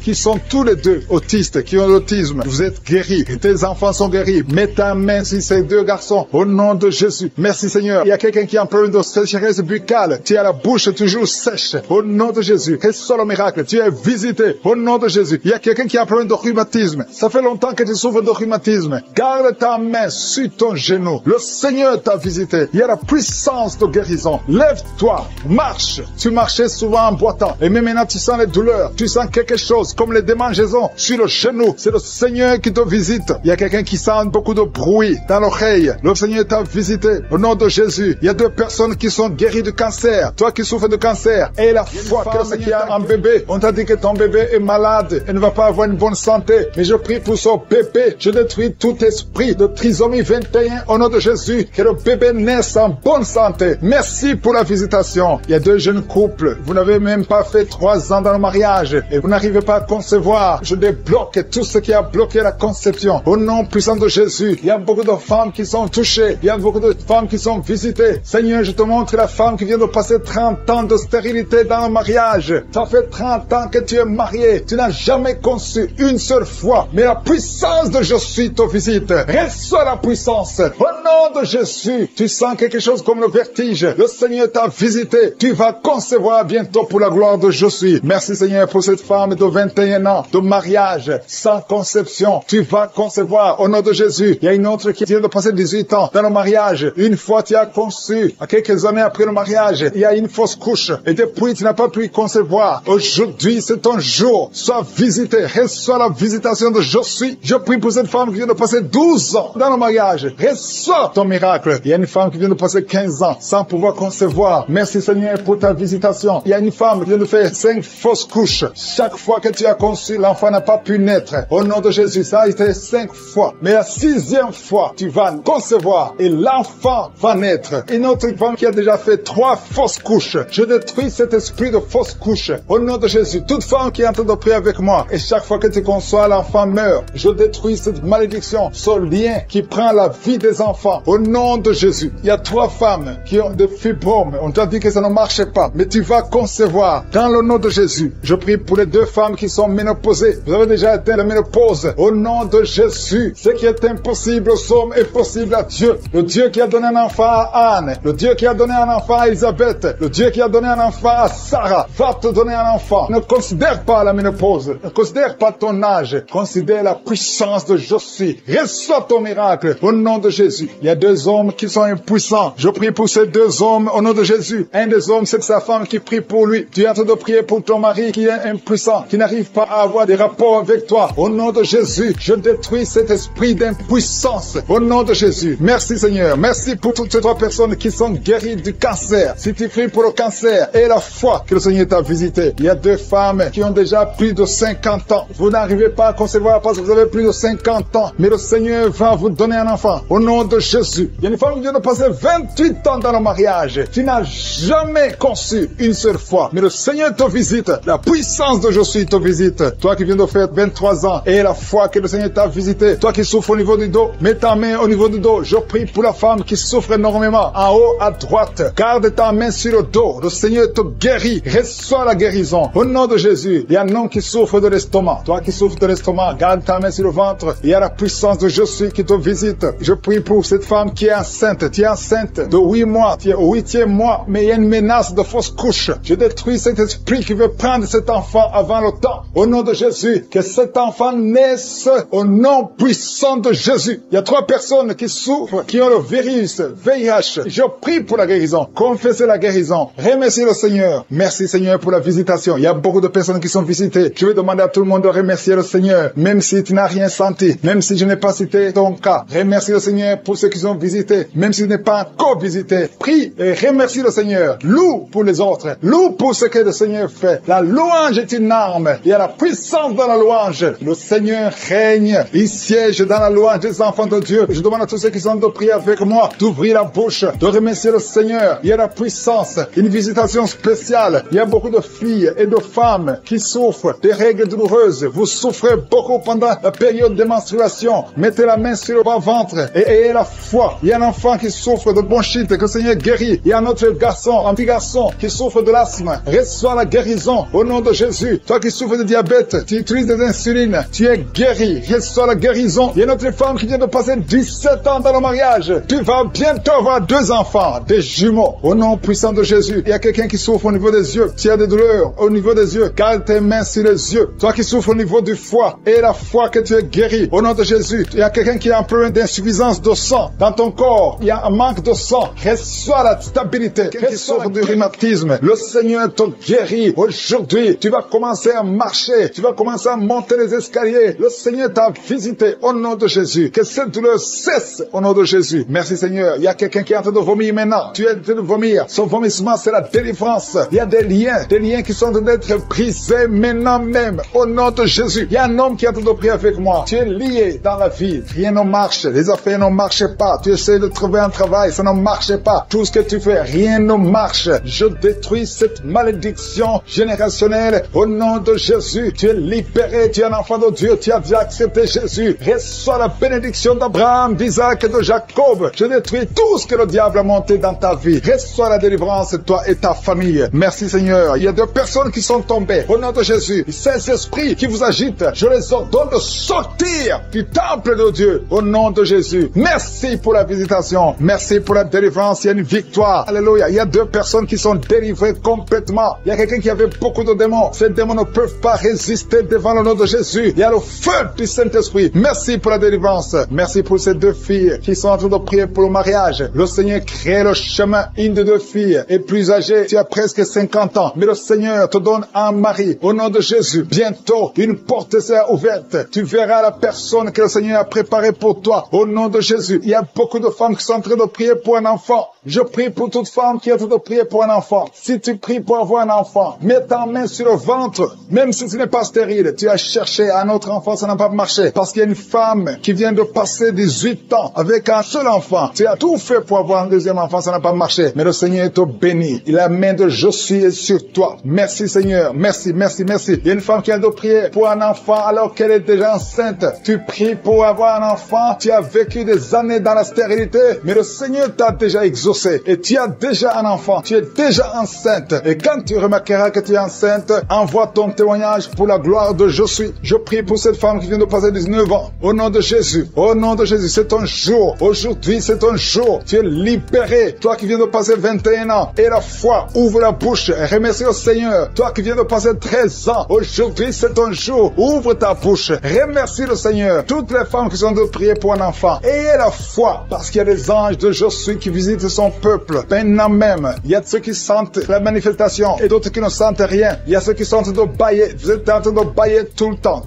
qui sont tous les 2 autistes, qui ont l'autisme. Vous êtes guéris. Et tes enfants sont guéris. Mets ta main sur ces 2 garçons. Au nom de Jésus. Merci Seigneur. Il y a quelqu'un qui a un problème de sécheresse buccale. Tu as la bouche toujours sèche. Au nom de Jésus. Reçois le miracle. Tu es visité. Au nom de Jésus. Il y a quelqu'un qui a un problème de rhumatisme. Ça fait longtemps que tu souffres de rhumatisme. Garde ta main sur ton genou. Le Seigneur t'a visité. Il y a la puissance de guérison. Lève-toi. Marche. Tu marchais souvent en boitant. Et même maintenant tu sens les douleurs. Tu sens quelque chose comme les démangeaisons sur le genou. C'est le Seigneur qui te visite. Il y a quelqu'un qui sent beaucoup de bruit dans l'oreille. Le Seigneur t'a visité. Au nom de Jésus. Il y a 2 personnes qui sont guéries du cancer. Toi qui souffres de cancer. Et la foi que le Seigneur a un bébé. On t'a dit que ton bébé est malade et ne va pas avoir une bonne santé. Mais je prie pour son bébé. Je détruis tout esprit de trisomie 21 au nom de Jésus. Que le bébé naisse en bonne santé. Merci pour la visitation. Il y a 2 jeunes couples. Vous n'avez même pas fait 3 ans dans le mariage et vous n'arrivez pas à concevoir. Je débloque tout ce qui a bloqué la conception. Au nom puissant de Jésus. Il y a beaucoup de femmes qui sont touchées. Il y a beaucoup de femmes qui sont visitées. Seigneur, je te montre la femme qui vient de passer 30 ans de stérilité dans le mariage. Ça fait 30 ans que tu es marié. Tu n'as jamais conçu une seule fois. Mais la puissance de je suis te visite. Reçois la puissance. Au nom de Jésus. Tu sens quelque chose comme le vertige. Le Seigneur t'a visité. Tu vas concevoir bientôt pour la gloire de je suis. Merci Seigneur pour cette femme de 21 ans de mariage sans conception. Tu vas concevoir au nom de Jésus. Il y a une autre qui vient de passer 18 ans dans le mariage. Une fois tu as conçu, à quelques années après le mariage, il y a une fausse couche. Et depuis tu n'as pas pu concevoir. Aujourd'hui c'est ton jour. Sois visité. Reçois la visitation de je suis. Je prie pour cette femme qui vient de passer 12 ans dans le mariage. Reçois ton miracle. Il y a une femme qui vient de passer 15 ans sans pouvoir concevoir. Merci Seigneur pour ta visitation. Il y a une femme qui vient de faire 5 fausses couches. Chaque fois que tu as conçu, l'enfant n'a pas pu naître. Au nom de Jésus, ça a été 5 fois. Mais la 6e fois, tu vas concevoir et l'enfant va naître. Une autre femme qui a déjà fait 3 fausses couches. Je détruis cet esprit de fausses couches. Au nom de Jésus, toute femme qui est en train de prier avec moi, et chaque fois que tu conçois, l'enfant meurt. Je détruis cette malédiction, ce lien qui prend la vie des enfants. Au nom de Jésus, il y a 3 femmes qui ont des fibromes. On t'a dit que ça ne marchait pas, mais tu vas concevoir. Dans le nom de Jésus, je prie pour les 2 femmes qui sont ménopausées. Vous avez déjà atteint la ménopause. Au nom de Jésus, ce qui est impossible aux hommes est possible à Dieu. Le Dieu qui a donné un enfant à Anne, le Dieu qui a donné un un enfant à Elisabeth, le Dieu qui a donné un enfant à Sarah, va te donner un enfant. Ne considère pas la ménopause, ne considère pas ton âge, considère la puissance de je suis. Reçois ton miracle au nom de Jésus. Il y a 2 hommes qui sont impuissants. Je prie pour ces 2 hommes au nom de Jésus. Un des hommes, c'est sa femme qui prie pour lui. Tu es en train de prier pour ton mari qui est impuissant, qui n'arrive pas à avoir des rapports avec toi. Au nom de Jésus, je détruis cet esprit d'impuissance. Au nom de Jésus. Merci Seigneur. Merci pour toutes ces 3 personnes qui sont guéries du cancer. Si tu pries pour le cancer et la foi que le Seigneur t'a visité. Il y a 2 femmes qui ont déjà plus de 50 ans. Vous n'arrivez pas à concevoir parce que vous avez plus de 50 ans. Mais le Seigneur va vous donner un enfant. Au nom de Jésus. Il y a une femme qui vient de passer 28 ans dans le mariage. Tu n'as jamais conçu une seule fois. Mais le Seigneur te visite. La puissance de je suis te visite. Toi qui viens de faire 23 ans et la foi que le Seigneur t'a visité. Toi qui souffres au niveau du dos, mets ta main au niveau du dos. Je prie pour la femme qui souffre énormément. En haut à droite, garde ta main sur le dos. Le Seigneur te guérit. Reçois la guérison. Au nom de Jésus, il y a un homme qui souffre de l'estomac. Toi qui souffres de l'estomac, garde ta main sur le ventre. Il y a la puissance de je suis qui te visite. Je prie pour cette femme qui est enceinte. Tu es enceinte de 8 mois. Tu es au 8e mois, mais il y a une menace de fausse couche. Je détruis cet esprit qui veut prendre cet enfant avant le temps. Au nom de Jésus, que cet enfant naisse au nom puissant de Jésus. Il y a 3 personnes qui souffrent, qui ont le virus, VIH. Je prie pour la guérison. Confessez la guérison. Remerciez le Seigneur. Merci Seigneur pour la visitation. Il y a beaucoup de personnes qui sont visitées. Je vais demander à tout le monde de remercier le Seigneur, même si tu n'as rien senti, même si je n'ai pas cité ton cas. Remercie le Seigneur pour ceux qui sont visités, même si tu n'es pas encore visité. Prie et remercie le Seigneur. Loue pour les autres. Loue pour ce que le Seigneur fait. La louange est une arme. Il y a la puissance dans la louange. Le Seigneur règne. Il siège dans la louange des enfants de Dieu. Je demande à tous ceux qui sont de prier avec moi d'ouvrir la bouche, de remercier le Seigneur. Il y a la puissance, une visitation spéciale. Il y a beaucoup de filles et de femmes qui souffrent des règles douloureuses. Vous souffrez beaucoup pendant la période de menstruation. Mettez la main sur le bas-ventre et ayez la foi. Il y a un enfant qui souffre de bronchite, que le Seigneur guérit. Il y a un autre garçon, un petit garçon qui souffre de l'asthme. Reçois la guérison au nom de Jésus. Toi qui souffres de diabète, tu utilises des insulines, tu es guéri. Reçois la guérison. Il y a une autre femme qui vient de passer 17 ans dans le mariage. Tu vas bientôt avoir 2 enfants, des jumeaux. Au nom puissant de Jésus. Il y a quelqu'un qui souffre au niveau des yeux. Tu as des douleurs au niveau des yeux. Garde tes mains sur les yeux. Toi qui souffres au niveau du foie et la foi que tu es guéri. Au nom de Jésus. Il y a quelqu'un qui a un problème d'insuffisance de sang dans ton corps. Il y a un manque de sang. Reçois la stabilité. Quelqu'un qui souffre du rhumatisme. Le Seigneur te guérit. Aujourd'hui, tu vas commencer à marcher. Tu vas commencer à monter les escaliers. Le Seigneur t'a visité au nom de Jésus. Que cette douleur cesse au nom de Jésus. Merci Seigneur. Il y a quelqu'un qui est en train de vomir maintenant. Tu es en train de vomir. Son vomissement, c'est la délivrance. Il y a des liens qui sont en train d'être brisés maintenant même. Au nom de Jésus. Il y a un homme qui est en train de prier avec moi. Tu es lié dans la vie. Rien ne marche. Les affaires ne marchent pas. Tu essaies de trouver un travail. Ça ne marche pas. Tout ce que tu fais, rien ne marche. Je détruis cette malédiction générationnelle au nom de Jésus. Tu es libéré. Tu es un enfant de Dieu. Tu as déjà accepté Jésus. Reçois la bénédiction d'Abraham, d'Isaac et de Jacob. Je détruis tout ce que le diable a monté dans ta vie. Reçois la délivrance, toi et ta famille. Merci Seigneur. Il y a 2 personnes qui sont tombées. Au nom de Jésus. Ces esprits qui vous agitent, je les ordonne de sortir du temple de Dieu. Au nom de Jésus. Merci pour la visitation. Merci pour la délivrance. Il y a une victoire. Alléluia. Il y a 2 personnes qui sont délivrées complètement. Il y a quelqu'un qui avait beaucoup de démons. Ces démons ne peuvent pas résister devant le nom de Jésus. Il y a le feu du Saint-Esprit. Merci pour la délivrance. Merci pour ces 2 filles qui sont en train de prier pour le mariage. Le Seigneur crée le chemin. Une de 2 filles est plus âgée. Tu as presque 50 ans. Mais le Seigneur te donne un mari. Au nom de Jésus. Bientôt, une porte sera ouverte. Tu verras la personne que le Seigneur a préparée pour toi. Au nom de Jésus. Il y a beaucoup de femmes qui sont en train de prier pour un enfant. Je prie pour toute femme qui est en train de prier pour un enfant. Si tu pries pour avoir un enfant, mets ta main sur le ventre. Même si tu n'es pas stérile, tu as cherché un autre enfant, ça n'a pas marché. Parce qu'il y a une femme qui vient de passer 18 ans avec un seul enfant. Tu as tout fait pour avoir un deuxième enfant, ça n'a pas marché. Mais le Seigneur te bénit. La main de je suis est sur toi. Merci Seigneur. Merci, merci, merci. Il y a une femme qui vient de prier pour un enfant alors qu'elle est déjà enceinte. Tu pries pour avoir un enfant. Tu as vécu des années dans la stérilité. Mais le Seigneur t'a déjà exaucé. Et tu as déjà un enfant. Tu es déjà enceinte. Et quand tu remarqueras que tu es enceinte, envoie ton témoignage pour la gloire de je suis. Je prie pour cette femme qui vient de passer 19 ans. Au nom de Jésus. Au nom de Jésus. C'est ton jour. Aujourd'hui, c'est ton jour. Tu es libéré. Toi qui viens de passer 21 ans, et la foi, ouvre la bouche, remercie le Seigneur. Toi qui viens de passer 13 ans, aujourd'hui c'est ton jour, ouvre ta bouche, remercie le Seigneur. Toutes les femmes qui sont de prier pour un enfant, ayez la foi, parce qu'il y a des anges de Josué qui visitent son peuple. Maintenant même, il y a ceux qui sentent la manifestation, et d'autres qui ne sentent rien. Il y a ceux qui sentent de bailler, vous êtes en train de bailler tout le temps.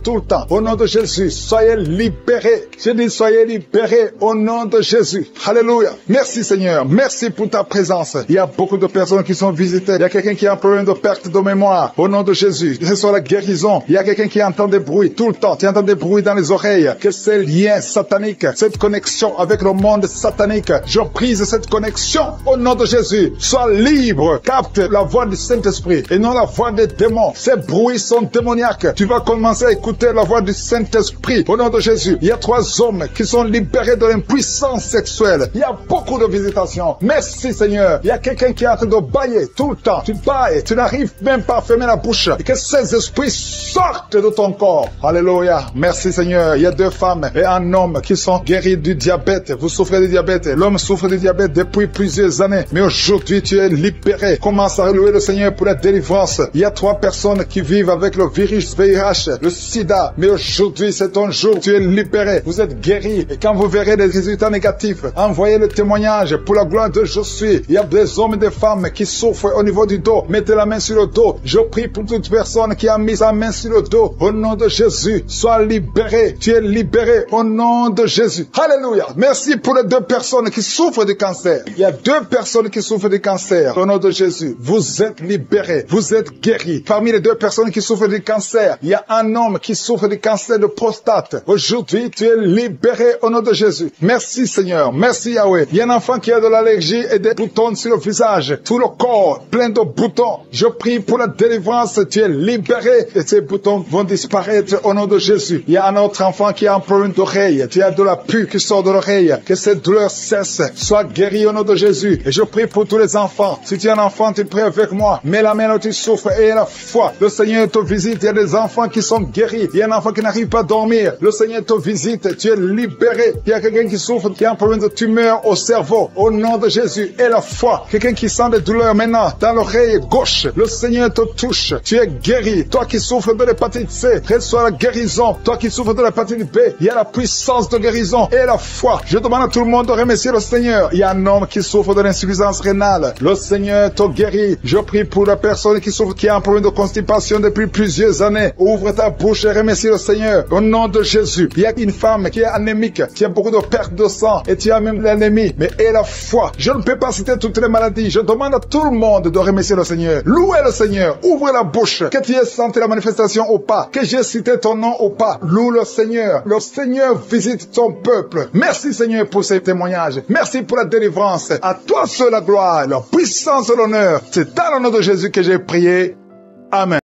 Au nom de Jésus, soyez libérés. Je dis soyez libérés au nom de Jésus. Alléluia. Merci Seigneur, merci pour ta présence. Il y a beaucoup de personnes qui sont visitées. Il y a quelqu'un qui a un problème de perte de mémoire. Au nom de Jésus, que ce soit la guérison. Il y a quelqu'un qui entend des bruits tout le temps. Tu entends des bruits dans les oreilles. Que ces liens sataniques, cette connexion avec le monde satanique, je brise cette connexion au nom de Jésus. Sois libre. Capte la voix du Saint-Esprit et non la voix des démons. Ces bruits sont démoniaques. Tu vas commencer à écouter la voix du Saint-Esprit au nom de Jésus. Il y a 3 hommes qui sont libérés de l'impuissance sexuelle. Il y a beaucoup de visitations. Merci Seigneur. Il y a quelqu'un qui est en train de bailler tout le temps. Tu bailles, tu n'arrives même pas à fermer la bouche. Et que ces esprits sortent de ton corps. Alléluia. Merci Seigneur. Il y a 2 femmes et un homme qui sont guéris du diabète. Vous souffrez du diabète. L'homme souffre du diabète depuis plusieurs années. Mais aujourd'hui, tu es libéré. Commence à louer le Seigneur pour la délivrance. Il y a 3 personnes qui vivent avec le virus VIH, le sida. Mais aujourd'hui, c'est ton jour. Tu es libéré. Vous êtes guéri. Et quand vous verrez des résultats négatifs, envoyez le témoignage pour la gloire de Je suis. Il y a des hommes et des femmes qui souffrent au niveau du dos. Mettez la main sur le dos. Je prie pour toute personne qui a mis sa main sur le dos. Au nom de Jésus, sois libéré. Tu es libéré au nom de Jésus. Alléluia. Merci pour les 2 personnes qui souffrent du cancer. Il y a 2 personnes qui souffrent du cancer. Au nom de Jésus, vous êtes libérés. Vous êtes guéris. Parmi les 2 personnes qui souffrent du cancer, il y a un homme qui souffre du cancer de prostate. Aujourd'hui, tu es libéré au nom de Jésus. Merci Seigneur. Merci Yahweh. Il y a un enfant qui a de l'allergie et des boutons sur le visage. Tout le corps plein de boutons. Je prie pour la délivrance. Tu es libéré et ces boutons vont disparaître au nom de Jésus. Il y a un autre enfant qui a un problème d'oreille. Tu as de la pus qui sort de l'oreille. Que cette douleur cesse. Sois guéri au nom de Jésus. Et je prie pour tous les enfants. Si tu es un enfant, tu pries avec moi. Mets la main là où tu souffres et la foi. Le Seigneur te visite. Il y a des enfants qui sont guéris. Il y a un enfant qui n'arrive pas à dormir. Le Seigneur te visite. Tu es libéré. Il y a quelqu'un qui souffre, qui a un problème de tumeur au cerveau. Au nom de Jésus. Et la foi. Quelqu'un qui sent des douleurs maintenant dans l'oreille gauche. Le Seigneur te touche. Tu es guéri. Toi qui souffres de l'hépatite C, reçois la guérison. Toi qui souffres de l'hépatite B, il y a la puissance de guérison et la foi. Je demande à tout le monde de remercier le Seigneur. Il y a un homme qui souffre de l'insuffisance rénale. Le Seigneur te guérit. Je prie pour la personne qui souffre, qui a un problème de constipation depuis plusieurs années. Ouvre ta bouche et remercie le Seigneur. Au nom de Jésus. Il y a une femme qui est anémique, qui a beaucoup de perte de sang et tu as même l'anémie. Mais aie la foi. Je ne peux pas citer toutes les maladies. Je demande à tout le monde de remercier le Seigneur. Louez le Seigneur. Ouvre la bouche. Que tu aies senti la manifestation ou pas. Que j'ai cité ton nom ou pas. Loue le Seigneur. Le Seigneur visite ton peuple. Merci Seigneur pour ces témoignages. Merci pour la délivrance. À toi seul la gloire, la puissance et l'honneur. C'est dans le nom de Jésus que j'ai prié. Amen.